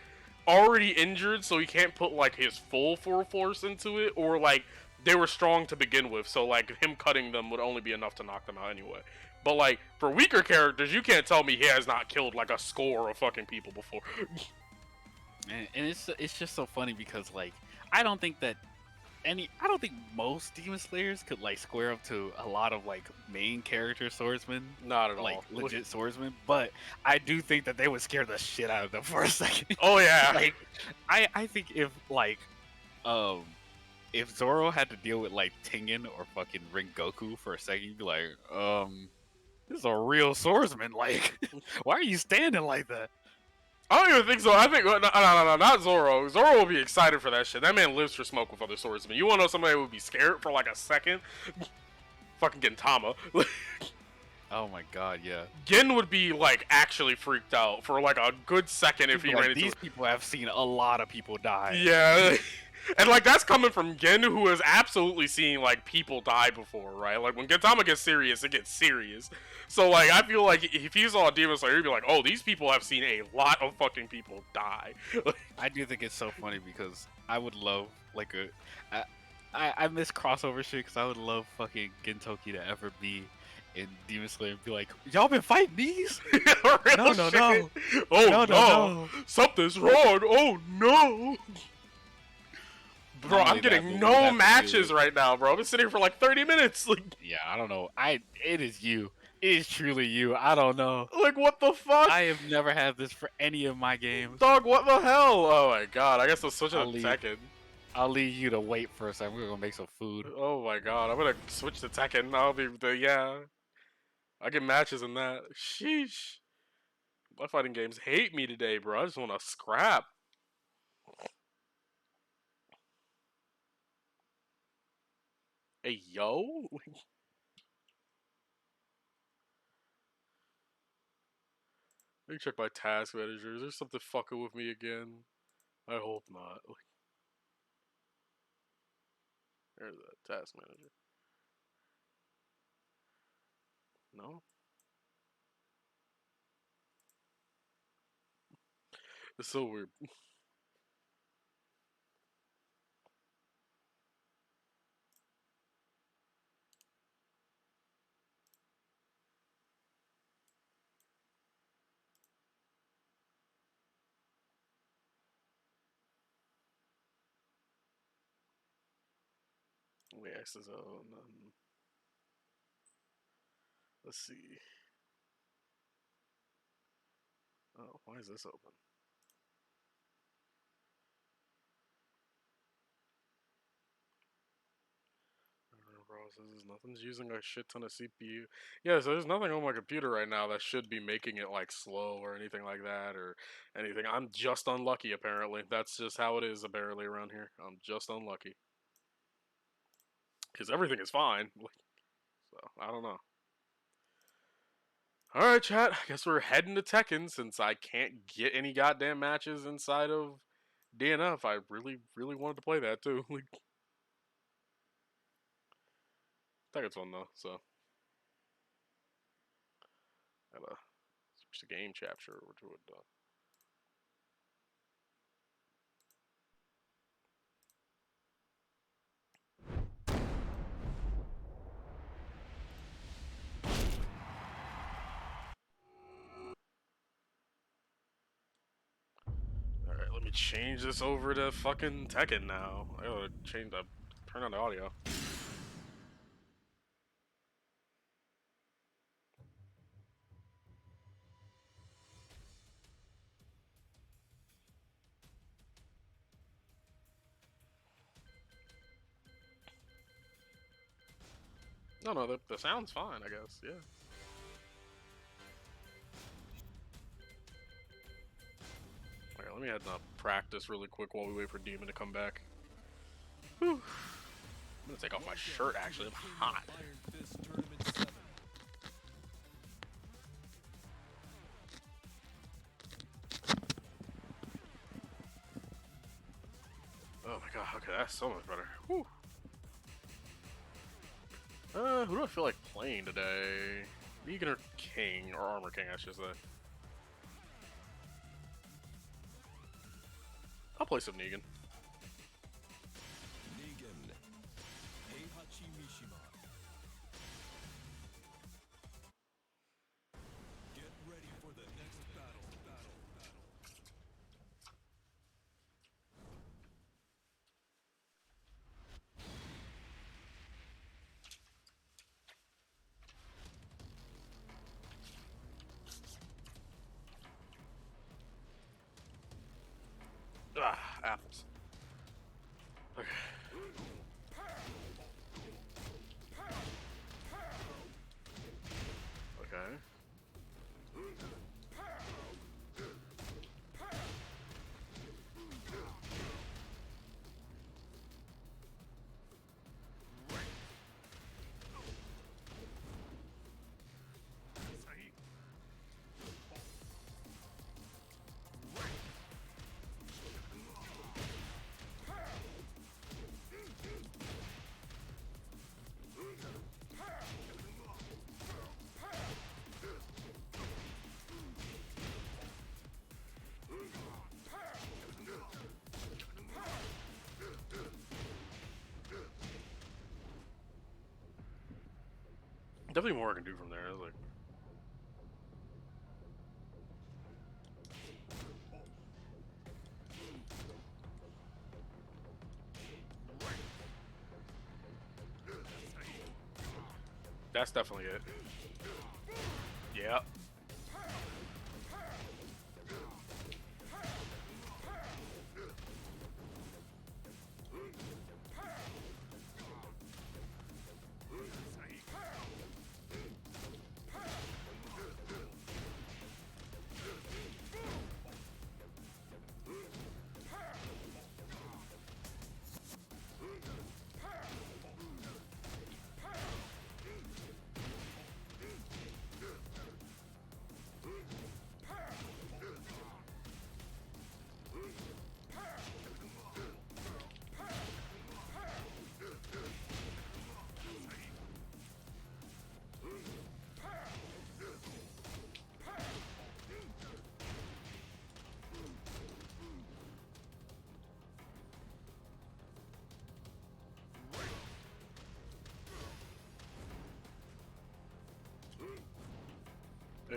already injured, so he can't put like his full force into it, or like they were strong to begin with, so like him cutting them would only be enough to knock them out anyway. But like for weaker characters, you can't tell me he has not killed like a score of fucking people before. And it's just so funny because like I don't think most Demon Slayers could like square up to a lot of like main character swordsmen, Not at like all. legit swordsmen. But I do think that they would scare the shit out of them for a second. Oh yeah. Like I think if Zoro had to deal with like Tengen or fucking Rengoku for a second, you'd be like, this is a real swordsman. Like, why are you standing like that? I don't even think so. I think no, not Zoro. Zoro will be excited for that shit. That man lives for smoke with other swordsmen. You want to know somebody who would be scared for like a second? Fucking Gintama. Oh my god, yeah. Gin would be like actually freaked out for like a good second if he Like, ran into. these people have seen a lot of people die. Yeah. And like that's coming from Gin, who has absolutely seen like people die before, right? Like when Gintama gets serious, it gets serious. So like I feel like if you saw a Demon Slayer, you'd be like, oh, these people have seen a lot of fucking people die. I do think it's so funny because I would love like I miss crossover shit because I would love fucking Gintoki to ever be in Demon Slayer and be like, y'all been fighting these? Real No. shit. Oh no. Something's wrong. Oh no. Bro, Not I'm only that, getting but no we have to matches do- right now, bro. I've been sitting here for like 30 minutes. Yeah, I don't know. It is you. It is truly you. I don't know. Like what the fuck? I have never had this for any of my games. Dog, what the hell? Oh my god, I guess I'll switch I'll it in a leave. second. I'll leave you to wait for a second. We're gonna make some food. Oh my god, I'm gonna switch to Tekken. I'll be the yeah. I get matches in that. Sheesh. My fighting games hate me today, bro. I just want to scrap. Hey, yo. Let me check my task manager. Is there something fucking with me again? I hope not. There's that task manager. No? It's so weird. Wait, X is on. Let's see. Oh, why is this open? Processes, nothing's using a shit ton of CPU. Yeah, so there's nothing on my computer right now that should be making it like slow or anything like that or anything. I'm just unlucky apparently. That's just how it is apparently around here. I'm just unlucky. Because everything is fine. So, I don't know. Alright, chat. I guess we're heading to Tekken since I can't get any goddamn matches inside of DNF. I really, really wanted to play that too. Tekken's fun though, so. Gotta switch to game chapter or to it. Alright, let me change this over to fucking Tekken now. I gotta change the turn on the audio. No, the sound's fine, I guess, yeah. Alright, let me head to practice really quick while we wait for Demon to come back. Whew. I'm gonna take off my shirt, actually. I'm hot. Oh my god, okay, that's so much better. Whew. Who do I feel like playing today? Negan or King, or Armor King, I should say. I'll play some Negan. Negan. Heihachi Mishima. Get ready for the next battle. Ah, apples. Okay. Okay. Definitely more I can do from there. Like, that's definitely it. Yep.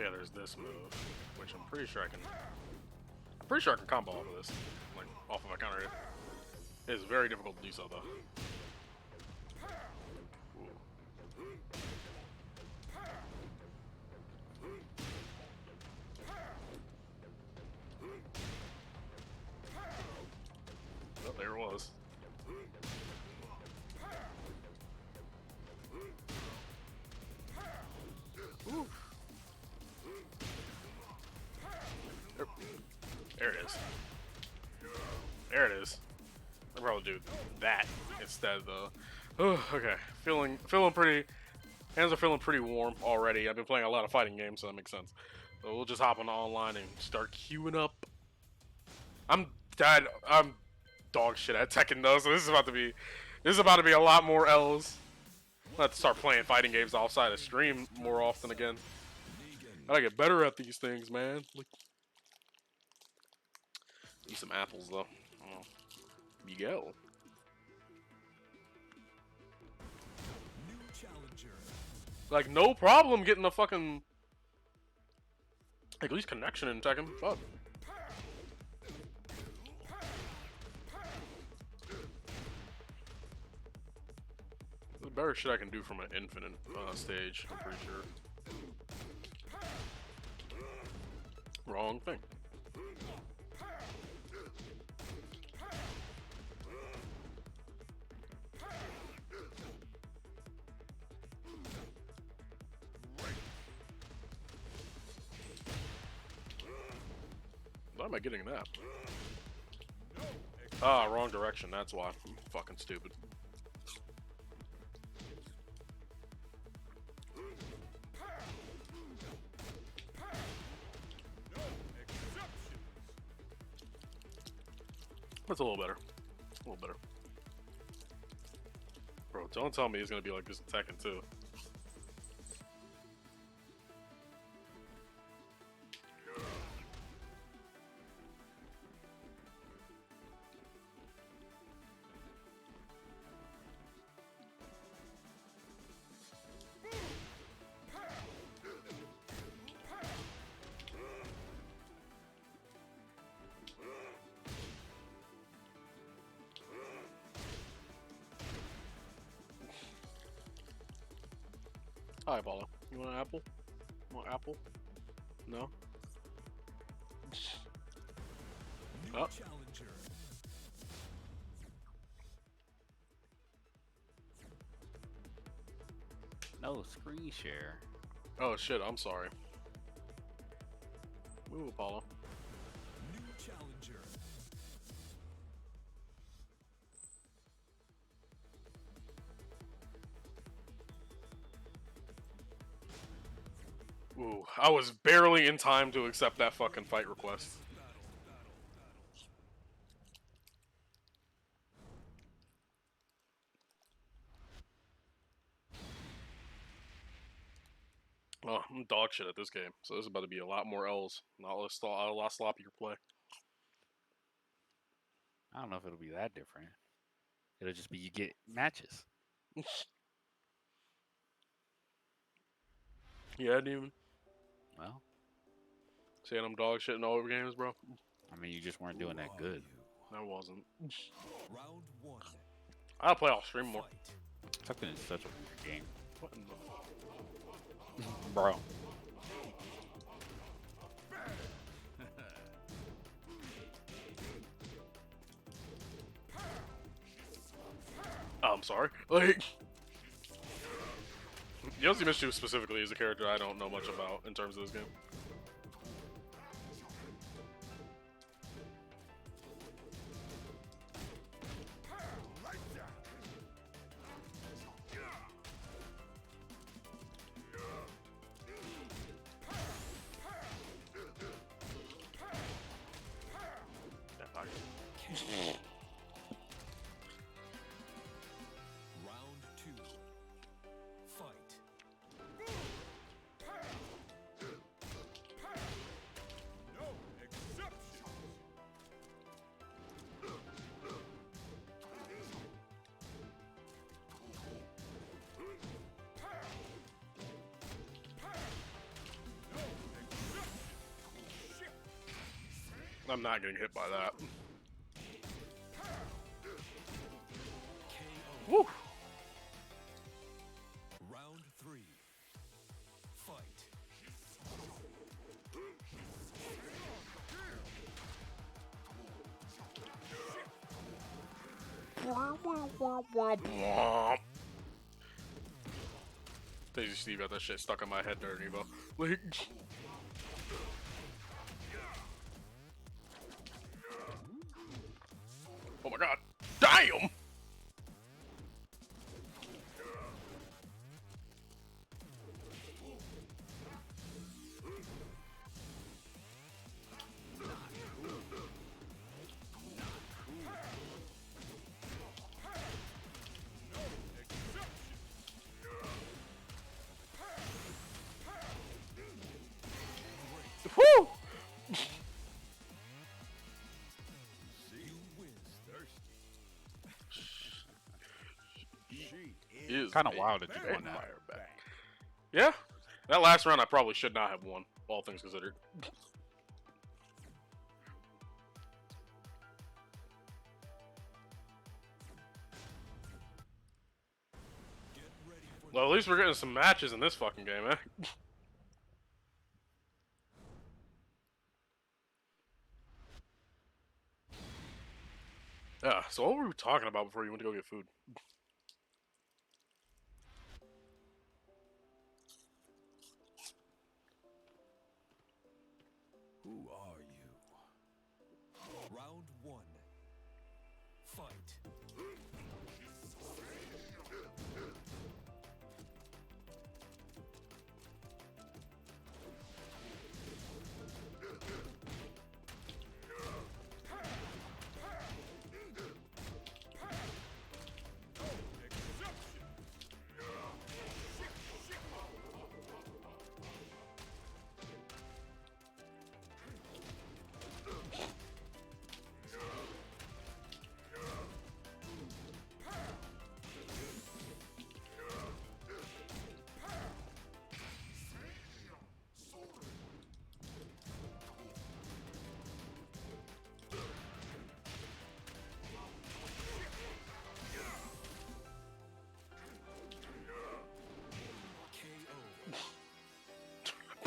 yeah, there's this move, which I'm pretty sure I can. I'm pretty sure I can combo off of this, like off of a counter hit. It is very difficult to do so though. Oh, there it was. Ooh. There it is. There it is. I'll probably do that instead though. Oh, okay. Feeling pretty. Hands are feeling pretty warm already. I've been playing a lot of fighting games, so that makes sense. So we'll just hop on online and start queuing up. I'm dog shit at Tekken though, so this is about to be a lot more L's. I'll have to start playing fighting games outside of stream more often again. I gotta get better at these things, man. Eat some apples though. Oh. Miguel. Like no problem getting a fucking at least connection in Tekken. Fuck. There's better shit I can do from an infinite stage, I'm pretty sure. Wrong thing. Why am I getting that? Ah, wrong direction, that's why. I'm fucking stupid. That's a little better. A little better. Bro, don't tell me he's gonna be like this in Tekken 2. Hi, Apollo. You want an apple? Want apple? No? Oh. No screen share. Oh shit, I'm sorry. Move, Apollo. New challenger. Ooh, I was barely in time to accept that fucking fight request. Oh, I'm dog shit at this game, so this is about to be a lot more L's, a lot sloppier play. I don't know if it'll be that different. It'll just be you get matches. Yeah, dude. Well, Saying I'm dog shit in all over games, bro. I mean, you just weren't doing that good. I wasn't. Round one. I'll play off stream more. Tekken is such a weird game, What in the... bro. Oh, I'm sorry. Like, Yoshimitsu specifically is a character I don't know much about in terms of this game. Round two. Fight. I'm not getting hit by that. Woo! Round 3. Fight. Daisy Steve got that shit stuck in my head there, Evo. Like, oh my god. Damn! Woo! You win, thirsty. She Is Kind of a wild that you won that. vampire back. Yeah, that last round I probably should not have won, all things considered. Get ready for Well, at least we're getting some matches in this fucking game, eh? Yeah, so what were we talking about before you went to go get food? Who are you? Round 1. Fight. KO.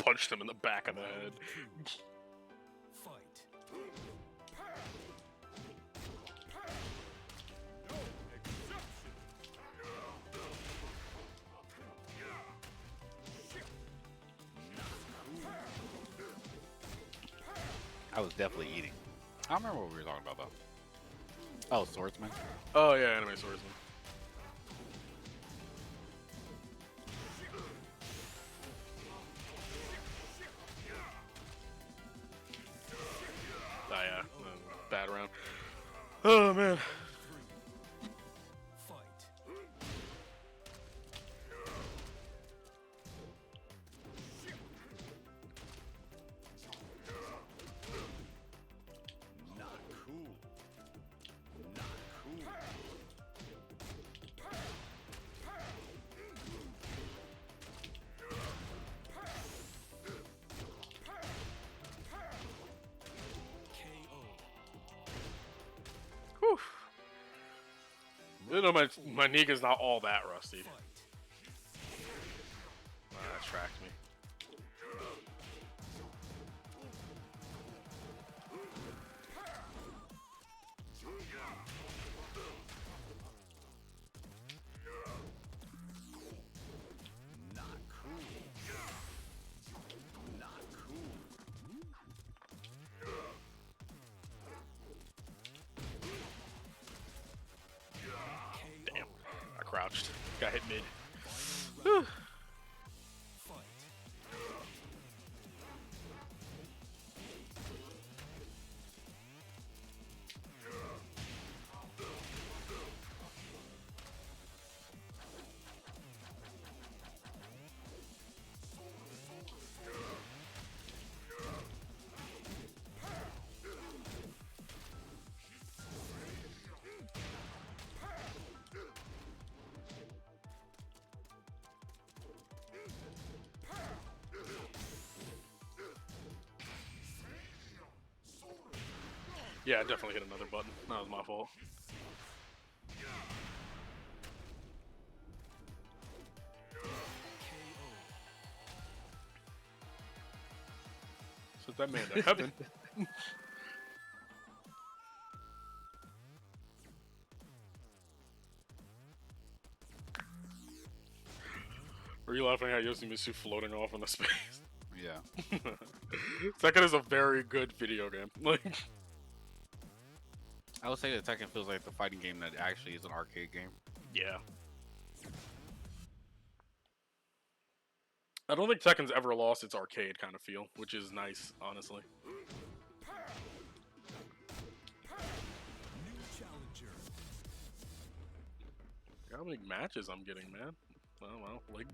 Punched him in the back of the head. Round 2. Fight. I was definitely eating. I don't remember what we were talking about though. Oh, swordsman. Oh yeah, anime swordsman. Oh yeah, bad round. Oh man. 3. Fight. not cool. Not cool. KO. Whew. You know, my Nika's not all that rusty. Fight. That tracked me. Not cool. Not cool. Damn. I crouched. Got hit mid. Final round. Fight. Yeah, I definitely hit another button. That was my fault. Sent that man to heaven. Were you laughing at Yoshimitsu floating off into space? Yeah. Tekken is a very good video game. Like, I would say that Tekken feels like the fighting game that actually is an arcade game. yeah. I don't think Tekken's ever lost its arcade kind of feel, which is nice, honestly. How many matches I'm getting, man? Well, like.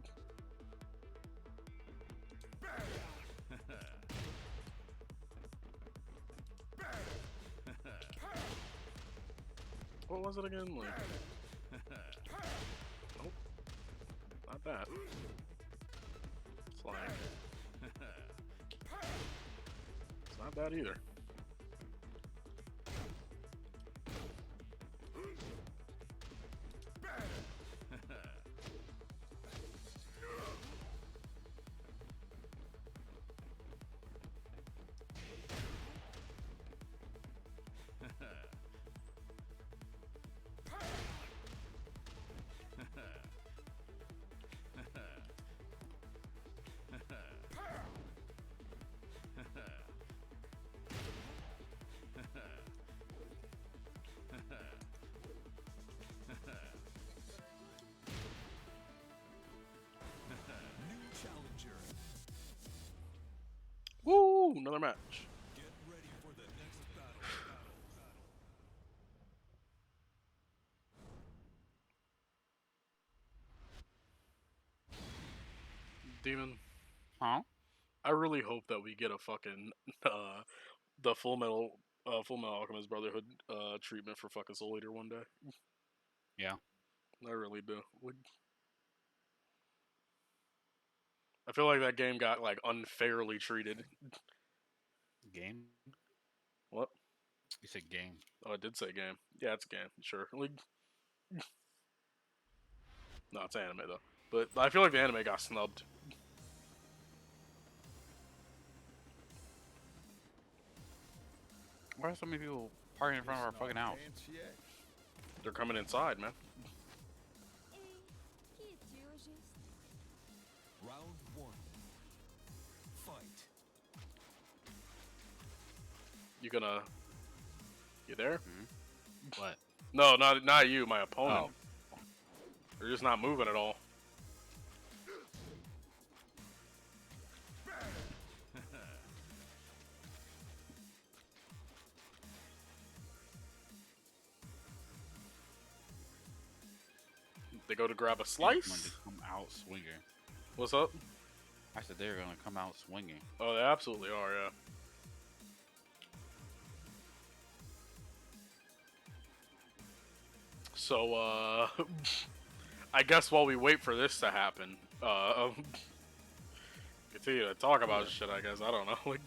What was it again? Like. Nope. Not that. Slime. It's not that either. Woo! Another match. Demon, Huh? I really hope that we get a fucking the Full Metal Alchemist Brotherhood treatment for fucking Soul Eater one day. Yeah. I really do. I feel like that game got like unfairly treated. Game? What? You said game. Oh, I did say game. Yeah, it's a game. Sure. Like, no, it's anime though. But I feel like the anime got snubbed. Why are so many people parking in front of our fucking house? They're coming inside, man. Round one. Fight. You there? What? No, not you, my opponent. Oh. They're just not moving at all. They go to grab a Going slice. to come out swinging. What's up? I said they're gonna come out swinging. Oh, they absolutely are, yeah. So, I guess while we wait for this to happen, continue to talk about shit, I guess. I don't know. Like,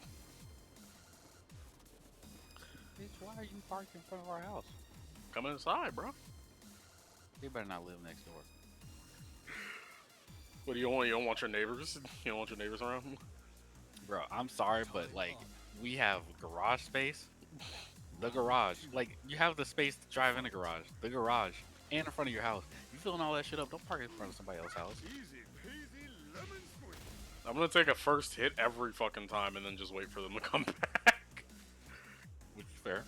Bitch, why are you parked in front of our house? come inside, bro. You better not live next door. What do you want? You don't want your neighbors? You don't want your neighbors around? Bro, I'm sorry, but like, we have garage space. The garage. Like, you have the space to drive in the garage. The garage. And in front of your house. You filling all that shit up, don't park in front of somebody else's house. I'm gonna take a first hit every fucking time and then just wait for them to come back. Which is fair.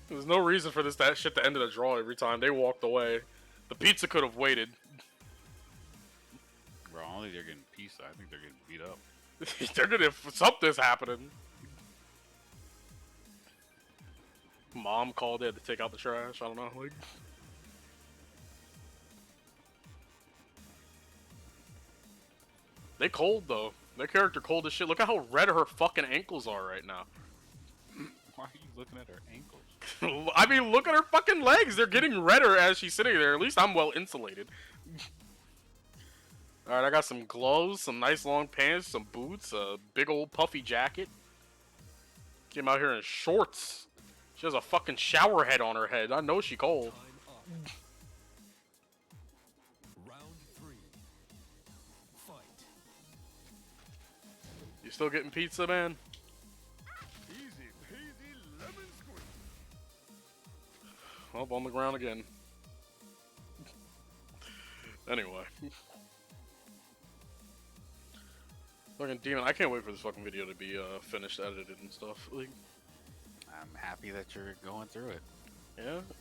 There's no reason for that shit to end in a draw every time. They walked away. The pizza could have waited. Bro, I don't think they're getting pizza. I think they're getting beat up. They're gonna. Something's happening. Mom called in to take out the trash. I don't know. Like, they cold though. Their character cold as shit. Look at how red her fucking ankles are right now. Why are you looking at her ankles? I mean, look at her fucking legs. They're getting redder as she's sitting there. At least I'm well insulated. Alright, I got some gloves, some nice long pants, some boots, a big old puffy jacket. Came out here in shorts She has a fucking shower head on her head. I know she cold. Round 3. Fight. You still getting pizza, man? Easy peasy lemon squeeze. Up on the ground again. Anyway. Fucking Demon, I can't wait for this fucking video to be finished, edited and stuff. Like, I'm happy that you're going through it.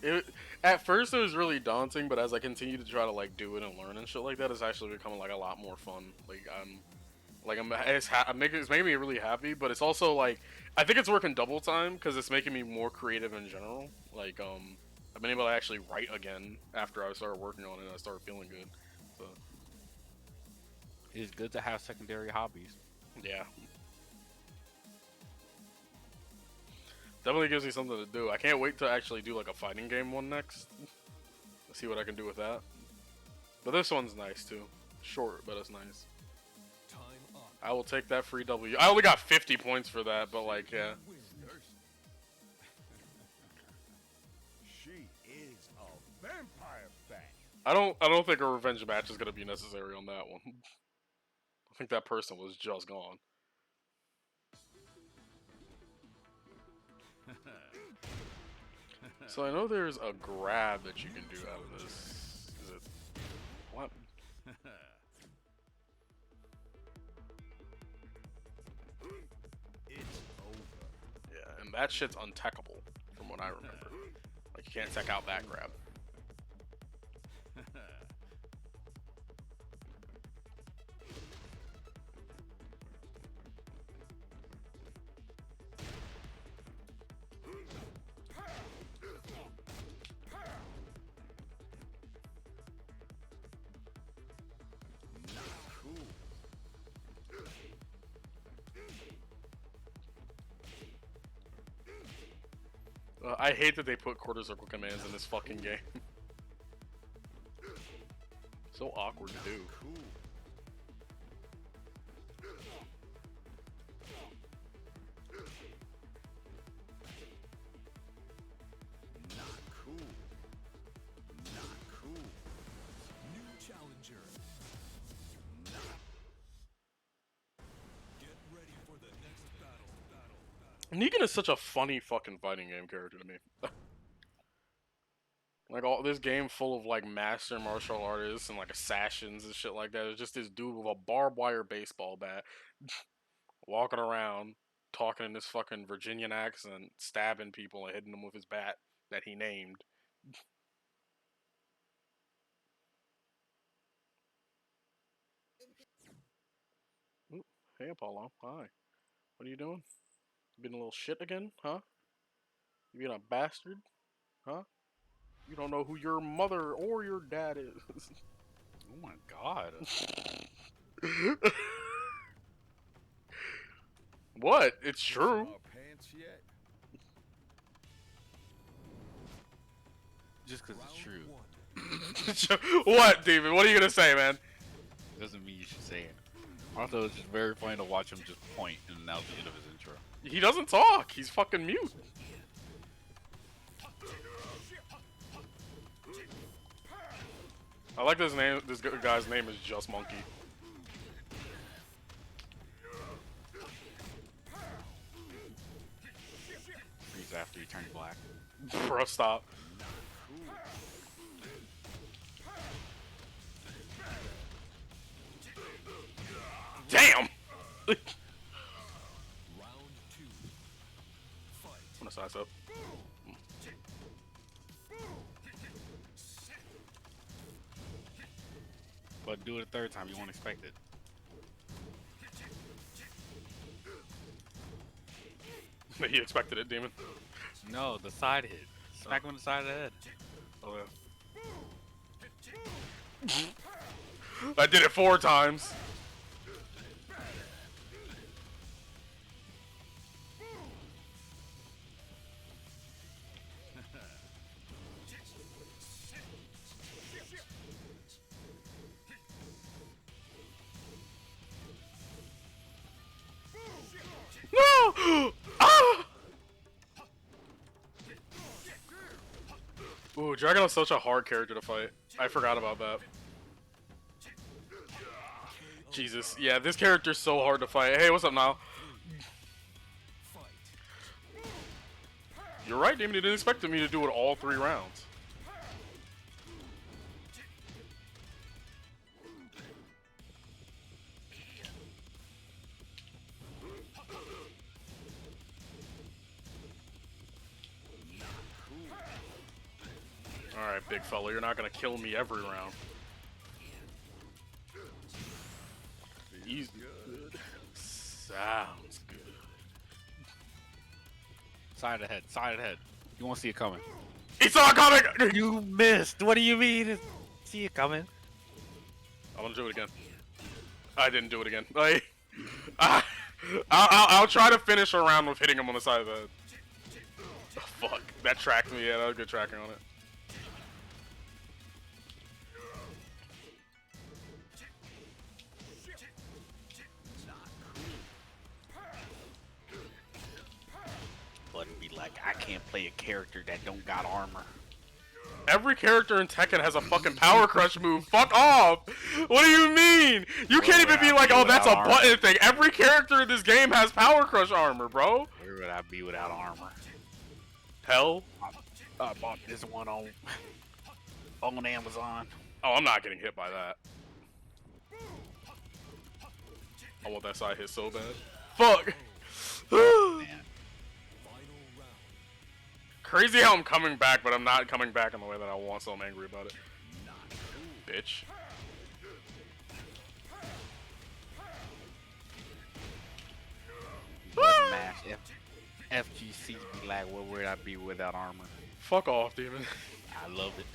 yeah. At first it was really daunting, but as I continue to try to like do it and learn and shit like that, it's actually becoming like a lot more fun. It's making me really happy, but it's also like I think it's working double time because it's making me more creative in general. Like I've been able to actually write again after I started working on it and I started feeling good. So It's good to have secondary hobbies. yeah. Definitely gives me something to do. I can't wait to actually do like a fighting game one next. See what I can do with that. But this one's nice too. Short, but it's nice. Time up. I will take that free W. I only got 50 points for that, but like, yeah. She is a vampire bat. I don't think a revenge match is gonna be necessary on that one. I think that person was just gone. So I know there's a grab that you can do out of this. Is it what? It's over. Yeah, and that shit's untechable from what I remember. Like you can't tech out that grab. I hate that they put quarter circle commands in this fucking game. So awkward to do. Cool. Not cool. Not cool. New challenger. Get ready for the next battle. Negan is such a funny fucking fighting game character to me. Like all this game full of like master martial artists and like assassins and shit like that. It's just this dude with a barbed wire baseball bat walking around talking in this fucking Virginian accent, stabbing people and hitting them with his bat that he named. Ooh, hey Apollo, hi. What are you doing? You being a little shit again, huh? You being a bastard, huh? You don't know who your mother or your dad is. Oh my god. What? It's true. Our pants yet? Just because it's true. What, David? What are you gonna say, man? Doesn't mean you should say it. Also, it's just very funny to watch him just point and announce the end of his intro. He doesn't talk. He's fucking mute. I like this name. This guy's name is Just Monkey. Freeze after he turns black. Bro, stop. Damn! Round 2. Fight. I'm gonna size up. But do it a third time, you won't expect it. You expected it, Demon. No, the side hit. Smack him on the side of the head. Oh, yeah. I did it 4 times. No! Ah! Ooh, Dragono's such a hard character to fight. I forgot about that. Jesus, yeah, this character's so hard to fight. Hey, what's up now? You're right, Damon. You didn't expect me to do it all 3 rounds. Alright, big fella, you're not gonna kill me every round. He's good. Sounds good. Side ahead, side ahead. You won't see it coming. He saw it coming! You missed. What do you mean? See it coming? I want to do it again. I didn't do it again. Like, I'll try to finish a round with hitting him on the side of the head. Oh, fuck. That tracked me. Yeah, that was good tracking on it. But it'd be like, I can't play a character that don't got armor. Every character in Tekken has a fucking Power Crush move. Fuck off! What do you mean? You can't even be like, oh, that's a button thing. Every character in this game has Power Crush armor, bro. Where would I be without armor? Hell? I bought this one on Amazon. Oh, I'm not getting hit by that. I want that side hit so bad. Fuck! Man. Crazy how I'm coming back, but I'm not coming back in the way that I want, so I'm angry about it. Bitch. Button mash. FGC be like, where would I be without armor? Fuck off, Demon. I love it.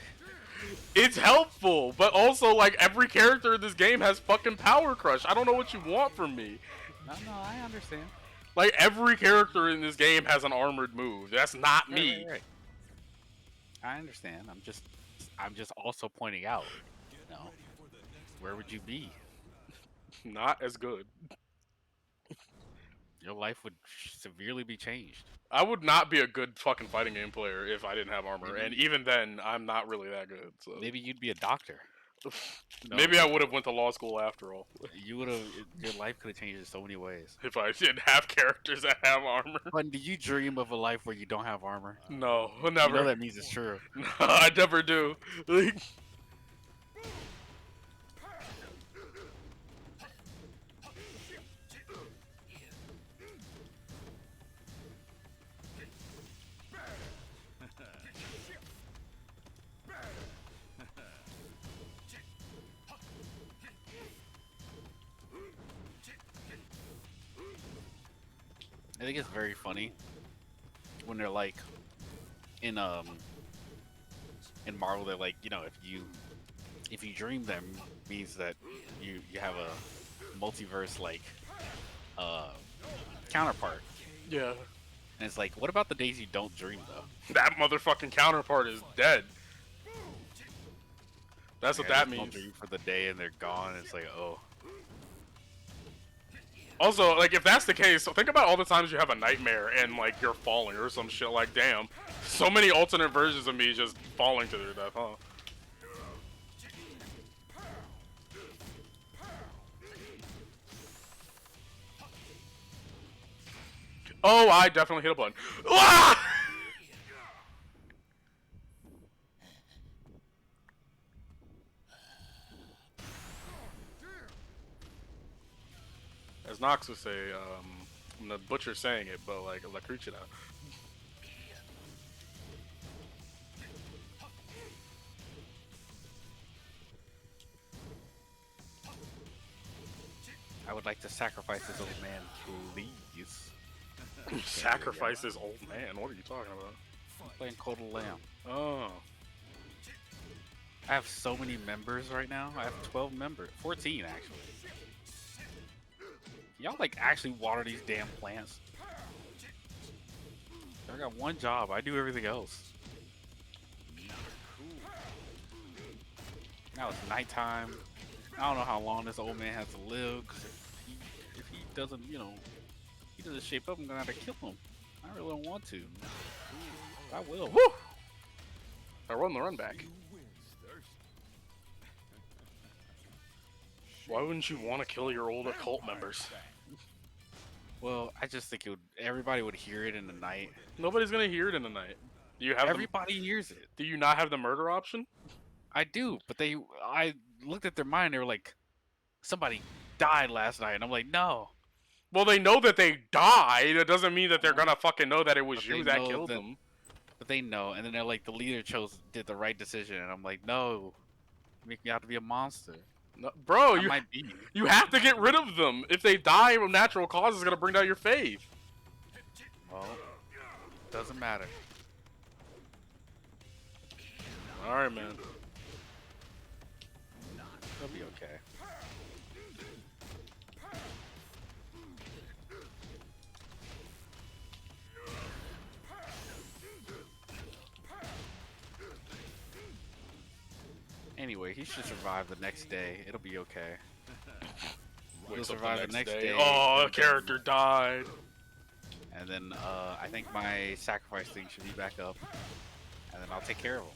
It's helpful, but also, like, every character in this game has fucking Power Crush. I don't know what you want from me. No, I understand. Like, every character in this game has an armored move. That's not me. Right. I understand. I'm just also pointing out, you know, where would you be? Not as good. Your life would severely be changed. I would not be a good fucking fighting game player if I didn't have armor, and even then, I'm not really that good. So Maybe you'd be a doctor. No. maybe I would have went to law school after all. You would have. Your life could have changed in so many ways. If I didn't have characters that have armor. But do you dream of a life where you don't have armor? No, You never. know that means it's true. No, I never do. Like, I think it's very funny when they're like in Marvel, they're like, you know, if you dream them means that you have a multiverse like counterpart. yeah. And it's like, what about the days you don't dream though? That motherfucking counterpart is dead. That's what that You don't means. dream for the day and they're gone. It's like, oh. Also, like, if that's the case, think about all the times you have a nightmare and, like, you're falling or some shit. Like, damn. So many alternate versions of me just falling to their death, huh? Oh, I definitely hit a button. Ah! As Nox would say, I'm the butcher saying it, but like La Crucina. I would like to sacrifice this old man, please. Sacrifice this old man. What are you talking about? I'm playing Code of Lamb. Oh. I have so many members right now. I have 12 members. 14 actually. Y'all like actually water these damn plants. I got one job. I do everything else. Now it's nighttime. I don't know how long this old man has to live. 'Cause if he doesn't, you know, he doesn't shape up, I'm gonna have to kill him. I really don't want to. I will. Woo! I run the run back. Why wouldn't you want to kill your old occult members? Well, I just think everybody would hear it in the night. Nobody's gonna hear it in the night. Do you have Everybody hears it. do you not have the murder option? I do, but I looked at their mind. They were like, somebody died last night, and I'm like, no. Well, they know that they died. It doesn't mean that they're gonna fucking know that it was But you they that know killed that- them. But they know, and then they're like, the leader did the right decision, and I'm like, no, you make me out to be a monster. No, bro, I you might be. you have to get rid of them. If they die from natural causes, it's gonna bring down your faith. Well, doesn't matter. All right, man. It'll be okay. Anyway, he should survive the next day. It'll be okay. He'll Wake up survive the next day. Oh, a and character died. And then I think my sacrifice thing should be back up. And then I'll take care of him.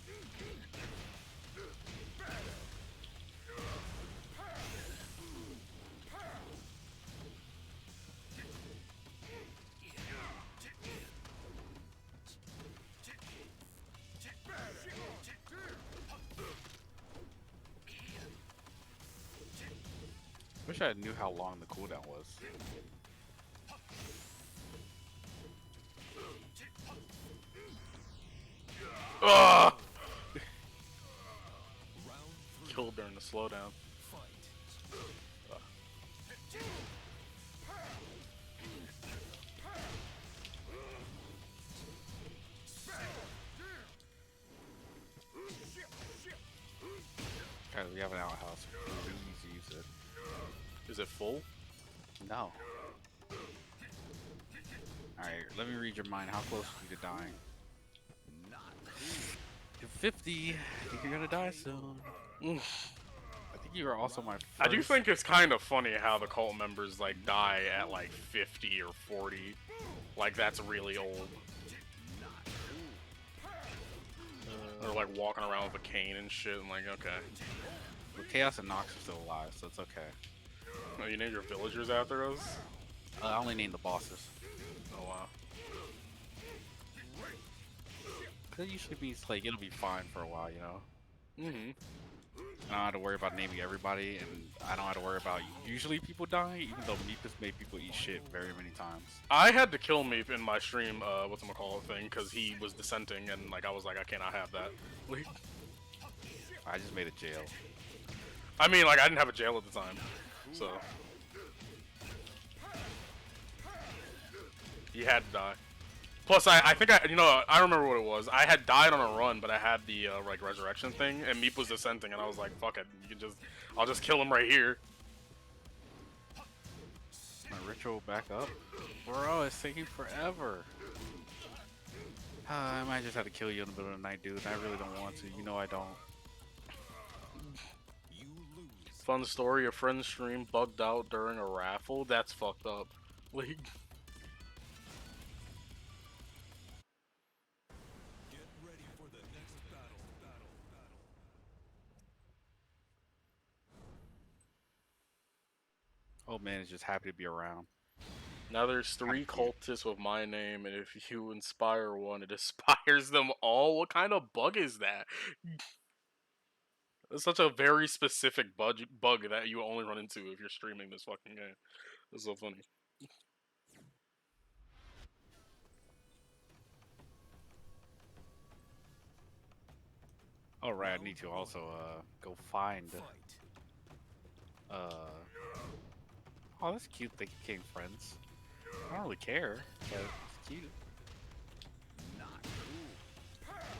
Wish I knew how long the cooldown was. Ugh! Killed during the slowdown. Okay, we have an outhouse. Please use it. Is it full? No. Alright, let me read your mind. How close are you to dying? You're 50. I think you're gonna die soon. I think you are also my first... I do think it's kind of funny how the cult members like die at like 50 or 40. Like that's really old. They're like walking around with a cane and shit. And like, okay. Well, Chaos and Nox are still alive, so it's okay. Oh, you named your villagers after us? I only named the bosses. Oh wow. Cause usually be like it'll be fine for a while, you know. Mm-hmm. I don't have to worry about naming everybody, and I don't have to worry about usually people dying, even though Meep has made people eat shit very many times. I had to kill Meep in my stream, whatchamacallit thing, because he was dissenting, and like I was like, I cannot have that. Like, I just made a jail. I mean, like I didn't have a jail at the time, so he had to die. Plus, I think I remember what it was. I had died on a run, but I had the like resurrection thing, and Meep was dissenting, and I was like, fuck it, I'll just kill him right here. My ritual back up, bro. It's taking forever. I might just have to kill you in the middle of the night, dude. I really don't want to. You know I don't. Fun story: a friend's stream bugged out during a raffle. That's fucked up. Like. Old man is just happy to be around. Now there's 3 cultists with my name, and if you inspire one, it inspires them all. What kind of bug is that? It's such a very specific bug that you only run into if you're streaming this fucking game. It's so funny. Oh right, I need to also go find. Oh, that's cute. They became friends. I don't really care, but it's cute.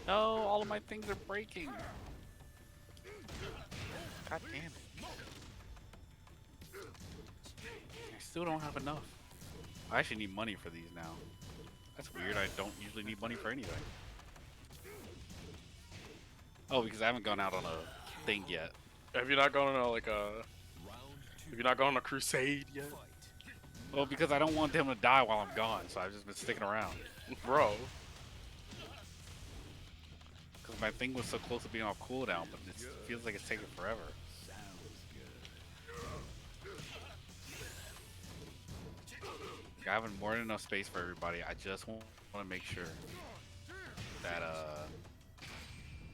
No, all of my things are breaking. God damn it. I still don't have enough. I actually need money for these now. That's weird. I don't usually need money for anything. Oh, because I haven't gone out on a thing yet. Have you not gone on like a? Have you not gone on a crusade yet? Well, because I don't want them to die while I'm gone, so I've just been sticking around. Bro. Because my thing was so close to being off cooldown, but it feels like it's taking forever. Having more than enough space for everybody. I just want to make sure that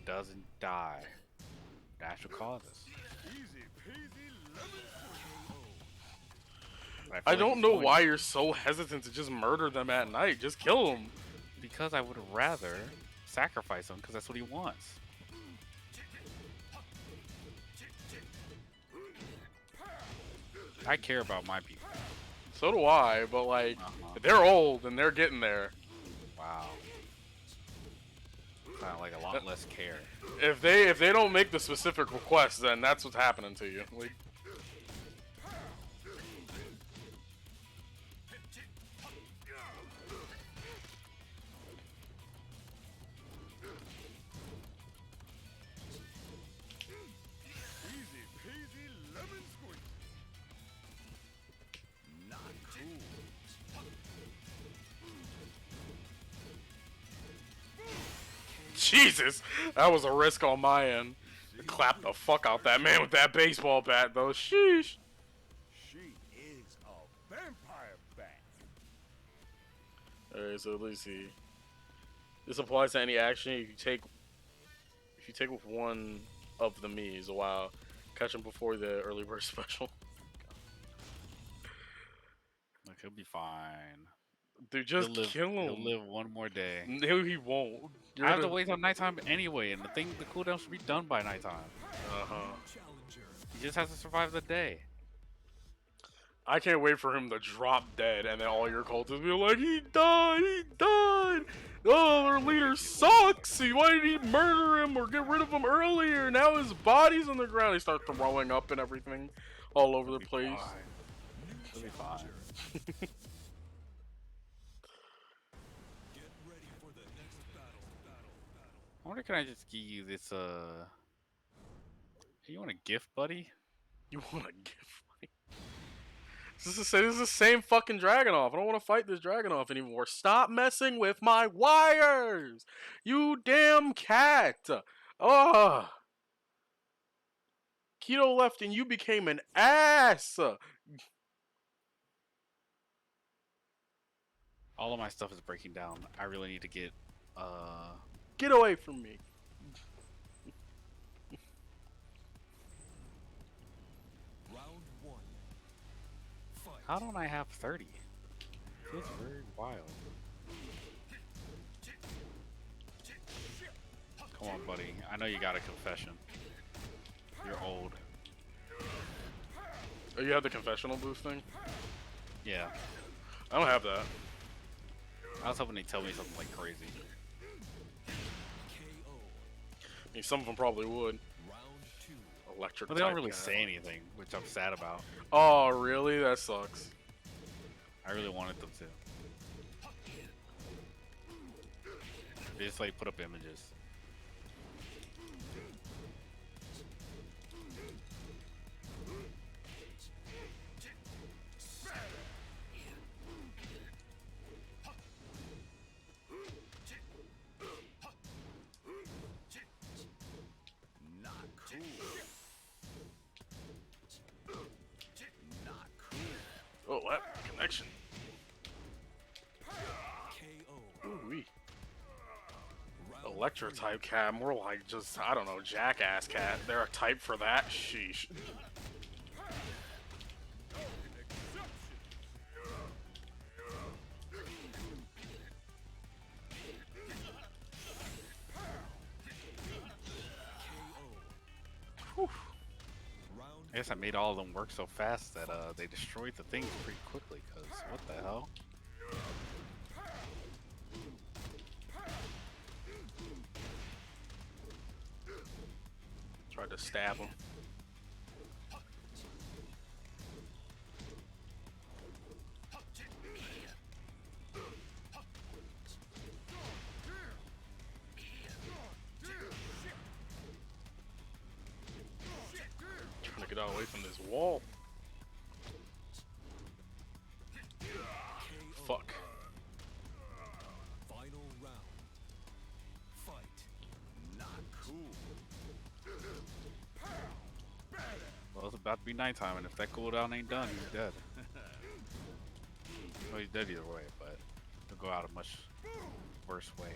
doesn't die. Natural causes. I don't know why you're so hesitant to just murder them at night. Just kill them. Because I would rather sacrifice him, because that's what he wants. I care about my people. So do I, but like, they're old and they're getting there. Wow. Sound like a lot less care. If they don't make the specific request, then that's what's happening to you. Like, Jesus, that was a risk on my end. Clap the fuck out that man with that baseball bat, though. Sheesh. She is a vampire bat. Alright, so let's see. This applies to any action you take. If you take with one of the Miis a while, catch them before the early bird special. Like, he'll be fine. Dude, just kill him. He'll live one more day. No, he won't. I have to wait till nighttime anyway, and the cooldown should be done by nighttime. He just has to survive the day. I can't wait for him to drop dead, and then all your cultists be like, he died, he died. Oh, our leader sucks. Why did he murder him or get rid of him earlier? Now his body's on the ground. He starts throwing up and everything all over the place. He'll be fine. I wonder, can I just give you this, you want a gift, buddy? You want a gift? This is the same fucking Dragunov. I don't want to fight this Dragunov anymore. Stop messing with my wires! You damn cat! Ugh! Keto left and you became an ass! All of my stuff is breaking down. I really need to get, Get away from me. How don't I have 30? Feels very wild. Come on, buddy. I know you got a confession. You're old. Oh, you have the confessional boost thing? Yeah. I don't have that. I was hoping they'd tell me something like crazy. I mean, some of them probably would. Electric. But they don't type really cat. say anything, which I'm sad about. Oh, really? That sucks. I really wanted them to. They just like put up images. Oh, that connection. Ooh-wee. Electro type cat, more like just, I don't know, jackass cat. They're a type for that? Sheesh. Whew. I guess I made all of them work so fast that they destroyed the things pretty quickly, because what the hell? Tried to stab him. Trying to get out away from this wall. Fuck. Final round. Fight. about to be nighttime, and if that cooldown ain't done, he's dead. Well, he's dead either way, but he'll go out a much worse way.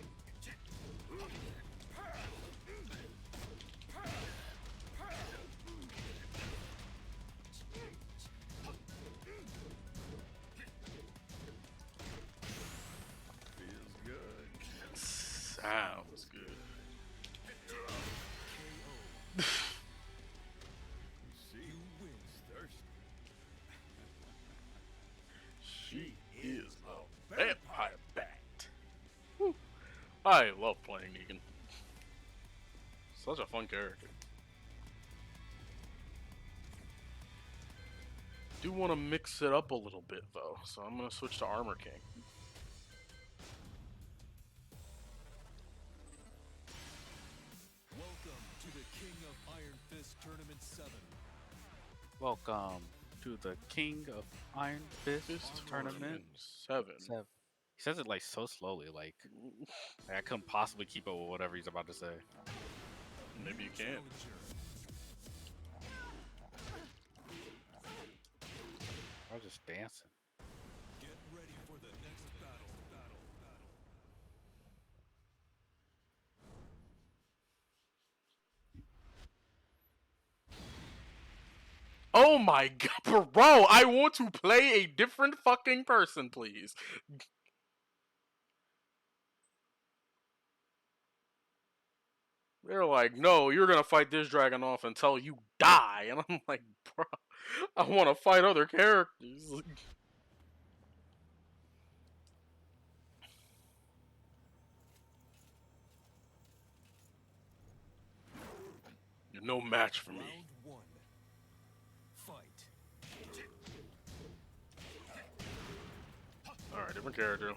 Sounds good. She is a vampire bat. Woo. I love playing Negan. Such a fun character. Do want to mix it up a little bit though, so I'm gonna switch to Armor King. Welcome to the King of Iron Fist Tournament 7. Welcome to the King of Iron Fist Tournament 7. 7. He says it like so slowly, like I couldn't possibly keep up with whatever he's about to say. Maybe you can't. I was just dancing. Get ready for the next battle. Oh my god, bro! I want to play a different fucking person, please. They're like, no, you're gonna fight this dragon off until you die. And I'm like, bro, I want to fight other characters. You're no match for me. Round 1. Fight. Alright, different character.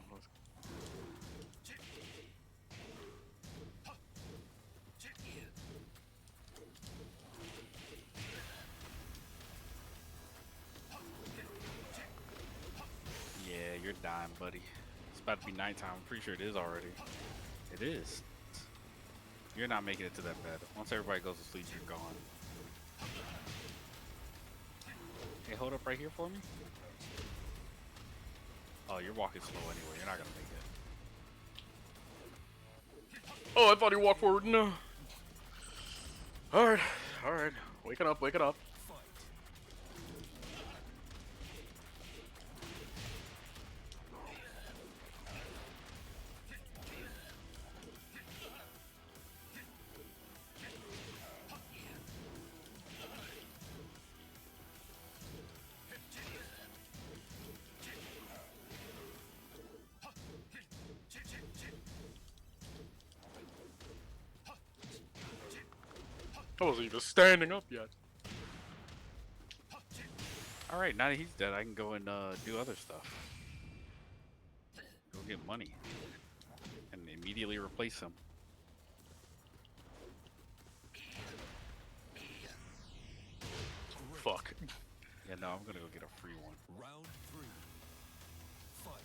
Yeah, you're dying, buddy. It's about to be nighttime. I'm pretty sure it is already. It is. You're not making it to that bed. Once everybody goes to sleep, you're gone. Hey, hold up right here for me. Oh, you're walking slow anyway. You're not gonna make it. Oh, I thought he walked forward. No. Alright, alright. Waking up, waking up. I wasn't even standing up yet. Alright, now that he's dead, I can go and do other stuff. Go get money. And immediately replace him. Fuck. Yeah, no, I'm gonna go get a free one. Round 3. Fight.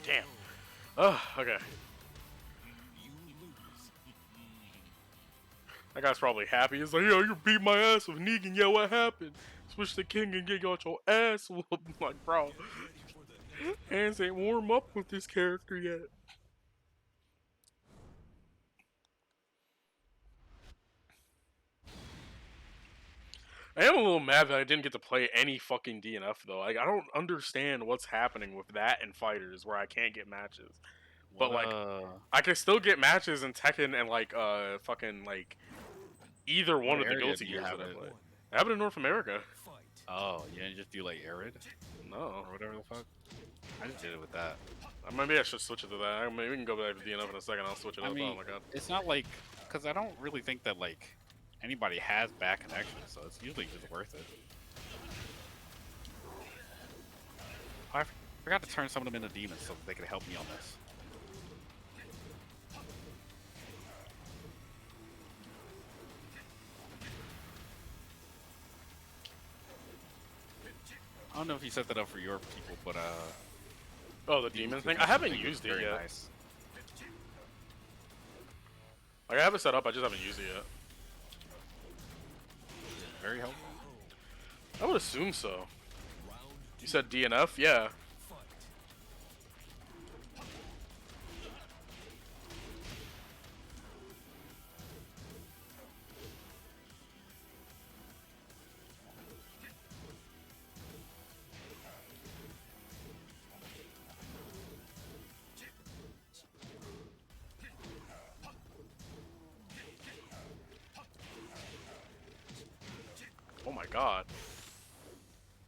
Damn. Oh, okay. You lose. That guy's probably happy. He's like, yo, you beat my ass with Negan. Yeah, what happened? Switch the king and get out your ass whooped. I'm like, bro, Ready for the next hands ain't warm up with this character yet. I am a little mad that I didn't get to play any fucking DNF though. Like, I don't understand what's happening with that in fighters where I can't get matches. But like, I can still get matches in Tekken and like fucking like either one of the area Guilty do you Gears have that I it? play. I have it in North America. fight. Oh, you didn't just do like Arid No. or whatever the fuck? I just did it with that. Maybe I should switch it to that. I mean, we can go back to DNF in a second. I'll switch it I up. mean, Oh my god. it's not like, because I don't really think that like anybody has back connection, so it's usually just worth it. I forgot to turn some of them into demons so that they could help me on this. I don't know if you set that up for your people, but Oh, the demon thing? I haven't used it very yet. nice. Like, I have it set up, I just haven't used it yet. Very helpful. I would assume so. You said DNF? Yeah. Oh my god.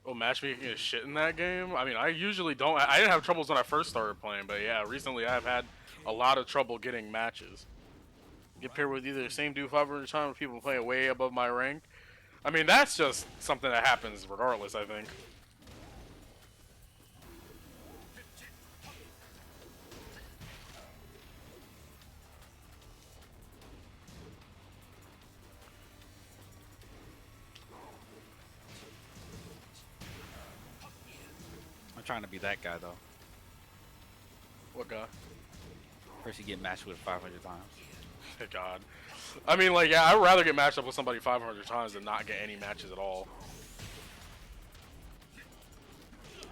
Oh, matchmaking is shit in that game? I mean, I usually don't. I didn't have troubles when I first started playing, but yeah, recently I've had a lot of trouble getting matches. Get paired with either the same dude 500 times with people playing way above my rank. I mean, that's just something that happens regardless, I think. I'm trying to be that guy though. What guy? First you get matched with 500 times. God. I mean, like, yeah, I'd rather get matched up with somebody 500 times than not get any matches at all.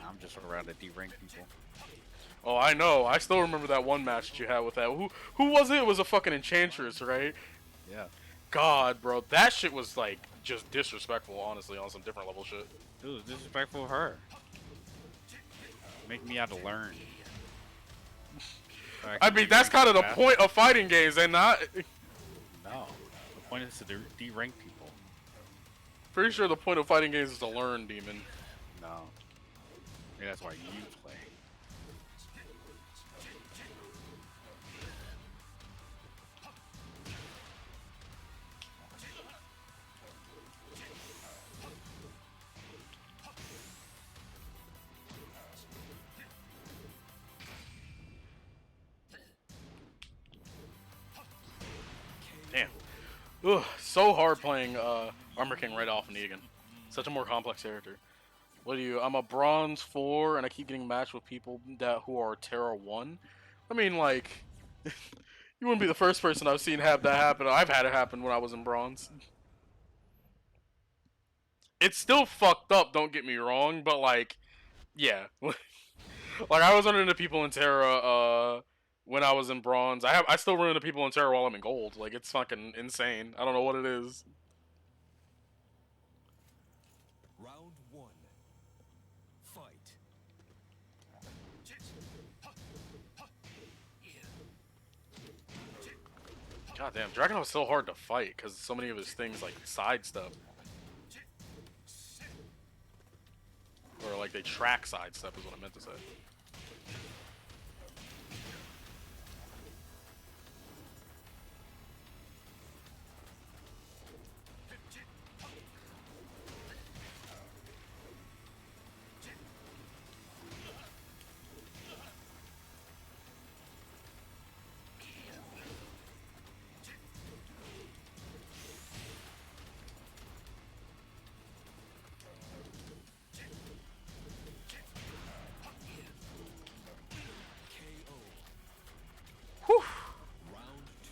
I'm just around to D-rank people. Oh, I know. I still remember that one match that you had with that. Who was it? It was a fucking Enchantress, right? Yeah. God, bro. That shit was, like, just disrespectful, honestly, on some different level shit. It was disrespectful of her. Make me have to learn. I mean, that's kind of the point of fighting games, and not... No. The point is to de-rank people. Pretty sure the point of fighting games is to learn, Demon. No. Maybe that's why you play. Damn. Ugh, so hard playing Armor King right off Negan. Such a more complex character. What do you? I'm a bronze 4, and I keep getting matched with people who are Terra 1. I mean, like, you wouldn't be the first person I've seen have that happen. I've had it happen when I was in bronze. It's still fucked up, don't get me wrong, but like, yeah. Like, I was running into people in Terra when I was in bronze. I still run into people in Terra while I'm in gold. Like, it's fucking insane. I don't know what it is. Round one. Fight. God damn, Dragunov is so hard to fight because so many of his things like sidestep. Or like they track sidestep is what I meant to say. Whew.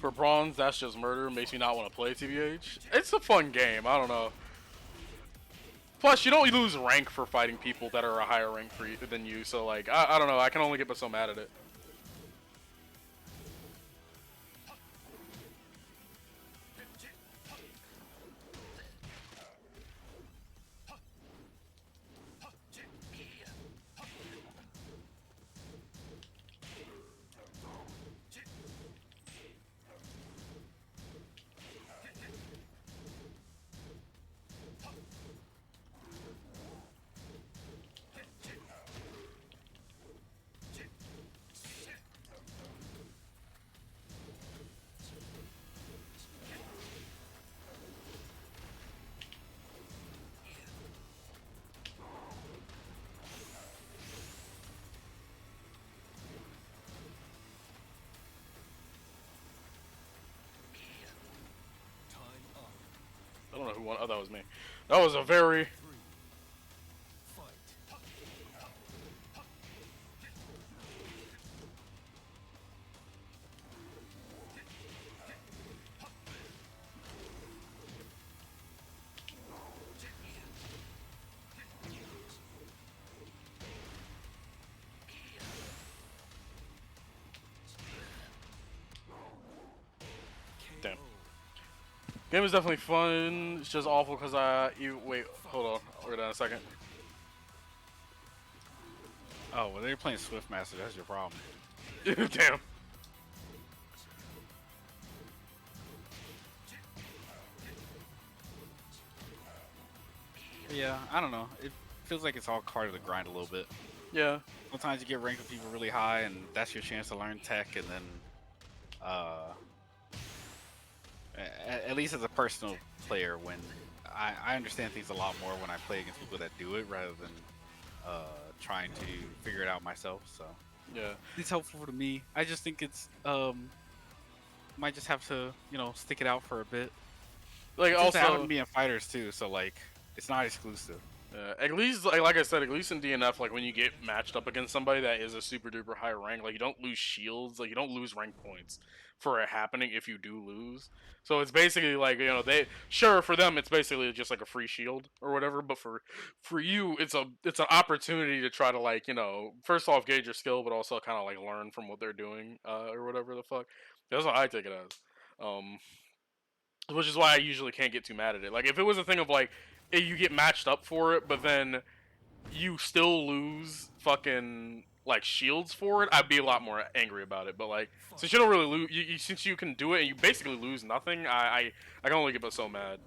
For bronze, that's just murder. Makes me not want to play TBH. It's a fun game. I don't know. Plus, you don't lose rank for fighting people that are a higher rank than you. So, like, I don't know. I can only get so mad at it. don't know who won. Oh, that was me. That was a very. Damn. Game is definitely fun. It's just awful because wait, hold on. We're done in a second. Oh, well, they're playing Swiftmaster. That's your problem. Damn. Yeah, I don't know. It feels like it's all part of the grind a little bit. Yeah. Sometimes you get ranked with people really high, and that's your chance to learn tech, and then, at least as a personal player, when I understand things a lot more when I play against people that do it rather than trying to figure it out myself. So Yeah. it's helpful to me. I just think it's might just have to stick it out for a bit. Like Since it also. happened to me in fighters too, so like it's not exclusive. At least, like I said, at least in DNF, like when you get matched up against somebody that is a super duper high rank, like you don't lose shields, like you don't lose rank points for it happening if you do lose. So it's basically like they sure for them it's basically just like a free shield or whatever, but for you it's an opportunity to try to like first off gauge your skill, but also kind of like learn from what they're doing or whatever the fuck. That's what I take it as. Which is why I usually can't get too mad at it. Like if it was a thing of like you get matched up for it, but then you still lose fucking like shields for it, I'd be a lot more angry about it. But like since you don't really lose, since you can do it and you basically lose nothing, I can only get but so mad.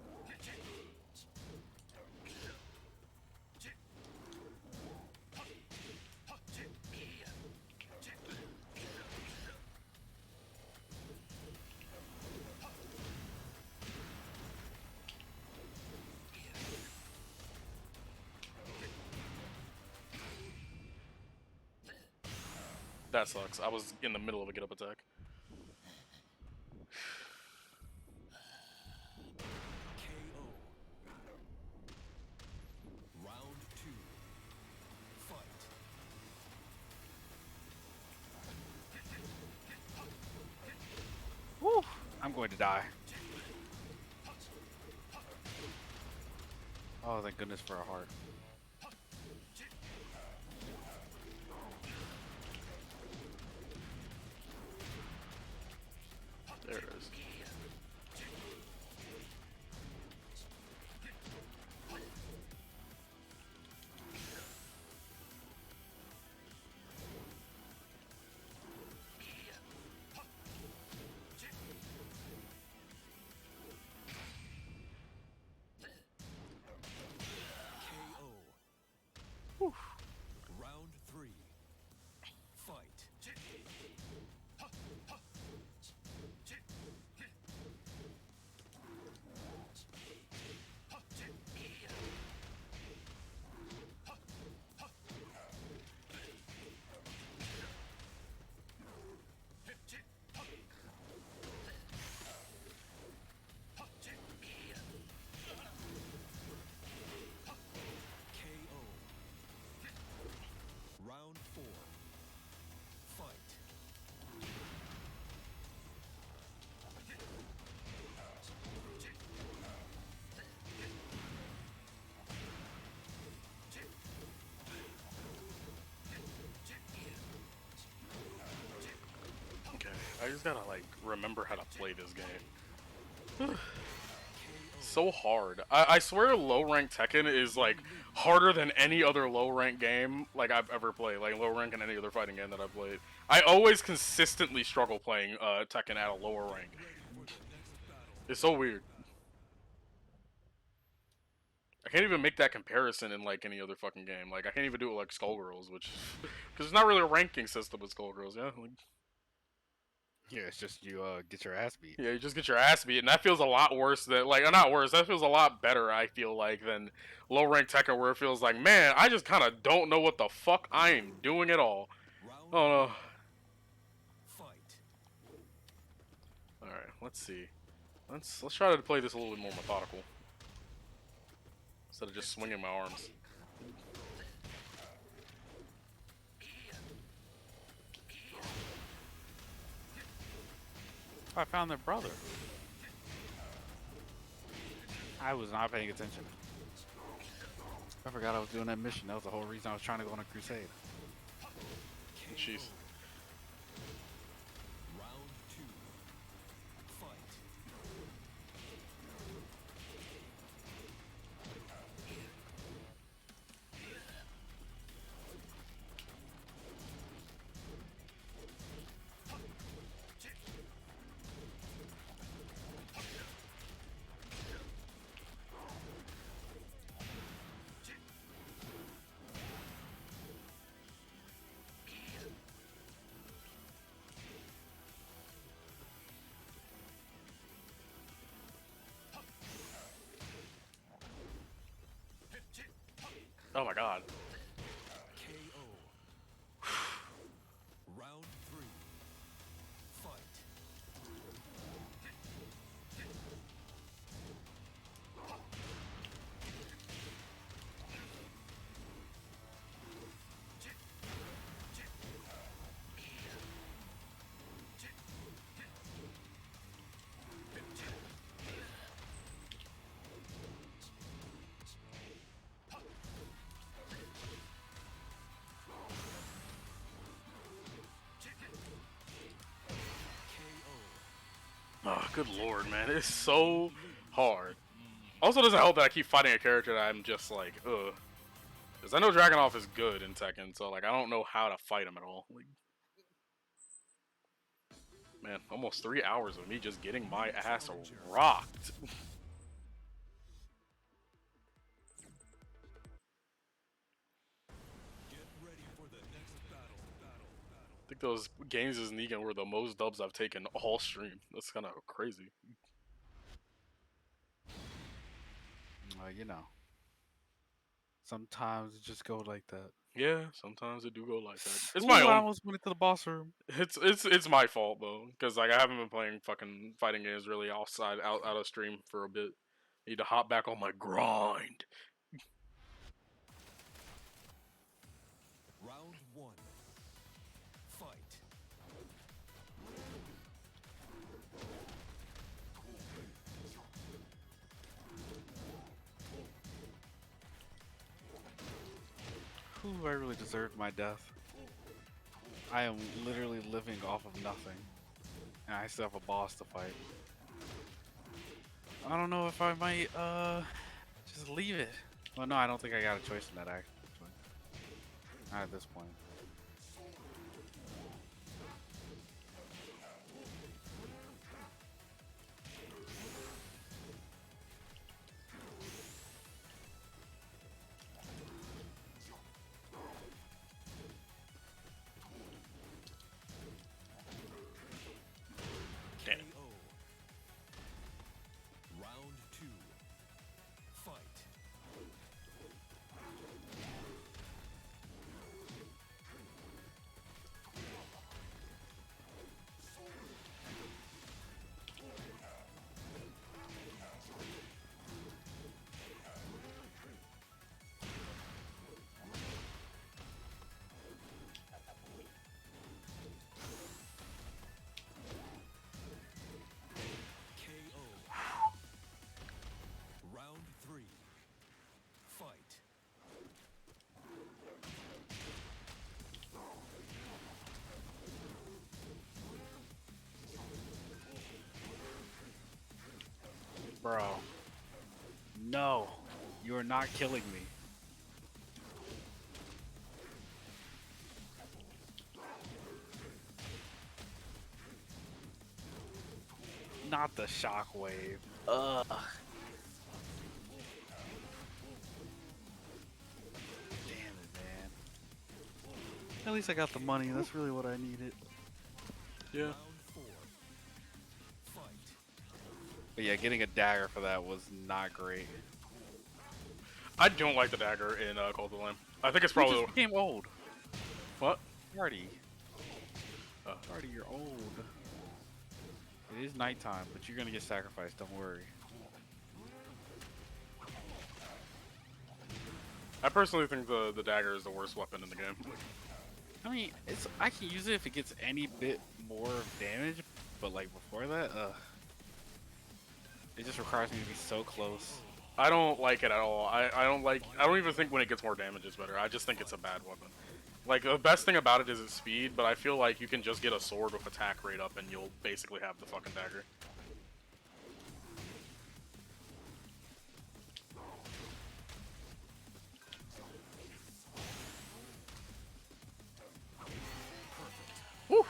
That sucks. I was in the middle of a get up attack. Round 2. Fight. Woo! I'm going to die. Oh, thank goodness for a heart. There it is. KO. Round 3. Fight. KO. Round 4. Fight. Okay, I just gotta like remember how to play this game. So hard. I swear low rank Tekken is like harder than any other low rank game like I've ever played. Like low rank in any other fighting game that I've played. I always consistently struggle playing Tekken at a lower rank. It's so weird. I can't even make that comparison in like any other fucking game. Like I can't even do it like Skullgirls, which because it's not really a ranking system with Skullgirls, yeah. Like, Yeah, it's just you get your ass beat. yeah, you just get your ass beat, and that feels a lot worse than like not worse. That feels a lot better. I feel like than low rank Tekken, where it feels like, man, I just kind of don't know what the fuck I am doing at all. Round Oh no. Fight. All right, let's see. Let's try to play this a little bit more methodical. instead of just swinging my arms. I found their brother. I was not paying attention. I forgot I was doing that mission. That was the whole reason I was trying to go on a crusade. Jeez. Round 2. Fight. Oh my god. KO. Round 3. Fight. Oh, good lord, man. It's so hard. Also doesn't help that I keep fighting a character that I'm just like, ugh. Because I know Dragunov is good in Tekken, so like I don't know how to fight him at all. Like, man, almost 3 hours of me just getting my ass rocked. Get ready for the next battle. I think those games as Negan were the most dubs I've taken all stream. That's kind of crazy. You know. Sometimes it just go like that. Yeah, sometimes it do go like that. It's Ooh, my I own. almost went into the boss room. It's my fault though, because like I haven't been playing fucking fighting games really outside out of stream for a bit. Need to hop back on my grind. Round 1. Fight. Ooh, I really deserved my death. I am literally living off of nothing. And I still have a boss to fight. I don't know if I might, just leave it. Well, no, I don't think I got a choice in that, actually. Not at this point. Damn it. KO. Round 2. Fight. KO. Round 3. Fight. Bro. No. You are not killing me. Not the shockwave. Ugh. Damn it, man. At least I got the money. That's really what I needed. Yeah. Round 4. Fight. But yeah, getting a dagger for that was not great. I don't like the dagger in Cult of the Lamb. I think it's You probably just became old. what? Party. Party, you're old. It is nighttime, but you're gonna get sacrificed, don't worry. I personally think the dagger is the worst weapon in the game. I mean, I can use it if it gets any bit more damage, but like before that, it just requires me to be so close. I don't like it at all. I don't even think when it gets more damage is better. I just think it's a bad weapon. Like, the best thing about it is its speed, but I feel like you can just get a sword with attack rate up and you'll basically have the fucking dagger. Whew.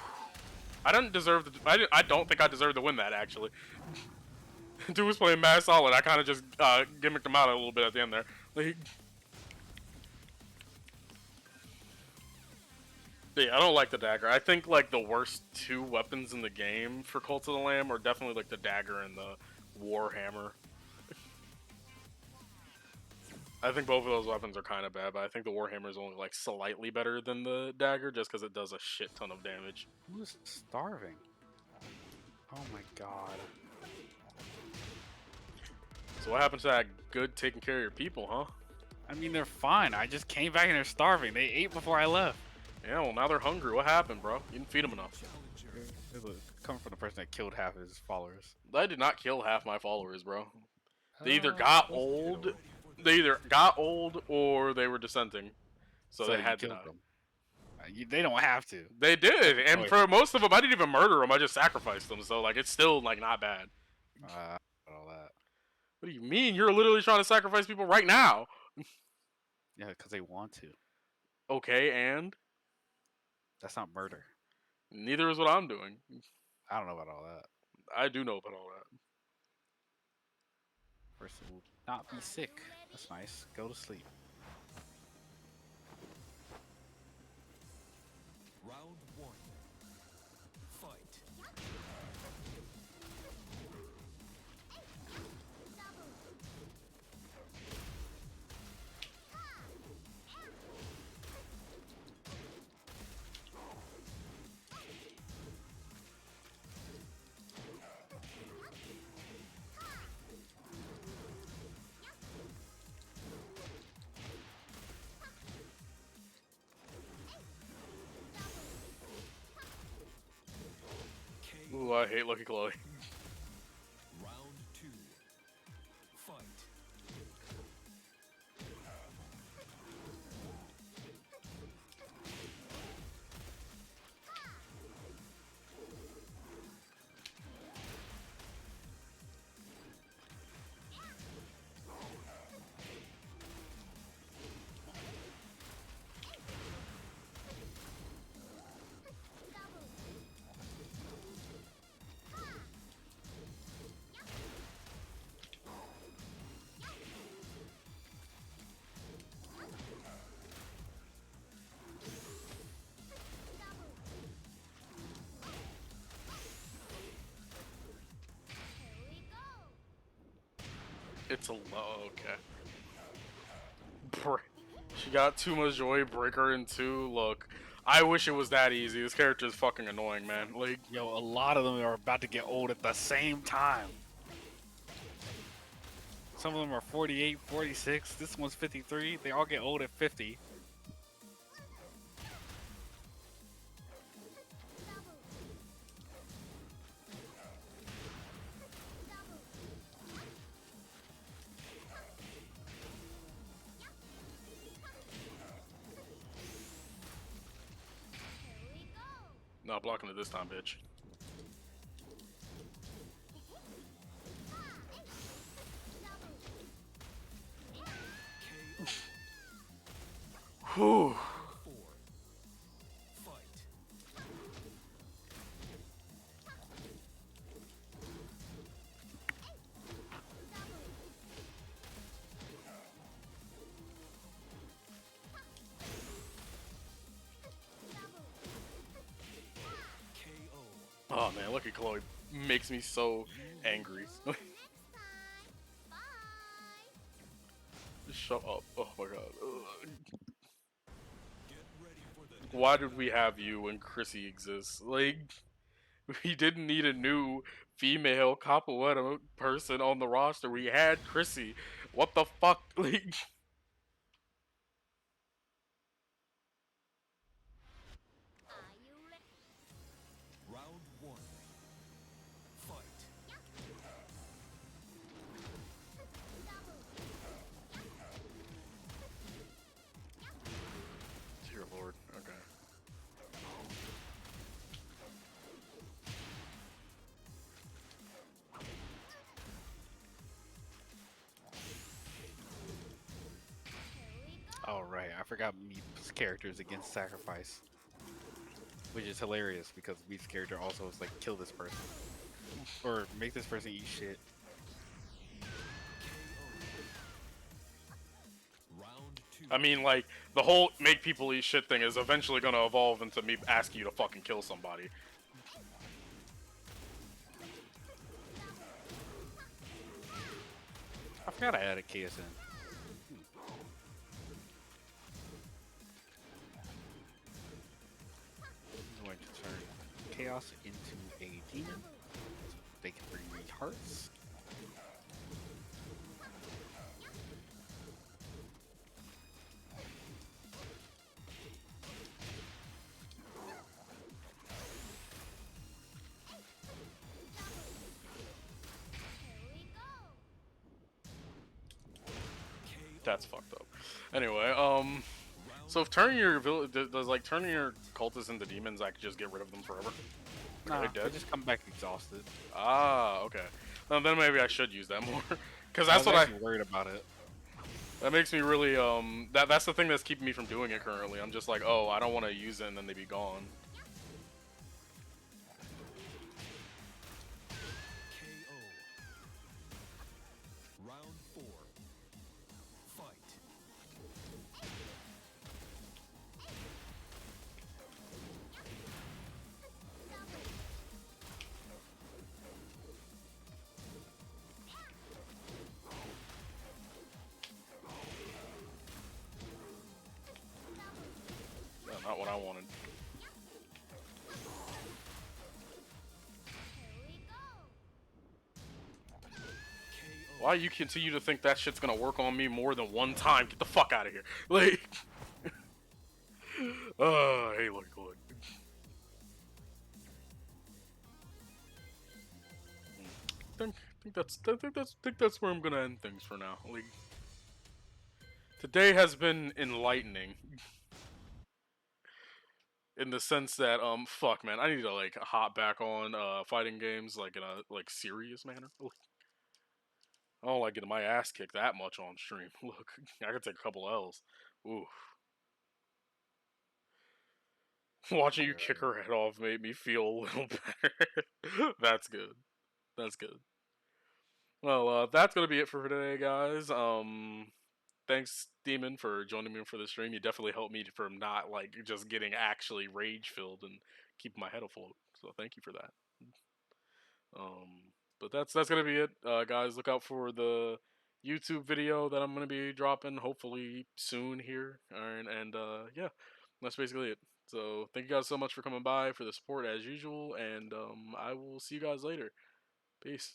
I don't deserve the. I don't think I deserve to win that, actually. Dude was playing mad solid. I kind of just gimmicked him out a little bit at the end there. Like, yeah, I don't like the dagger. I think like the worst two weapons in the game for Cult of the Lamb are definitely like the dagger and the Warhammer. I think both of those weapons are kind of bad, but I think the Warhammer is only like slightly better than the dagger just because it does a shit ton of damage. Who's starving? Oh my god. So what happened to that good taking care of your people, huh? I mean, they're fine. I just came back and they're starving. They ate before I left. Yeah, well now they're hungry. What happened, bro? You didn't feed them enough. Coming from the person that killed half of his followers. I did not kill half my followers, bro. They either got old, or they were dissenting, so they you had to killed die. them. They don't have to. They did, and Wait. for most of them, I didn't even murder them. I just sacrificed them, so like it's still like not bad. All that. What do you mean? You're literally trying to sacrifice people right now. Yeah, because they want to. Okay, and That's not murder. neither is what I'm doing. I don't know about all that. I do know about all that. Person will not be sick. That's nice. Go to sleep. Round one. Fight. Ooh, I hate Lucky Chloe. Round two. Fight. It's a low. Okay. She got too much joy. Break her in two. Look, I wish it was that easy. This character is fucking annoying, man. Like, Yo, a lot of them are about to get old at the same time. Some of them are 48, 46. This one's 53. They all get old at 50. not blocking it this time, bitch. Whew. Oh man, Lucky Chloe makes me so angry. Just shut up. Oh my god. Ugh. Why did we have you when Chrissy exists? Like, we didn't need a new female Capoeira person on the roster. We had Chrissy. What the fuck? Like, I forgot Meep's character is against sacrifice, which is hilarious because Meep's character also is like kill this person or make this person eat shit. I mean, like, the whole make people eat shit thing is eventually gonna evolve into me asking you to fucking kill somebody. I forgot I added KSN. I'm going to turn Chaos into a demon. So they can bring me hearts. That's fucked up. Anyway, so if turning your does like turning your cultists into demons, I could just get rid of them forever? Nah, Are they they dead? just come back exhausted. Ah, okay. Then maybe I should use that more, because I that's was what actually worried about it. that makes me really that's the thing that's keeping me from doing it currently. I'm just like, oh, I don't want to use it and then they be gone. Round 4. Fight. Not what I wanted. Why you continue to think that shit's gonna work on me more than one time? Get the fuck out of here! Like, hey, look. Think that's where I'm gonna end things for now. Like, today has been enlightening. In the sense that, fuck, man, I need to, like, hop back on, fighting games, like, in a, like, serious manner. I don't like getting my ass kicked that much on stream. Look, I could take a couple L's. Ooh. Watching you kick her head off made me feel a little better. That's good. That's good. Well, that's gonna be it for today, guys. Thanks, Demon, for joining me for the stream. You definitely helped me from not, like, just getting actually rage-filled and keeping my head afloat. So thank you for that. But that's gonna be it, guys. Look out for the YouTube video that I'm gonna be dropping hopefully soon here, and yeah, that's basically it. So thank you guys so much for coming by, for the support as usual, and I will see you guys later. Peace.